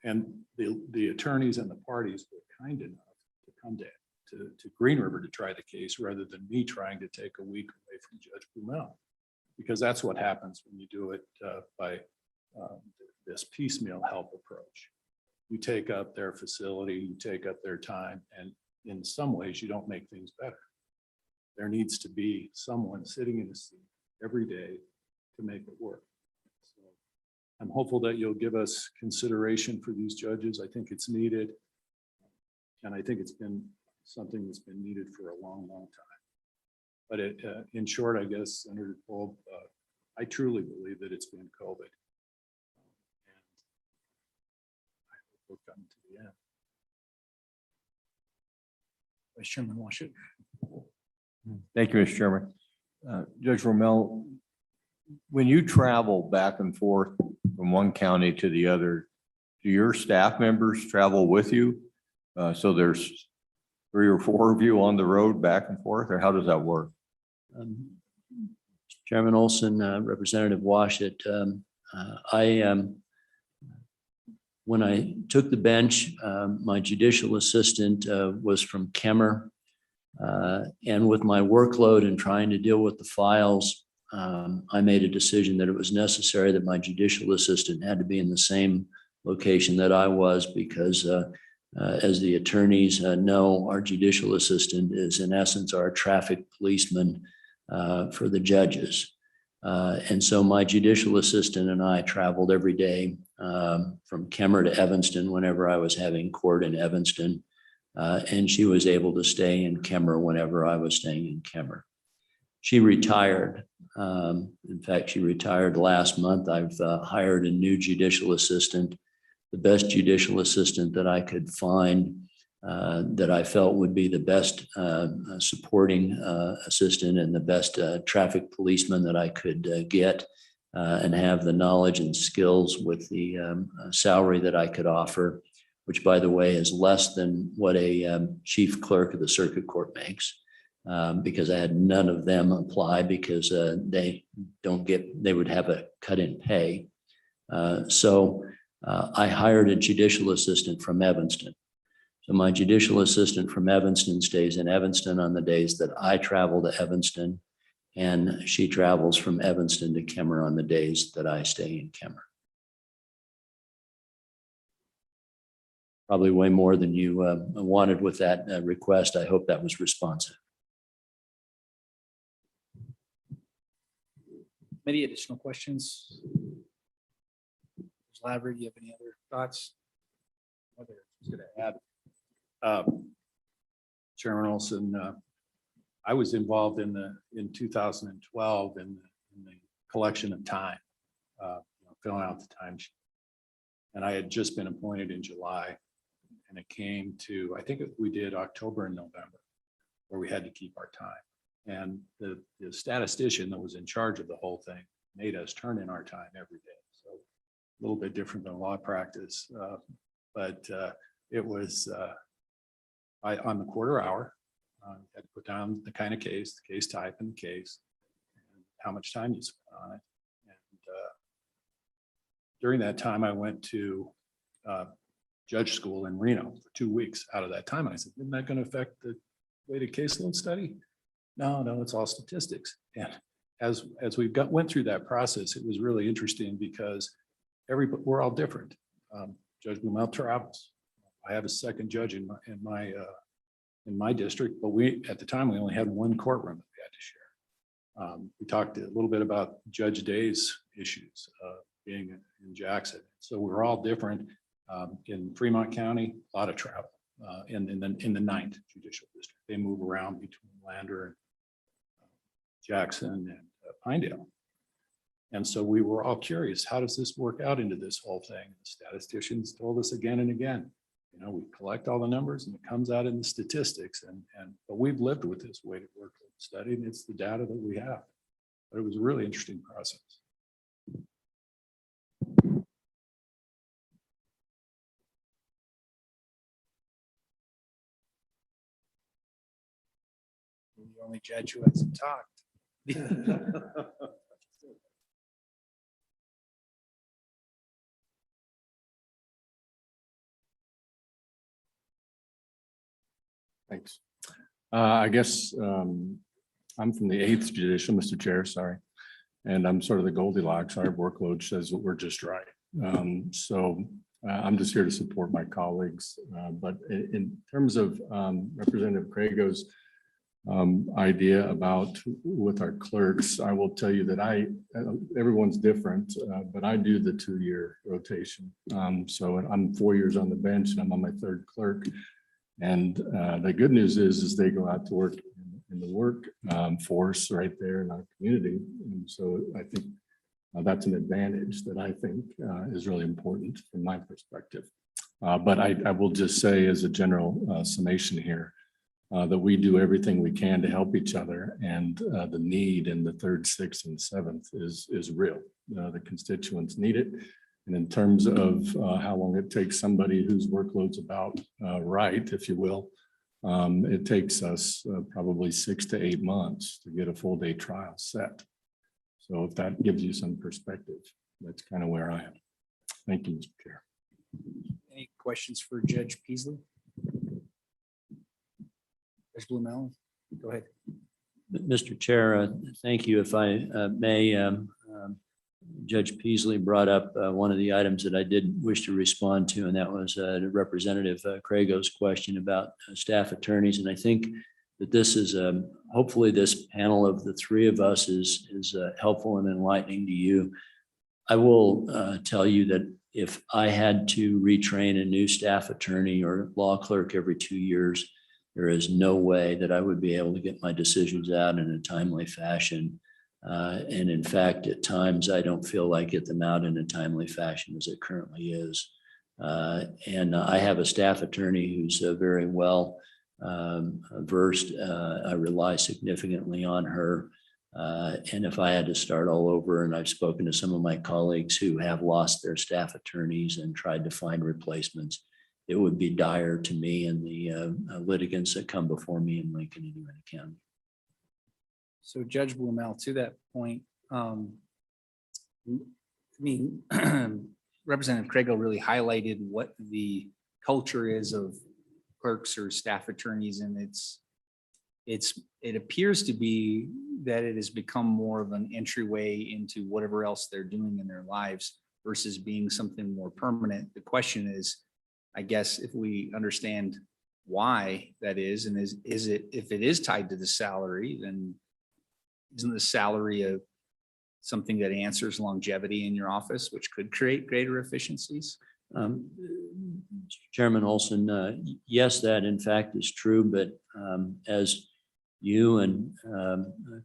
and the attorneys and the parties were kind enough to come to Green River to try the case rather than me trying to take a week away from Judge Blumel, because that's what happens when you do it by this piecemeal help approach. You take up their facility, you take up their time, and in some ways you don't make things better. There needs to be someone sitting in a seat every day to make it work. So I'm hopeful that you'll give us consideration for these judges. I think it's needed. And I think it's been something that's been needed for a long, long time. But in short, I guess, Senator Kolb, I truly believe that it's been COVID. We'll come to the end. Vice Chairman Washington. Thank you, Mr. Chairman. Judge Romel, when you travel back and forth from one county to the other, do your staff members travel with you? So there's 3 or 4 of you on the road back and forth, or how does that work? Chairman Olson, Representative Washit, when I took the bench, my judicial assistant was from Kemmer. And with my workload and trying to deal with the files, I made a decision that it was necessary that my judicial assistant had to be in the same location that I was, because as the attorneys know, our judicial assistant is in essence our traffic policeman for the judges. And so my judicial assistant and I traveled every day from Kemmer to Evanston whenever I was having court in Evanston. And she was able to stay in Kemmer whenever I was staying in Kemmer. She retired. In fact, she retired last month. I've hired a new judicial assistant, the best judicial assistant that I could find, that I felt would be the best supporting assistant and the best traffic policeman that I could get. and have the knowledge and skills with the salary that I could offer, which, by the way, is less than what a chief clerk of the circuit court makes, because I had none of them apply because they would have a cut in pay. So I hired a judicial assistant from Evanston. So my judicial assistant from Evanston stays in Evanston on the days that I travel to Evanston, and she travels from Evanston to Kemmer on the days that I stay in Kemmer. Probably way more than you wanted with that request. I hope that was responsive. Any additional questions? Lavery, do you have any other thoughts? Just going to add, Chairman Olson, I was involved in 2012 in the collection of time, filling out the time sheet. And I had just been appointed in July, and it came to, I think we did October and November, where we had to keep our time. And the statistician that was in charge of the whole thing made us turn in our time every day. So a little bit different than law practice, but it was on the quarter hour. Had to put down the kind of case, the case type, and the case, and how much time you spent on it. And during that time, I went to judge school in Reno for 2 weeks out of that time. And I said, isn't that going to affect the weighted caseload study? No, it's all statistics. And as we went through that process, it was really interesting because we're all different. Judge Blumel travels. I have a second judge in my district, but at the time we only had one courtroom that we had to share. We talked a little bit about Judge Day's issues being in Jackson. So we're all different. In Fremont County, a lot of travel. In the 9th Judicial District, they move around between Lander and Jackson and Pinedale. And so we were all curious, how does this work out into this whole thing? The statisticians told us again and again, we collect all the numbers and it comes out in the statistics. But we've lived with this weighted workload study, and it's the data that we have. But it was a really interesting process. You're the only judge who hasn't talked. Thanks. I guess I'm from the 8th Judicial, Mr. Chair, sorry. And I'm sort of the Goldilocks. Our workload says that we're just right. So I'm just here to support my colleagues. But in terms of Representative Crago's idea about with our clerks, I will tell you that everyone's different, but I do the 2-year rotation. So I'm 4 years on the bench and I'm on my 3rd clerk. And the good news is they go out to work in the work force right there in our community. And so I think that's an advantage that I think is really important from my perspective. But I will just say as a general summation here, that we do everything we can to help each other, and the need in the 3rd, 6th, and 7th is real. The constituents need it. And in terms of how long it takes somebody whose workload's about right, if you will, it takes us probably 6 to 8 months to get a full day trial set. So if that gives you some perspective, that's kind of where I am. Thank you, Mr. Chair. Any questions for Judge Peasley? Judge Blumel, go ahead. Mr. Chair, thank you. If I may, Judge Peasley brought up one of the items that I did wish to respond to, and that was Representative Crago's question about staff attorneys. And I think that this is hopefully this panel of the 3 of us is helpful and enlightening to you. I will tell you that if I had to retrain a new staff attorney or law clerk every 2 years, there is no way that I would be able to get my decisions out in a timely fashion. And in fact, at times, I don't feel like get them out in a timely fashion as it currently is. And I have a staff attorney who's very well versed. I rely significantly on her. And if I had to start all over, and I've spoken to some of my colleagues who have lost their staff attorneys and tried to find replacements, it would be dire to me and the litigants that come before me in Lincoln and Uinta County. So Judge Blumel, to that point, I mean, Representative Crago really highlighted what the culture is of clerks or staff attorneys, and it appears to be that it has become more of an entryway into whatever else they're doing in their lives versus being something more permanent. The question is, I guess, if we understand why that is, and is it, if it is tied to the salary, then isn't the salary of something that answers longevity in your office, which could create greater efficiencies? Chairman Olson, yes, that in fact is true, but as you and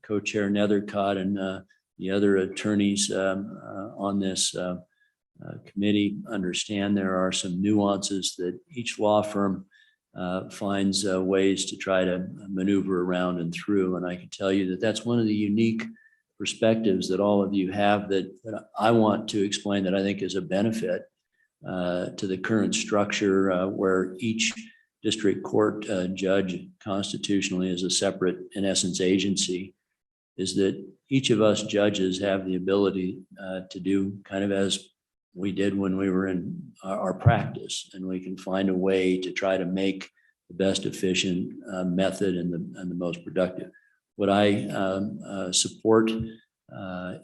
Co-Chair Nethercott and the other attorneys on this committee understand, there are some nuances that each law firm finds ways to try to maneuver around and through. And I can tell you that that's one of the unique perspectives that all of you have that I want to explain, that I think is a benefit to the current structure where each district court judge constitutionally is a separate, in essence, agency, is that each of us judges have the ability to do kind of as we did when we were in our practice, and we can find a way to try to make the best efficient method and the most productive. Would I support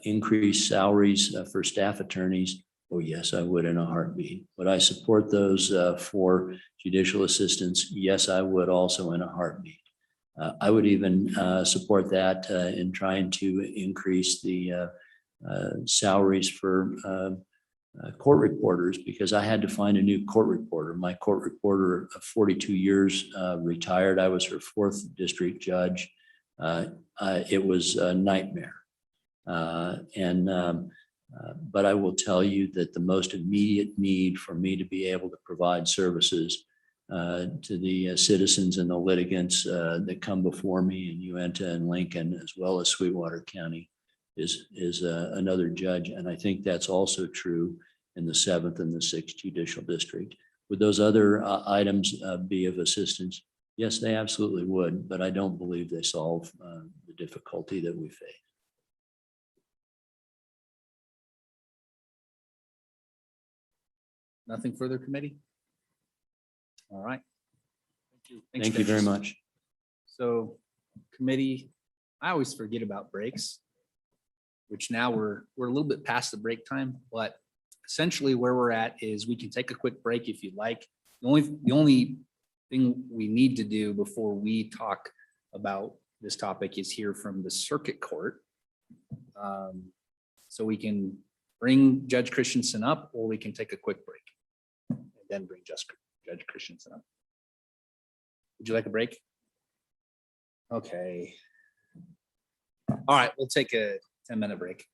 increased salaries for staff attorneys? Oh, yes, I would in a heartbeat. Would I support those for judicial assistants? Yes, I would also in a heartbeat. I would even support that in trying to increase the salaries for court reporters, because I had to find a new court reporter. My court reporter of 42 years retired. I was her fourth district judge. It was a nightmare. But I will tell you that the most immediate need for me to be able to provide services to the citizens and the litigants that come before me in Uinta and Lincoln, as well as Sweetwater County, is another judge. And I think that's also true in the 7th and the 6th Judicial District. Would those other items be of assistance? Yes, they absolutely would, but I don't believe they solve the difficulty that we face. Nothing further, committee? All right. Thank you. Thanks, Thank you very judges. much. So committee, I always forget about breaks, which now we're a little bit past the break time, but essentially where we're at is we can take a quick break if you'd like. The only thing we need to do before we talk about this topic is hear from the circuit court. So we can bring Judge Christensen up, or we can take a quick break and then bring Judge Christensen up. Would you like a break? Okay. All right, we'll take a 10-minute break.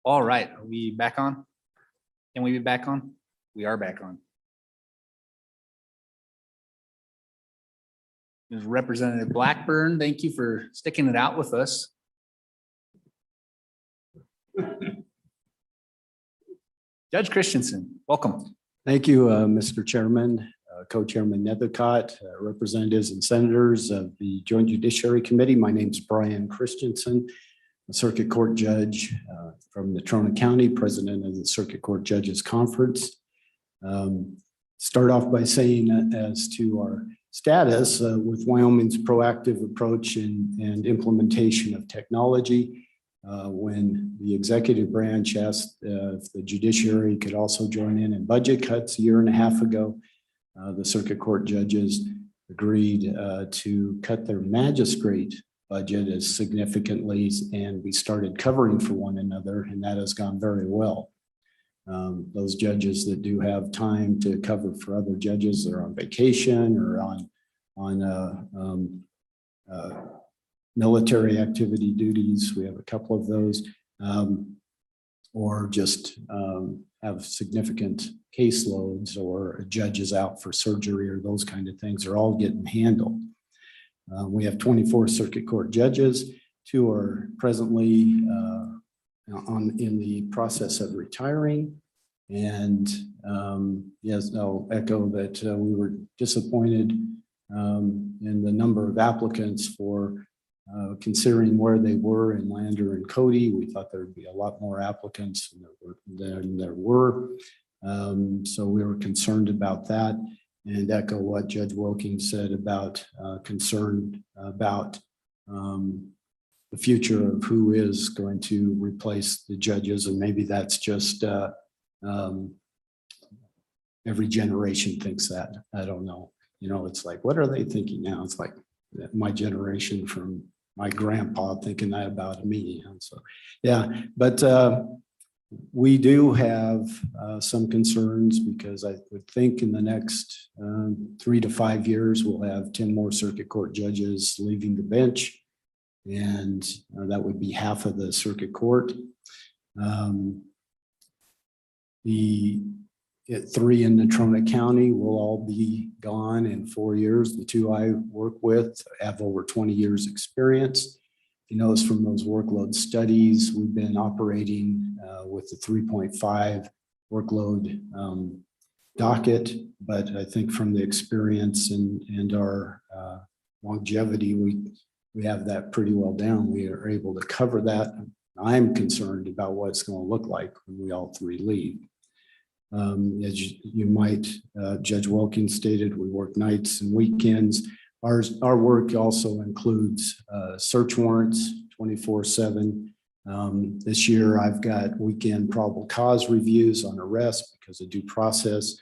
All right, are we back on? Can we be back on? We are back on. Ms. Representative Blackburn, thank you for sticking it out with us. Judge Christensen, welcome. Thank you, Mr. Chairman, Co-Chairman Nethercott, representatives and senators of the Joint Judiciary Committee. My name is Brian Christensen, a Circuit Court Judge from Natrona County, President of the Circuit Court Judges Conference. Start off by saying as to our status with Wyoming's proactive approach and implementation of technology. When the executive branch asked if the judiciary could also join in budget cuts a year and a half ago, the circuit court judges agreed to cut their magistrate budget as significantly, and we started covering for one another, and that has gone very well. Those judges that do have time to cover for other judges that are on vacation or on military activity duties, we have a couple of those, or just have significant caseloads, or judges out for surgery or those kind of things are all getting handled. We have 24 circuit court judges. 2 are presently in the process of retiring. And yes, I'll echo that we were disappointed in the number of applicants for considering where they were in Lander and Cody. We thought there would be a lot more applicants than there were. So we were concerned about that, and echo what Judge Wilkins said about concern about the future of who is going to replace the judges. And maybe that's just every generation thinks that. I don't know. You know, it's like, what are they thinking now? It's like my generation from my grandpa thinking that about me. And so, yeah, but we do have some concerns, because I would think in the next 3 to 5 years, we'll have 10 more circuit court judges leaving the bench. And that would be half of the circuit court. The 3 in Natrona County will all be gone in 4 years. The 2 I work with have over 20 years experience. You notice from those workload studies, we've been operating with the 3.5 workload docket, but I think from the experience and our longevity, we have that pretty well down. We are able to cover that. I'm concerned about what it's going to look like when we all 3 leave. As you might, Judge Wilkins stated, we work nights and weekends. Our work also includes search warrants 24/7. This year, I've got weekend probable cause reviews on arrest because of due process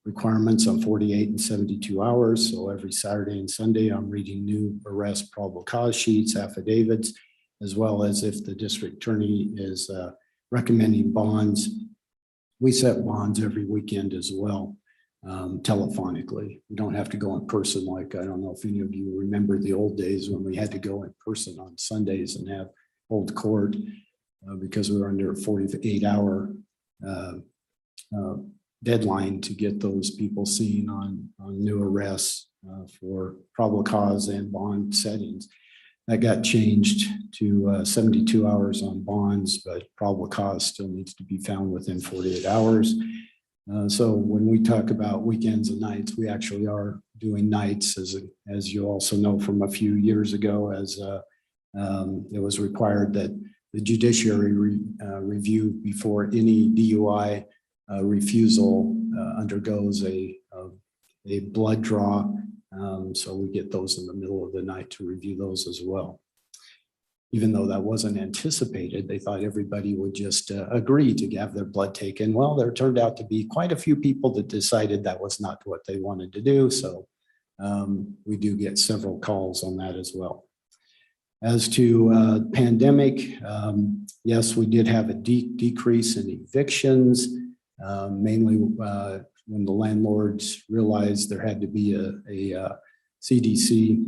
requirements on 48 and 72 hours. So every Saturday and Sunday, I'm reading new arrest probable cause sheets, affidavits, as well as if the district attorney is recommending bonds. We set bonds every weekend as well, telephonically. We don't have to go in person. Like, I don't know if any of you remember the old days when we had to go in person on Sundays and hold court because we were under a 48-hour deadline to get those people seen on new arrests for probable cause and bond settings. That got changed to 72 hours on bonds, but probable cause still needs to be found within 48 hours. So when we talk about weekends and nights, we actually are doing nights, as you also know from a few years ago, as it was required that the judiciary review before any DUI refusal undergoes a blood draw. So we get those in the middle of the night to review those as well. Even though that wasn't anticipated, they thought everybody would just agree to have their blood taken. Well, there turned out to be quite a few people that decided that was not what they wanted to do. So we do get several calls on that as well. As to pandemic, yes, we did have a decrease in evictions, mainly when the landlords realized there had to be a CDC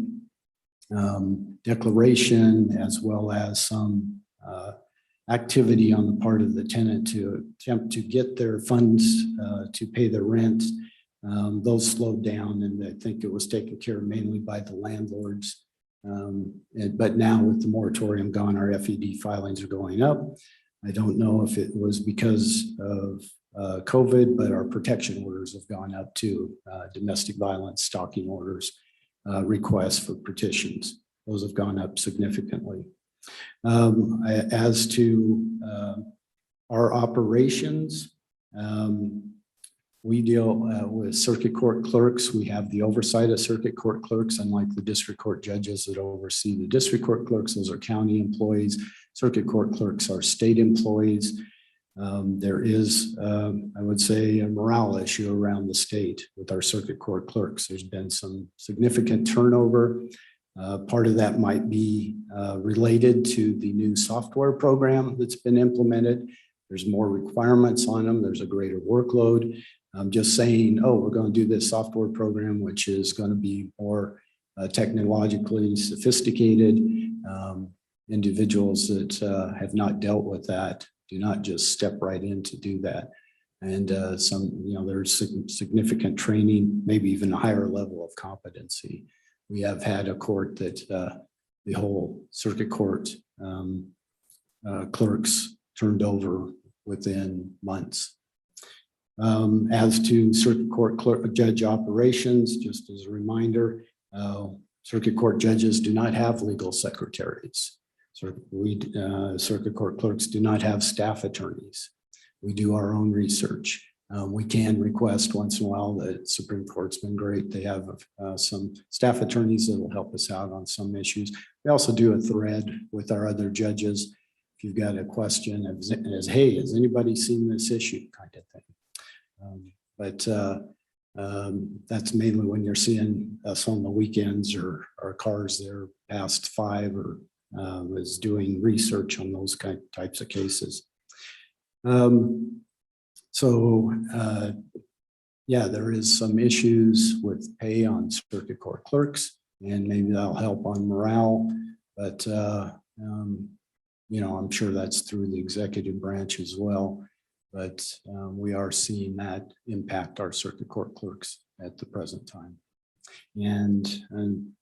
declaration, as well as some activity on the part of the tenant to attempt to get their funds to pay their rent. Those slowed down, and I think it was taken care of mainly by the landlords. But now with the moratorium gone, our FED filings are going up. I don't know if it was because of COVID, but our protection orders have gone up too. Domestic violence stalking orders, requests for petitions. Those have gone up significantly. As to our operations, we deal with circuit court clerks. We have the oversight of circuit court clerks, unlike the district court judges that oversee the district court clerks. Those are county employees. Circuit court clerks are state employees. There is, I would say, a morale issue around the state with our circuit court clerks. There's been some significant turnover. Part of that might be related to the new software program that's been implemented. There's more requirements on them. There's a greater workload. Just saying, oh, we're going to do this software program, which is going to be more technologically sophisticated. Individuals that have not dealt with that do not just step right in to do that. And there's significant training, maybe even a higher level of competency. We have had a court that the whole circuit court clerks turned over within months. As to circuit court clerk judge operations, just as a reminder, circuit court judges do not have legal secretaries. Circuit court clerks do not have staff attorneys. We do our own research. We can request once in a while. The Supreme Court's been great. They have some staff attorneys that will help us out on some issues. We also do a thread with our other judges. If you've got a question as, hey, has anybody seen this issue kind of thing? That's mainly when you're seeing us on the weekends or our cars there past 5 or was doing research on those types of cases. Yeah, there is some issues with pay on circuit court clerks, and maybe that'll help on morale. But I'm sure that's through the executive branch as well. But we are seeing that impact our circuit court clerks at the present time. And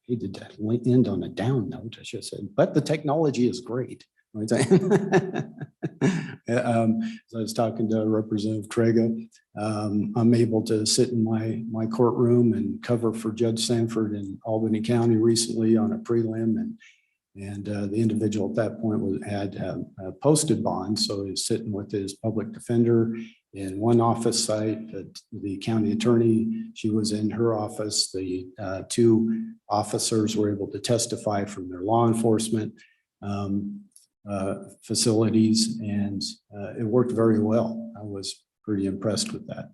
he did that end on a down note, I should say, but the technology is great. So I was talking to Representative Trega. I'm able to sit in my courtroom and cover for Judge Sanford in Albany County recently on a prelim, and the individual at that point had a posted bond, so he's sitting with his public defender in one office site. The county attorney, she was in her office. The 2 officers were able to testify from their law enforcement facilities, and it worked very well. I was pretty impressed with that.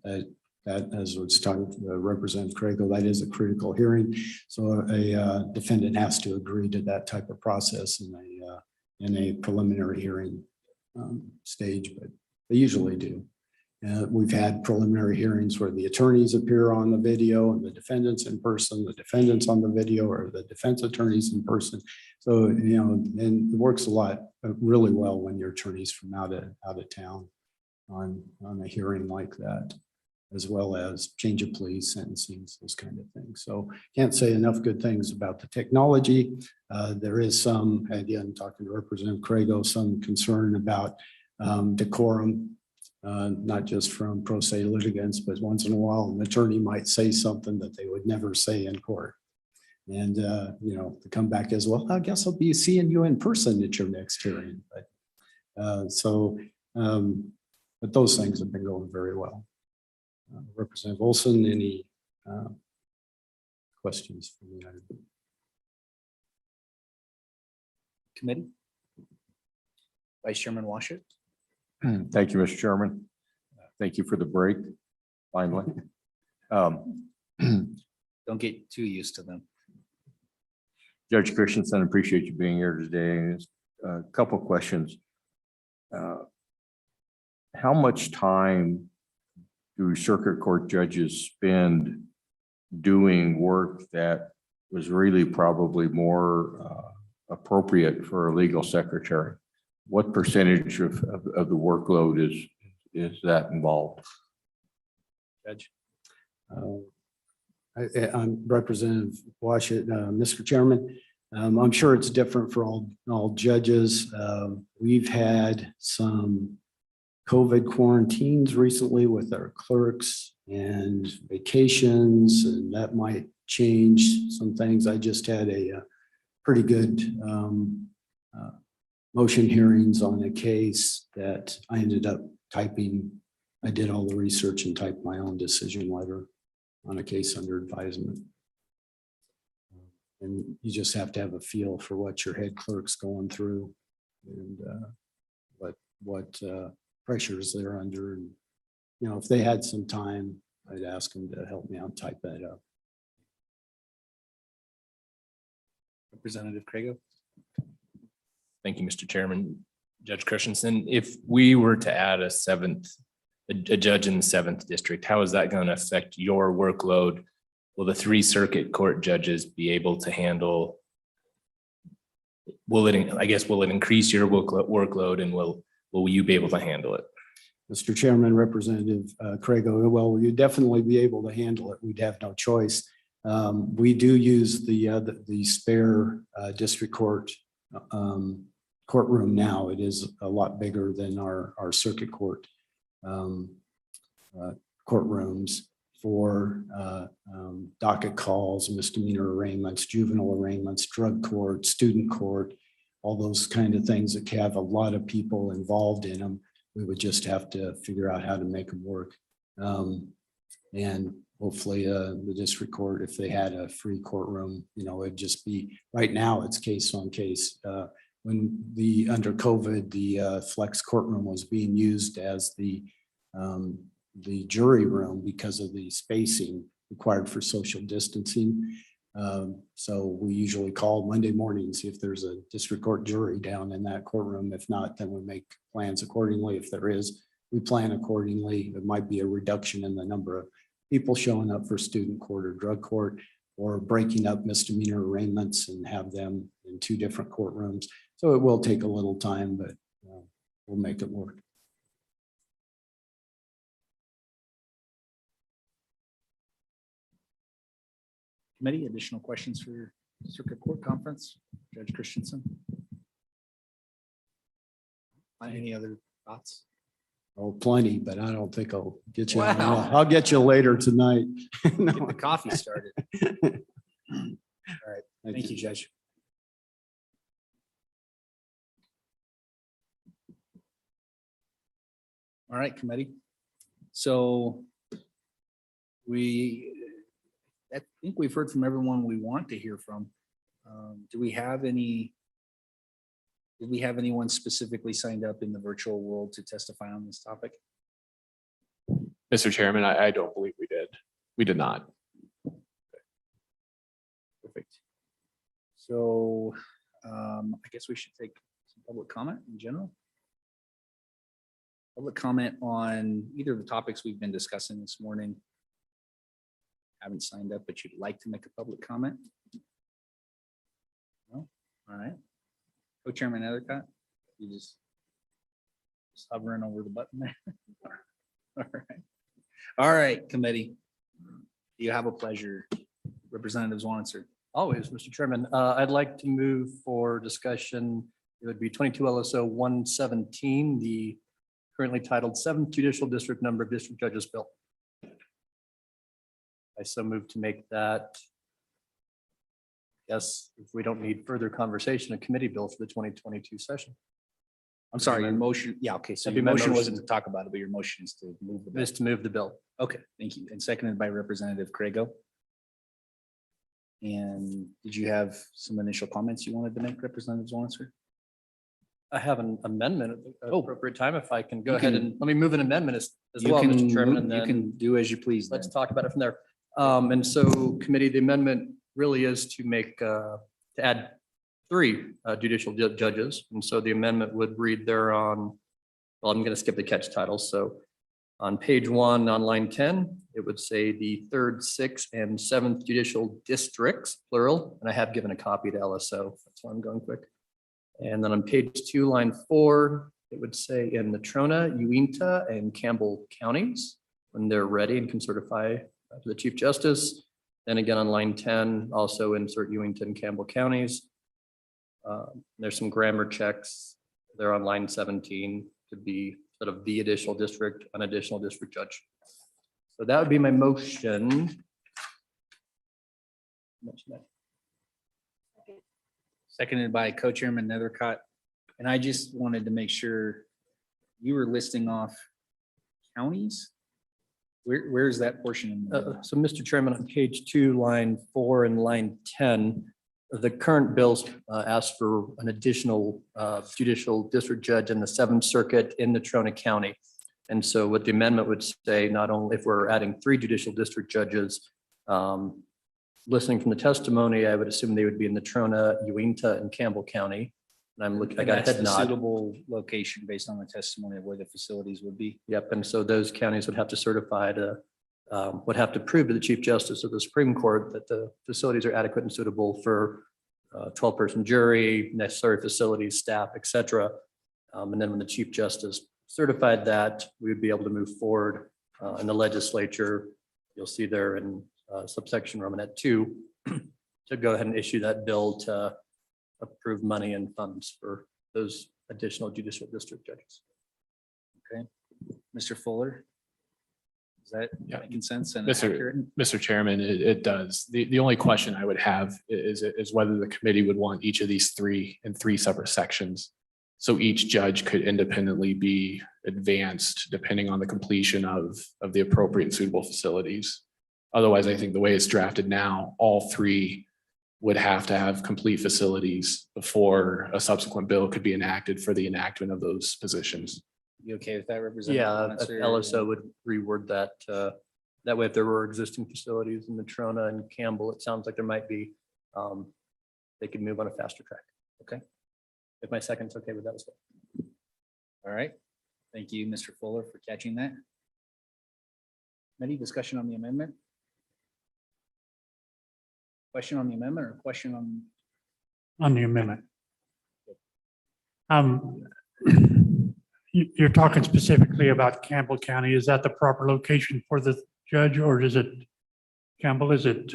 That, as was talking to Representative Crago, that is a critical hearing. So a defendant has to agree to that type of process in a preliminary hearing stage, but they usually do. We've had preliminary hearings where the attorneys appear on the video and the defendants in person, the defendants on the video, or the defense attorneys in person. So, and it works a lot, really well when your attorney's from out of town on a hearing like that, as well as change of plea, sentencing, those kind of things. So can't say enough good things about the technology. There is some, again, talking to Representative Crago, some concern about decorum. Not just from pro se litigants, but once in a while, an attorney might say something that they would never say in court. And, to come back as well, I guess I'll be seeing you in person at your next hearing. But those things have been going very well. Representative Olson, any questions for me? Committee? Vice Chairman Washer? Thank you, Mr. Chairman. Thank you for the break, finally. Don't get too used to them. Judge Christensen, appreciate you being here today. A couple of questions. How much time do circuit court judges spend doing work that was really probably more appropriate for a legal secretary? what percentage of the workload is that involved? Judge. I'm Representative Washington, Mr. Chairman. I'm sure it's different for all judges. We've had some COVID quarantines recently with our clerks and vacations, and that might change some things. I just had a pretty good motion hearings on a case that I ended up typing. I did all the research and typed my own decision letter on a case under advisement. And you just have to have a feel for what your head clerk's going through and what pressures they're under. And, you know, if they had some time, I'd ask them to help me out, type that up. Representative Crago. Thank you, Mr. Chairman. Judge Christensen, if we were to add a judge in the 7th district, how is that going to affect your workload? Will the 3 circuit court judges be able to handle? Will it increase your workload, and will you be able to handle it? Mr. Chairman, Representative Crago, well, you'd definitely be able to handle it. We'd have no choice. We do use the spare district court courtroom now. It is a lot bigger than our circuit court courtrooms for docket calls, misdemeanor arraignments, juvenile arraignments, drug court, student court, all those kind of things that have a lot of people involved in them. We would just have to figure out how to make them work. And hopefully the district court, if they had a free courtroom, you know, it'd just be, right now it's case on case. When under COVID, the flex courtroom was being used as the jury room because of the spacing required for social distancing. So we usually call Monday morning and see if there's a district court jury down in that courtroom. If not, then we make plans accordingly. If there is, we plan accordingly. There might be a reduction in the number of people showing up for student court or drug court, or breaking up misdemeanor arraignments and have them in 2 different courtrooms. So it will take a little time, but we'll make it work. Committee, additional questions for Circuit Court Conference? Judge Christensen? Any other thoughts? Oh, plenty, but I don't think I'll get you. Wow. I'll get you later tonight. Get the coffee started. All right. Thank you, Judge. All right, committee. So I think we've heard from everyone we want to hear from. Did we have anyone specifically signed up in the virtual world to testify on this topic? Mr. Chairman, I don't believe we did. We did not. Perfect. So I guess we should take some public comment in general. Public comment on either of the topics we've been discussing this morning. Haven't signed up, but you'd like to make a public comment? No? All right. Co-Chairman Nethercott, you just hovering over the button there. All right. All right, committee. You have a pleasure. Representative Zwanzer. Always, Mr. Chairman. I'd like to move for discussion. It would be 22 LSO 117, the currently titled 7th Judicial District Number of District Judges Bill. I so move to make that. Yes, if we don't need further conversation, a committee bill for the 2022 session. I'm sorry, your motion. Yeah, okay. So That'd your be my motion wasn't motion. to talk about it, but your motion is to move the bill. Is to move the bill. Okay, thank you. And seconded by Representative Crago. And did you have some initial comments you wanted to make, Representative Zwanzer? I have an amendment at the appropriate time. If I can go You ahead can- and let me move an amendment as You well, can Mr. Chairman, move- and You then can do as you please. let's then. talk about it from there. And so committee, the amendment really is to make, to add 3 judicial judges. And so the amendment would read there on, well, I'm going to skip the catch titles. So on page 1 on line 10, it would say the 3rd, 6th, and 7th judicial districts, plural. And I have given a copy to LSO. That's why I'm going quick. And then on page 2, line 4, it would say in Natrona, Uinta, and Campbell counties when they're ready and can certify to the Chief Justice. Then again on line 10, also insert Uinta and Campbell counties. There's some grammar checks. They're on line 17 to be sort of the additional district, an additional district judge. So that would be my motion. Seconded by co-chairman Nethercott. And I just wanted to make sure you were listing off counties? Where is that portion? In the So, Mr. Chairman, on page 2, line 4 and line 10, the current bills ask for an additional judicial district judge in the 7th Circuit in Natrona County. And so what the amendment would say, not only if we're adding 3 judicial district judges, listening from the testimony, I would assume they would be in Natrona, Uinta, and Campbell County. And I'm looking, I got a that's head the nod. suitable location based on the testimony of where the facilities would be. Yep, and so those counties would have to certify to, would have to prove to the Chief Justice of the Supreme Court that the facilities are adequate and suitable for 12-person jury, necessary facilities, staff, et cetera. And then when the Chief Justice certified that, we would be able to move forward in the legislature. You'll see there in subsection Romanet 2 to go ahead and issue that bill to approve money and funds for those additional judicial district judges. Okay, Mr. Fuller? Is that making sense and Mr. accurate? Mr. Chairman, it does. The only question I would have is whether the committee would want each of these 3 in 3 separate sections. So each judge could independently be advanced depending on the completion of the appropriate and suitable facilities. Otherwise, I think the way it's drafted now, all 3 would have to have complete facilities before a subsequent bill could be enacted for the enactment of those positions. You okay with that, Representative? Yeah, Munster? LSO would reword that. That way, if there were existing facilities in Natrona and Campbell, it sounds like there might be, they could move on a faster track. Okay. If my second's okay with that as well. All right. Thank you, Mr. Fuller, for catching that. Any discussion on the amendment? Question on the amendment or question on? The amendment. You're talking specifically about Campbell County. Is that the proper location for the judge, or is it Campbell? Is it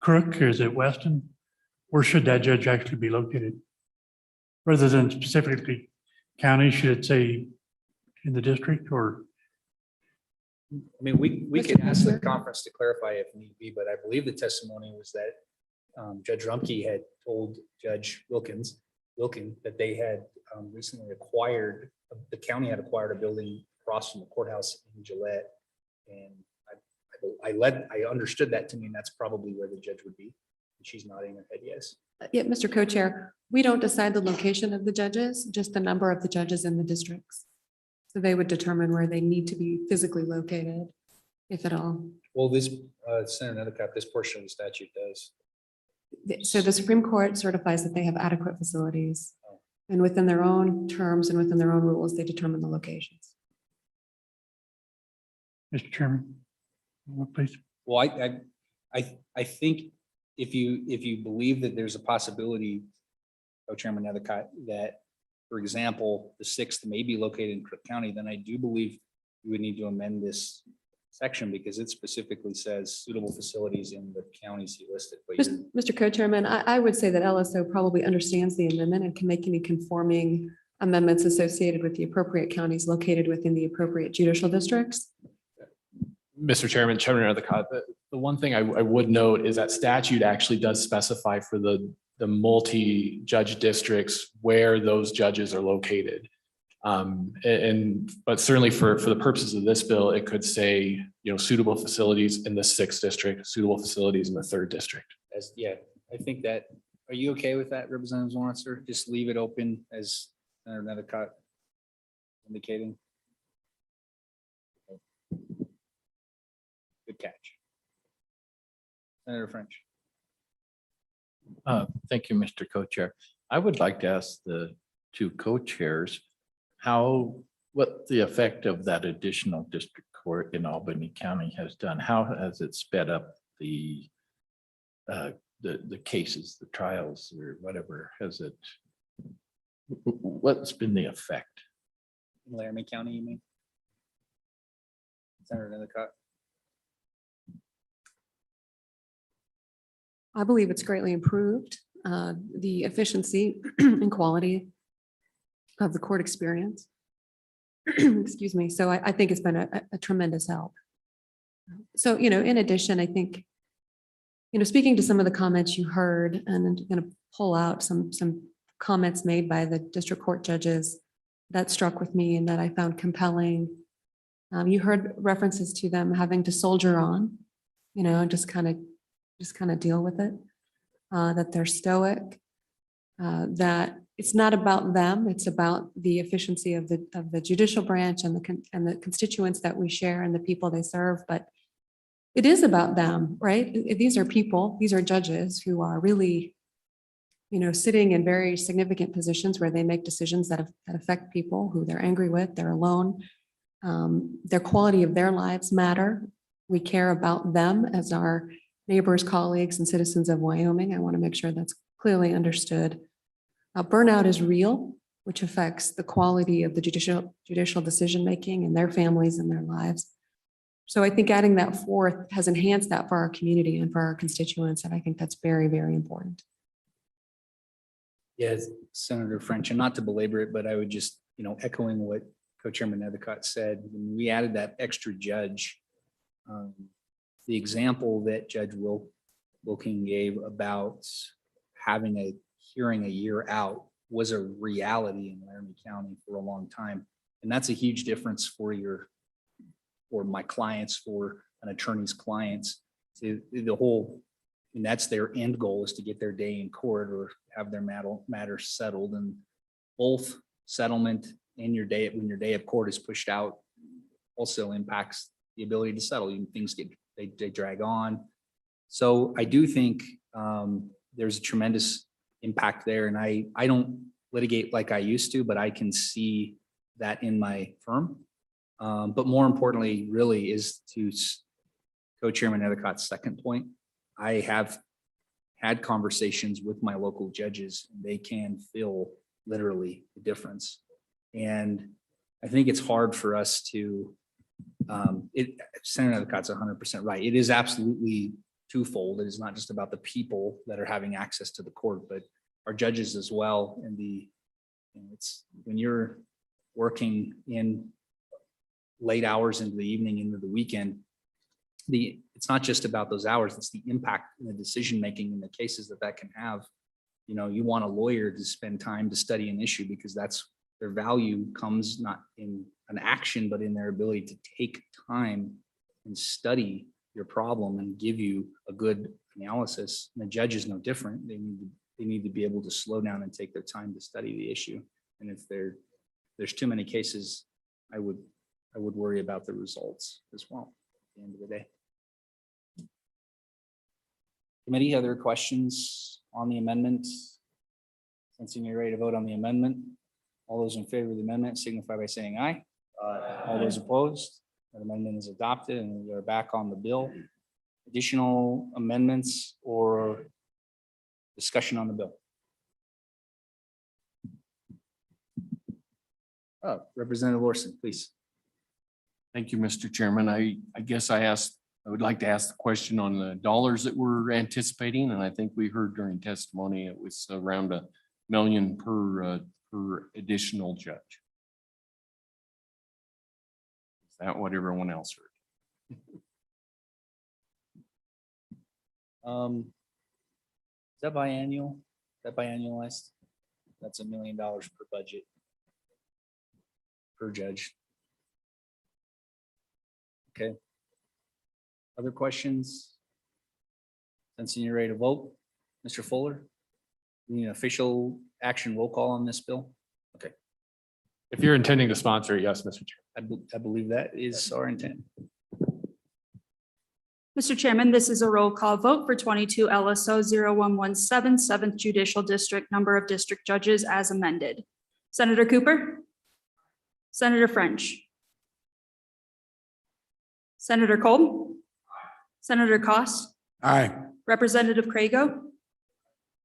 Crook? Is it Weston? Where should that judge actually be located? Rather than specifically county, should it say in the district or? I mean, we could ask the conference to clarify if need be, but I believe the testimony was that Judge Rumpke had told Judge Wilkin that they had recently acquired, the county had acquired a building across from the courthouse in Gillette. And I understood that to mean that's probably where the judge would be. And she's nodding her head yes. Yeah, Mr. Co-Chair, we don't decide the location of the judges, just the number of the judges in the districts. So they would determine where they need to be physically located, if at all. Well, this, Senator Nethercott, this portion of the statute does. So the Supreme Court certifies that they have adequate facilities. And within their own terms and within their own rules, they determine the locations. Mr. Chairman, please. Well, I think if you believe that there's a possibility, Co-Chairman Nethercott, that, for example, the 6th may be located in Crook County, then I do believe you would need to amend this section because it specifically says suitable facilities in the counties he listed. But Mr. Co-Chairman, I would say that LSO probably understands the amendment and can make any conforming amendments associated with the appropriate counties located within the appropriate judicial districts. Mr. Chairman, Chairman Nethercott, the one thing I would note is that statute actually does specify for the multi-judge districts where those judges are located. But certainly for the purposes of this bill, it could say, suitable facilities in the 6th district, suitable facilities in the 3rd district. yeah, I think that, are you okay with that, Representative Lawrencer? Just leave it open as Senator Nethercott indicating. Good catch. Senator French. Thank you, Mr. Co-Chair. I would like to ask the 2 co-chairs what the effect of that additional district court in Albany County has done. How has it sped up the the cases, the trials or whatever, has it, what's been the effect? Laramie County, you mean? Senator Endicott? I believe it's greatly improved the efficiency and quality of the court experience. Excuse me. So I think it's been a tremendous help. So, in addition, I think, speaking to some of the comments you heard, and I'm going to pull out some comments made by the district court judges that struck with me and that I found compelling. You heard references to them having to soldier on, just kind of deal with it, that they're stoic, that it's not about them, it's about the efficiency of the judicial branch and the constituents that we share and the people they serve. But it is about them, right? These are people, these are judges who are really, sitting in very significant positions where they make decisions that affect people who they're angry with, they're alone. Their quality of their lives matter. We care about them as our neighbors, colleagues, and citizens of Wyoming. I want to make sure that's clearly understood. Burnout is real, which affects the quality of the judicial decision-making and their families and their lives. So I think adding that forth has enhanced that for our community and for our constituents. And I think that's very, very important. Yes, Senator French, and not to belabor it, but I would just, echoing what Co-Chairman Endicott said, when we added that extra judge, the example that Judge Wilking gave about having a hearing a year out was a reality in Laramie County for a long time. And that's a huge difference for my clients, for an attorney's clients, to the whole, and that's their end goal, is to get their day in court or have their matter settled. And both settlement and when your day of court is pushed out also impacts the ability to settle. Things they drag on. So I do think there's a tremendous impact there. And I don't litigate like I used to, but I can see that in my firm. But more importantly, really, is to Co-Chairman Endicott's second point. I have had conversations with my local judges, and they can feel literally the difference. And I think it's hard for us to, Senator Endicott's 100% right. It is absolutely twofold. It is not just about the people that are having access to the court, but our judges as well. And it's when you're working in late hours into the evening, into the weekend, it's not just about those hours, it's the impact in the decision-making in the cases that can have. You want a lawyer to spend time to study an issue because that's their value comes not in an action, but in their ability to take time and study your problem and give you a good analysis. And the judge is no different. They need to be able to slow down and take their time to study the issue. And if there's too many cases, I would worry about the results as well at the end of the day. Committee, other questions on the amendment? Sensing you're ready to vote on the amendment, all those in favor of the amendment signify by saying aye. All those opposed, that amendment is adopted, and we are back on the bill. Additional amendments or discussion on the bill? Representative Lawson, please. Thank you, Mr. Chairman. I guess I would like to ask the question on the dollars that we're anticipating, and I think we heard during testimony it was around $1 million per additional judge. Is that what everyone else heard? Is that biannual? Is that biannualized? That's $1 million per budget per judge. Okay. Other questions? Since you're ready to vote, Mr. Fuller, we need an official action roll call on this bill. Okay. If you're intending to sponsor it, yes, Mr. Chair. I believe that is our intent. Mr. Chairman, this is a roll call vote for 22 LSO 0117, 7th Judicial District, number of district judges as amended. Senator Cooper? Senator French? Senator Kolb? Senator Cost? Aye. Representative Crago?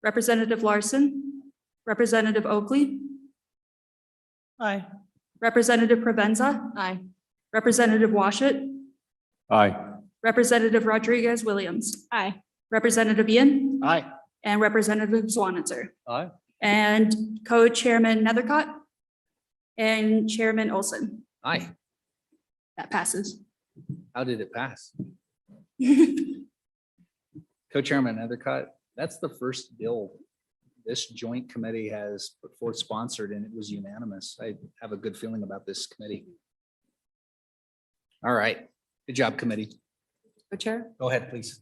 Representative Larson, Representative Oakley, Aye. Representative Provenza, Aye. Representative Washit, Aye. Representative Rodriguez Williams, Aye. Representative Ian, Aye. and Representative Swanitzer, Aye. and Co-Chairman Nethercott, and Chairman Olson. Aye. That passes. How did it pass? Co-chairman Nethercott, that's the first bill this joint committee has put forth sponsored, and it was unanimous. I have a good feeling about this committee. All right, good job, committee. Co-chair? Go ahead, please.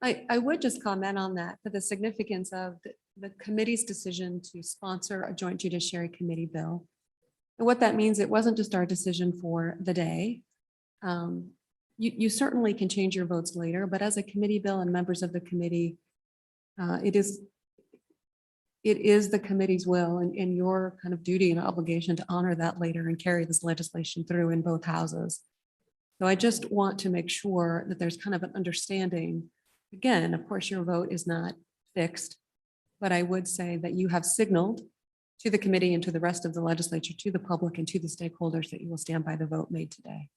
I would just comment on that, for the significance of the committee's decision to sponsor a joint judiciary committee bill. And what that means, it wasn't just our decision for the day. You certainly can change your votes later, but as a committee bill and members of the committee, it is the committee's will and your kind of duty and obligation to honor that later and carry this legislation through in both houses. So I just want to make sure that there's kind of an understanding. Again, of course, your vote is not fixed, but I would say that you have signaled to the committee and to the rest of the legislature, to the public and to the stakeholders that you will stand by the vote made today.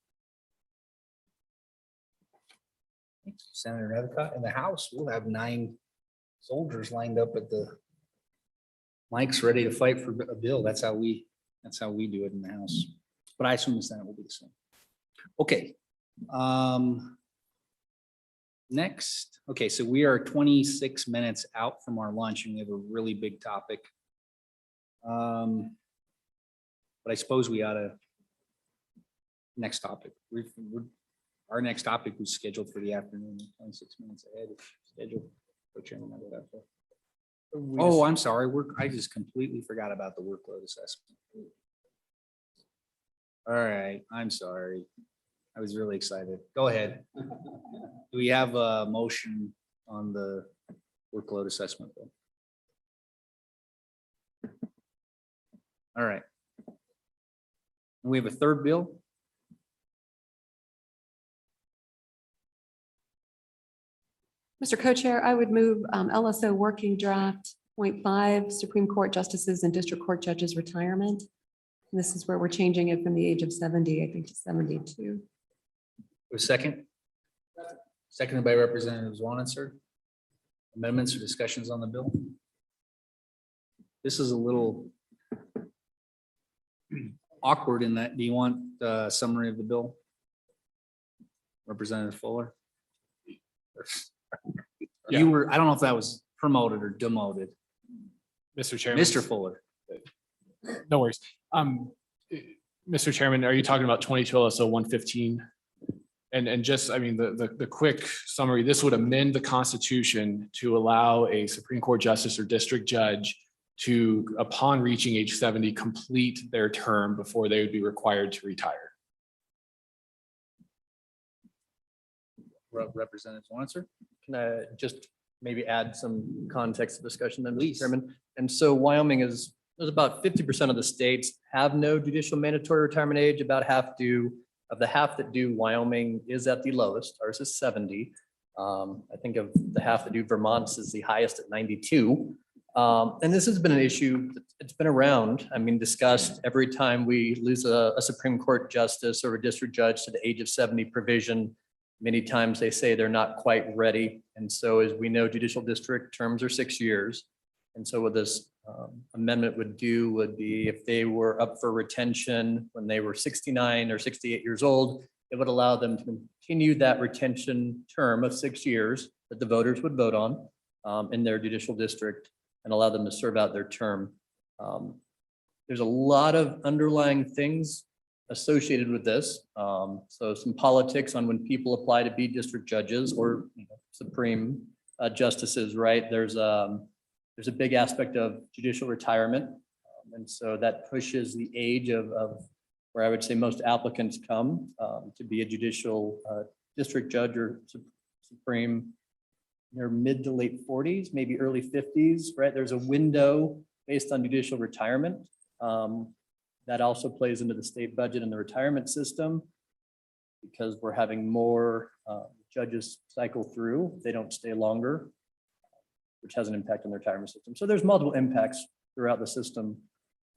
Senator Nethercott. In the House, we'll have 9 soldiers lined up at the mics ready to fight for a bill. That's how we do it in the House. But I assume the Senate will be the same. Okay. Next, okay, so we are 26 minutes out from our lunch and we have a really big topic. But I suppose we ought to, next topic. Our next topic was scheduled for the afternoon, 26 minutes ahead of schedule. Oh, I'm sorry. I just completely forgot about the workload assessment. All right, I'm sorry. I was really excited. Go ahead. Do we have a motion on the workload assessment bill? All right. And we have a third bill. Mr. Co-Chair, I would move LSO Working Draft .5, Supreme Court Justices and District Court Judges Retirement. And this is where we're changing it from the age of 70, I think, to 72. A second? Seconded by Representative Swanitzer. Amendments or discussions on the bill? This is a little awkward in that. Do you want a summary of the bill? Representative Fuller? Yeah. You were, I don't know if that was promoted or demoted. Mr. Chairman. Mr. Fuller. No worries. Mr. Chairman, are you talking about 22 LSO 115? And just, I mean, the quick summary, this would amend the Constitution to allow a Supreme Court justice or district judge to, upon reaching age 70, complete their term before they would be required to retire. Representative Swanitzer? Can I just maybe add some context to discussion then, Mr. Please. Chairman? And so Wyoming there's about 50% of the states have no judicial mandatory retirement age. About half do. Of the half that do, Wyoming is at the lowest. Ours is 70. I think of the half that do, Vermont's is the highest at 92. And this has been an issue. It's been around. I mean, discussed every time we lose a Supreme Court justice or a district judge to the age of 70 provision. Many times they say they're not quite ready. And so as we know, judicial district terms are 6 years. And so what this amendment would be if they were up for retention when they were 69 or 68 years old, it would allow them to continue that retention term of 6 years that the voters would vote on in their judicial district and allow them to serve out their term. There's a lot of underlying things associated with this. So some politics on when people apply to be district judges or Supreme justices, right? There's a big aspect of judicial retirement. And so that pushes the age of where I would say most applicants come to be a judicial district judge or Supreme, their mid to late 40s, maybe early 50s, right? There's a window based on judicial retirement. That also plays into the state budget and the retirement system because we're having more judges cycle through. They don't stay longer. which has an impact on the retirement system. So there's multiple impacts throughout the system.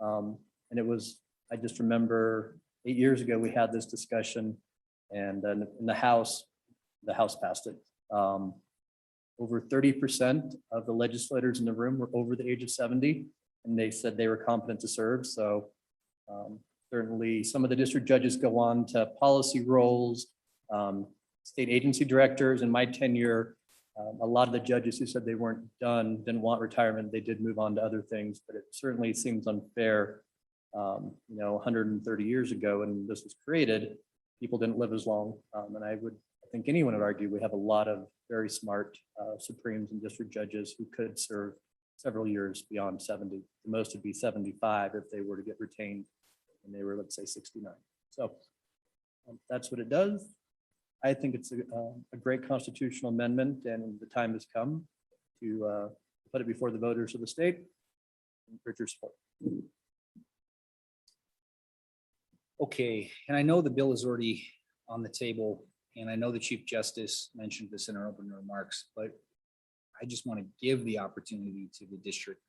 And it was, I just remember 8 years ago, we had this discussion, and then in the House passed it. Over 30% of the legislators in the room were over the age of 70, and they said they were competent to serve. So certainly some of the district judges go on to policy roles, state agency directors. In my tenure, a lot of the judges who said they weren't done, didn't want retirement, they did move on to other things, but it certainly seems unfair. 130 years ago when this was created, people didn't live as long. And I think anyone would argue we have a lot of very smart Supremes and district judges who could serve several years beyond 70. The most would be 75 if they were to get retained and they were, let's say, 69. So that's what it does. I think it's a great constitutional amendment, and the time has come to put it before the voters of the state. Encourage your support. Okay, and I know the bill is already on the table, and I know the Chief Justice mentioned this in our opening remarks, but I just want to give the opportunity to the district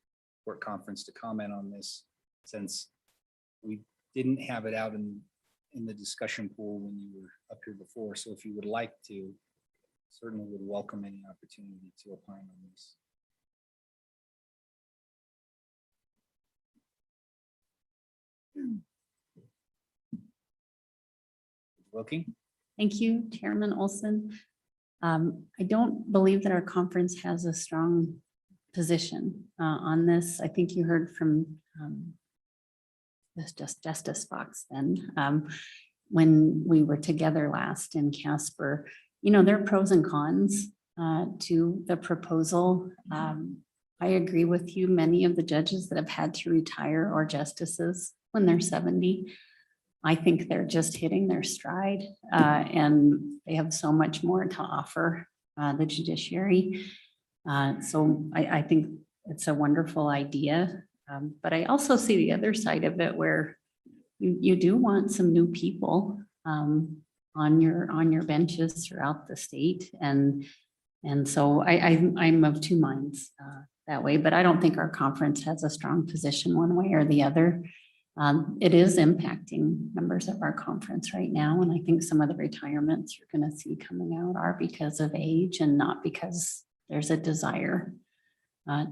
court conference to comment on this, since we didn't have it out in the discussion pool when you were up here before. So if you would like to, certainly would welcome any opportunity to opine on this. Wilkie? Thank you, Chairman Olson. I don't believe that our conference has a strong position on this. I think you heard from Justice Fox then, when we were together last in Casper. There are pros and cons to the proposal. I agree with you. Many of the judges that have had to retire, or justices when they're 70, I think they're just hitting their stride, and they have so much more to offer the judiciary. So I think it's a wonderful idea. But I also see the other side of it, where you do want some new people on your benches throughout the state. And so I'm of two minds that way, but I don't think our conference has a strong position one way or the other. It is impacting members of our conference right now. And I think some of the retirements you're going to see coming out are because of age and not because there's a desire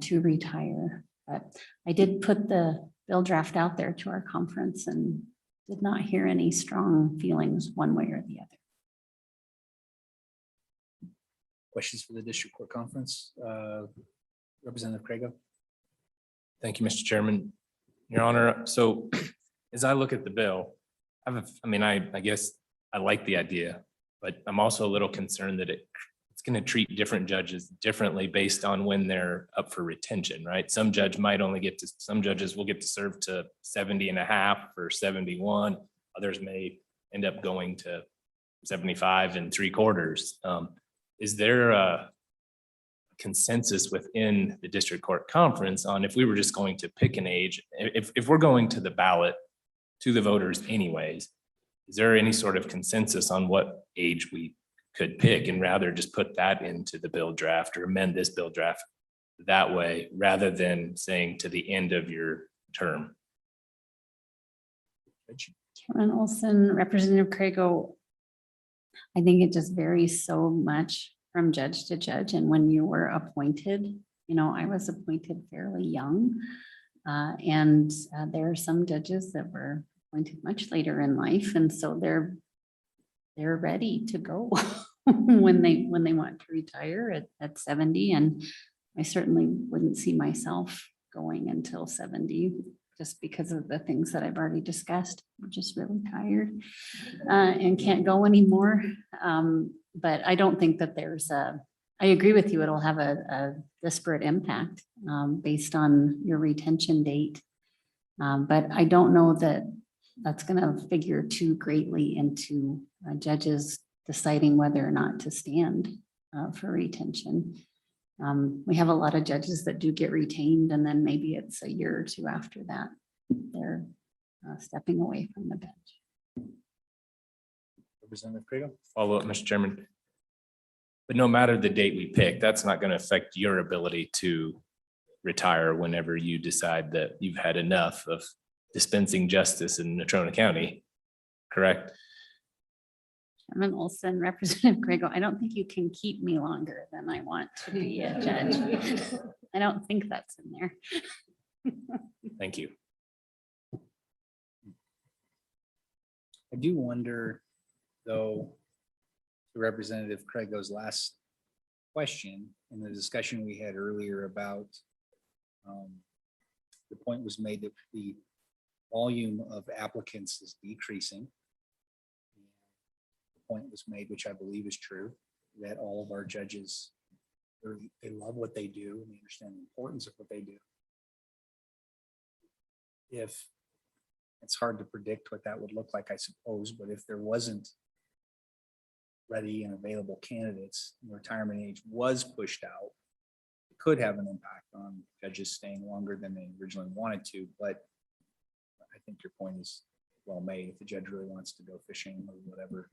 to retire. But I did put the bill draft out there to our conference and did not hear any strong feelings one way or the other. Questions for the district court conference? Representative Craigo? Thank you, Mr. Chairman. Your Honor, so as I look at the bill, I guess I like the idea, but I'm also a little concerned that it's going to treat different judges differently based on when they're up for retention, right? Some judges will get to serve to 70 and a half or 71. Others may end up going to 75 and 3/4. Is there a consensus within the district court conference on, if we were just going to pick an age, if we're going to the ballot to the voters anyways, is there any sort of consensus on what age we could pick, and rather just put that into the bill draft or amend this bill draft that way, rather than saying to the end of your term? Chairman Olson, Representative Craigo, I think it just varies so much from judge to judge. And when you were appointed, I was appointed fairly young. And there are some judges that were appointed much later in life. And so they're ready to go when they want to retire at 70. And I certainly wouldn't see myself going until 70, just because of the things that I've already discussed. I'm just really tired and can't go anymore. But I don't think that I agree with you, it'll have a disparate impact based on your retention date. But I don't know that that's going to figure too greatly into judges deciding whether or not to stand for retention. We have a lot of judges that do get retained, and then maybe it's a year or two after that, they're stepping away from the bench. Representative Craigo? Follow up, Mr. Chairman. But no matter the date we pick, that's not going to affect your ability to retire whenever you decide that you've had enough of dispensing justice in Natrona County, correct? Chairman Olson, Representative Grego, I don't think you can keep me longer than I want to be a judge. I don't think that's in there. Thank you. I do wonder, though, to Representative Craig's last question in the discussion we had earlier about the point was made that the volume of applicants is decreasing. The point was made, which I believe is true, that all of our judges, they love what they do and they understand the importance of what they do. If it's hard to predict what that would look like, I suppose, but if there wasn't ready and available candidates, the retirement age was pushed out, it could have an impact on judges staying longer than they originally wanted to, but I think your point is well made. If the judge really wants to go fishing or whatever,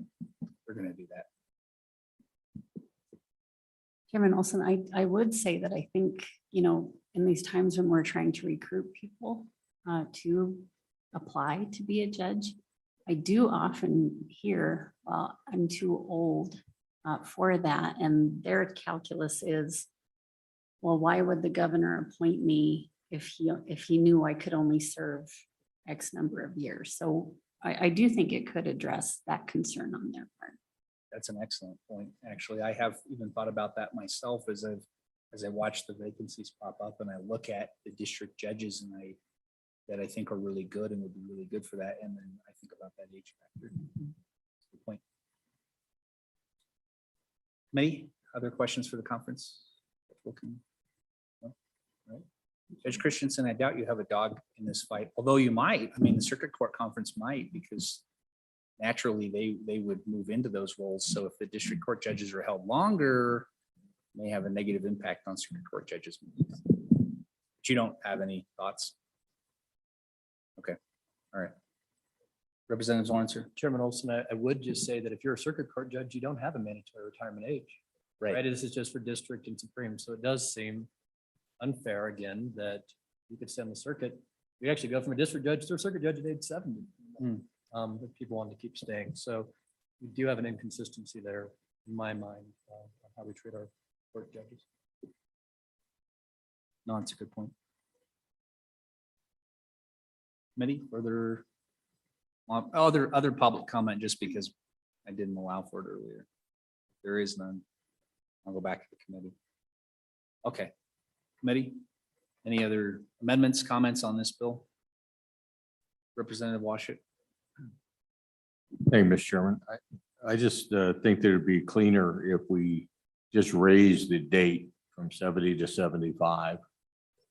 we're going to do that. Chairman Olson, I would say that I think, in these times when we're trying to recruit people to apply to be a judge, I do often hear, well, I'm too old for that. And their calculus is, well, why would the governor appoint me if he knew I could only serve X number of years? So I do think it could address that concern on their part. That's an excellent point. Actually, I have even thought about that myself as I watch the vacancies pop up and I look at the district judges that I think are really good and would be really good for that. And then I think about that age factor. That's a good point. Many other questions for the conference? No? All right. Judge Christensen, I doubt you have a dog in this fight, although you might. I mean, the circuit court conference might, because naturally they would move into those roles. So if the district court judges are held longer, it may have a negative impact on circuit court judges. But you don't have any thoughts? Okay, all right. Representative Lawrence. Chairman Olson, I would just say that if you're a circuit court judge, you don't have a mandatory retirement age. Right. This is just for district and supreme. So it does seem unfair again that you could send the circuit. We actually go from a district judge to a circuit judge at age 70. But people want to keep staying. So we do have an inconsistency there in my mind on how we treat our court judges. No, it's a good point. Committee, further other public comment, just because I didn't allow for it earlier. There is none. I'll go back to the committee. Okay, committee, any other amendments, comments on this bill? Representative Washit. Thank you, Mr. Chairman. I just think that it'd be cleaner if we just raise the date from 70 to 75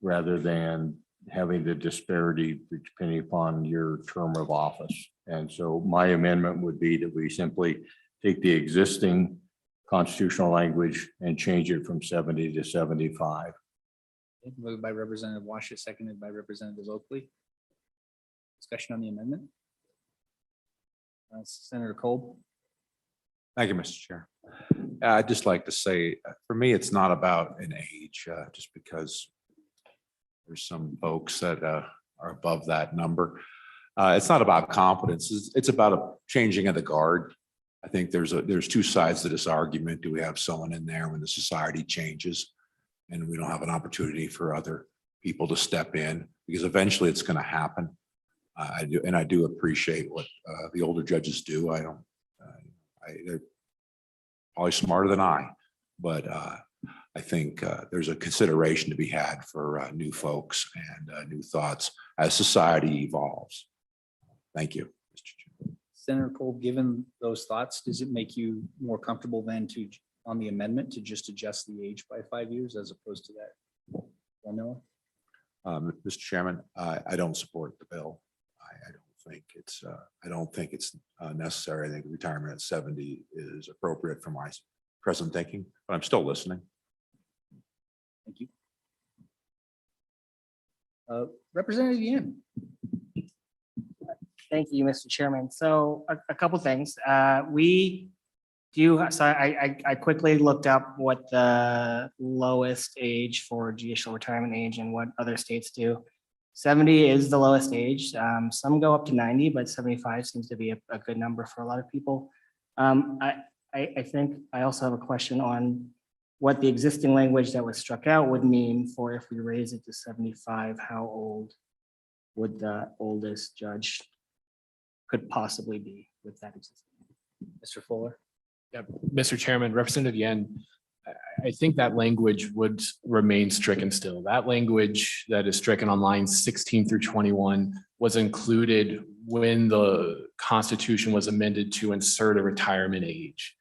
rather than having the disparity depending upon your term of office. And so my amendment would be that we simply take the existing constitutional language and change it from 70 to 75. Moved by Representative Washit, seconded by Representative Oakley. Discussion on the amendment. Senator Kolb. Thank you, Mr. Chair. I'd just like to say, for me, it's not about an age, just because there's some folks that are above that number. It's not about competence. It's about a changing of the guard. I think there's two sides to this argument. Do we have someone in there when the society changes and we don't have an opportunity for other people to step in? Because eventually it's going to happen. I do appreciate what the older judges do. They're probably smarter than I, but I think there's a consideration to be had for new folks and new thoughts as society evolves. Thank you, Mr. Chair. Senator Kolb, given those thoughts, does it make you more comfortable then on the amendment to just adjust the age by 5 years as opposed to that formula? Mr. Chairman, I don't support the bill. I don't think it's necessary. I think retirement at 70 is appropriate for my present thinking, but I'm still listening. Thank you. Representative Yin. Thank you, Mr. Chairman. So a couple things. We Do you, so I quickly looked up what the lowest age for judicial retirement age and what other states do. 70 is the lowest age. Some go up to 90, but 75 seems to be a good number for a lot of people. I think I also have a question on what the existing language that was struck out would mean for if we raise it to 75, how old would the oldest judge could possibly be with that existing? Mr. Fuller? Yeah, Mr. Chairman, Representative Yen, I think that language would remain stricken still. That language that is stricken on lines 16 through 21 was included when the Constitution was amended to insert a retirement age.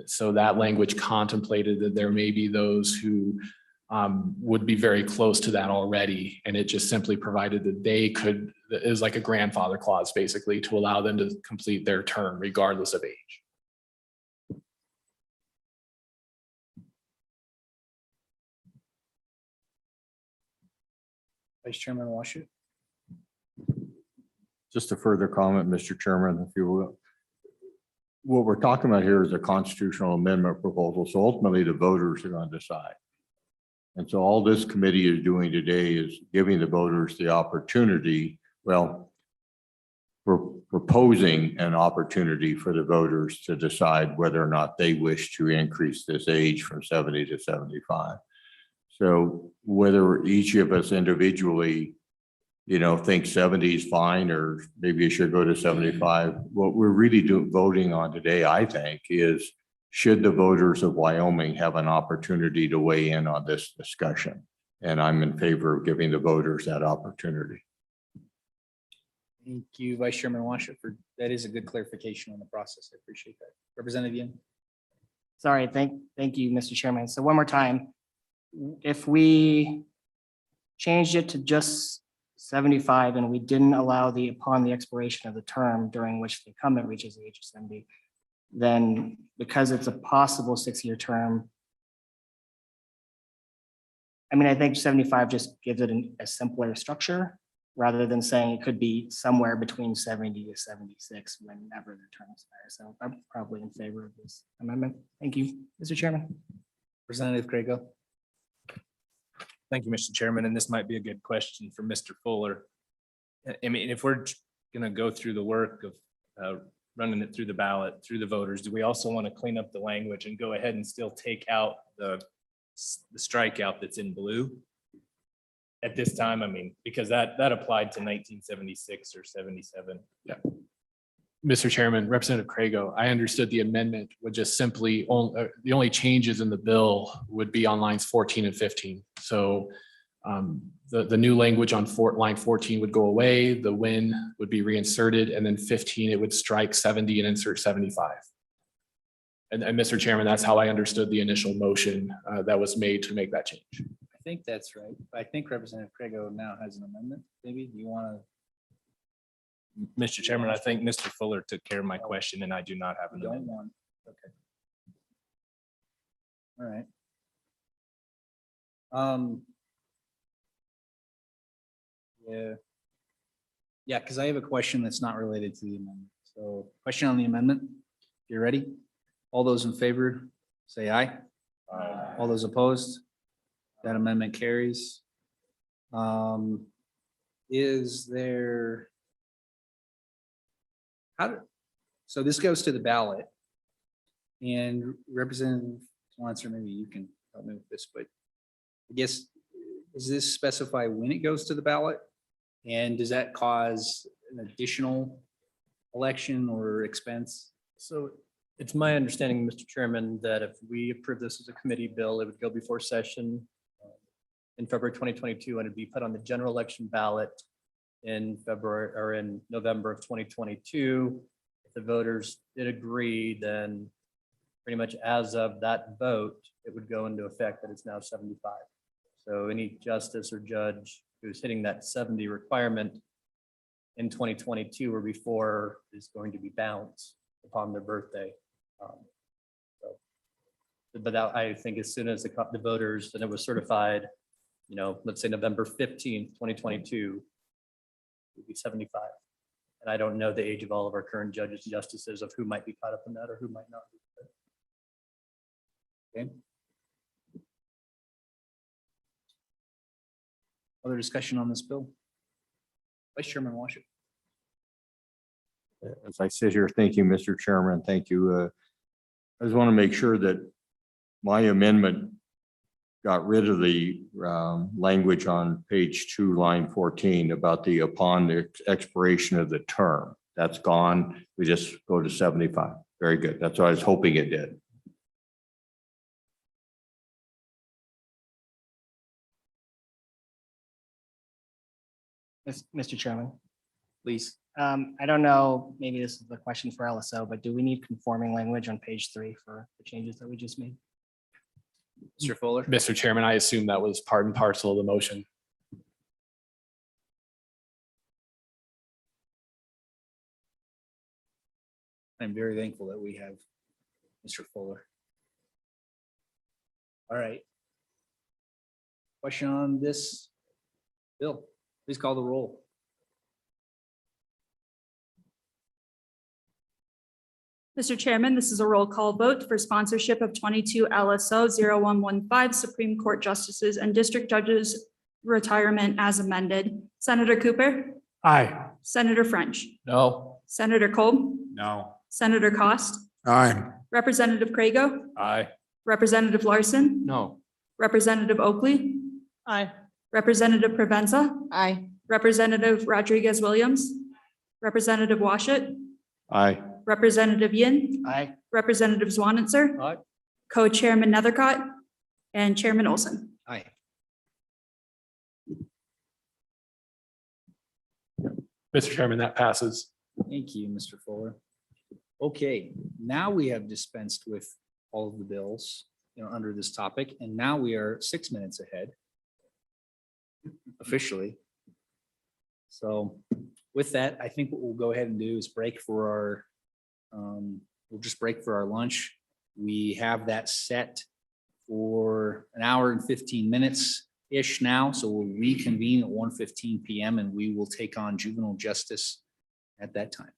So that language contemplated that there may be those who would be very close to that already. And it just simply provided that they could, it was like a grandfather clause, basically, to allow them to complete their term regardless of age. Vice Chairman Washut. Just a further comment, Mr. Chairman, if you will. What we're talking about here is a constitutional amendment proposal. So ultimately the voters are going to decide. And so all this committee is doing today is giving the voters the opportunity, well, we're proposing an opportunity for the voters to decide whether or not they wish to increase this age from 70 to 75. So whether each of us individually, think 70 is fine, or maybe you should go to 75. What we're really voting on today, I think, is should the voters of Wyoming have an opportunity to weigh in on this discussion? And I'm in favor of giving the voters that opportunity. Thank you, Vice Chairman Washut, for that is a good clarification on the process. I appreciate that. Representative Yen. Sorry, thank you, Mr. Chairman. So one more time, if we changed it to just 75 and we didn't allow upon the expiration of the term during which the incumbent reaches the age of 70, then because it's a possible 6-year term, I think 75 just gives it a simpler structure rather than saying it could be somewhere between 70 to 76 whenever the term expires. So I'm probably in favor of this amendment. Thank you, Mr. Chairman. Representative Craigo. Thank you, Mr. Chairman, and this might be a good question for Mr. Fuller. If we're going to go through the work of running it through the ballot, through the voters, do we also want to clean up the language and go ahead and still take out the strikeout that's in blue at this time? Because that applied to 1976 or 77. Yeah. Mr. Chairman, Representative Craigo, I understood the amendment would just simply, the only changes in the bill would be on lines 14 and 15. So the new language on line 14 would go away, the when would be reinserted, and then 15, it would strike 70 and insert 75. And Mr. Chairman, that's how I understood the initial motion that was made to make that change. I think that's right. I think Representative Craigo now has an amendment. Maybe do you want to? Mr. Chairman, I think Mr. Fuller took care of my question and I do not have an amendment. Okay. All right. Yeah, because I have a question that's not related to the amendment. So question on the amendment. If you're ready. All those in favor, say aye. Aye. All those opposed? That amendment carries. Is there? So this goes to the ballot. And Representative Swanson, maybe you can help me with this, but I guess, does this specify when it goes to the ballot? And does that cause an additional election or expense? So it's my understanding, Mr. Chairman, that if we approve this as a committee bill, it would go before session in February 2022, and it'd be put on the general election ballot in February or in November of 2022. If the voters did agree, then pretty much as of that vote, it would go into effect that it's now 75. So any justice or judge who's hitting that 70 requirement in 2022 or before is going to be bounced upon their birthday. But that, I think as soon as the voters, and it was certified, let's say November 15th, 2022, would be 75. And I don't know the age of all of our current judges and justices of who might be caught up in that or who might not. Okay. Other discussion on this bill? Vice Chairman Washington. As I sit here thinking, Mr. Chairman, thank you. I just want to make sure that my amendment got rid of the language on page 2, line 14 about the upon the expiration of the term. That's gone. We just go to 75. Very good. That's what I was hoping it did. Mr. Chairman, Please. I don't know, maybe this is the question for LSO, but do we need conforming language on page 3 for the changes that we just made? Mr. Fuller. Mr. Chairman, I assume that was part and parcel of the motion. I'm very thankful that we have Mr. Fuller. All right. Question on this bill? Please call the roll. Mr. Chairman, this is a roll call vote for sponsorship of 22 LSO 0115 Supreme Court Justices and District Judges retirement as amended. Senator Cooper, Aye. Senator French, No. Senator Kolb, No. Senator Cost, Aye. Representative Crago, Aye. Representative Larson, No. Representative Oakley, Aye. Representative Provenza, Aye. Representative Rodriguez Williams, Representative Washut, Aye. Representative Yin, Aye. Representative Zwanitzer, Aye. Co-Chairman Nethercott, and Chairman Olson. Aye. Mr. Chairman, that passes. Thank you, Mr. Fuller. Okay, now we have dispensed with all of the bills, under this topic, and now we are 6 minutes ahead officially. So with that, I think what we'll go ahead and do is break for our, we'll just break for our lunch. We have that set for an hour and 15 minutes-ish now, so we'll reconvene at 1:15 PM and we will take on juvenile justice at that time.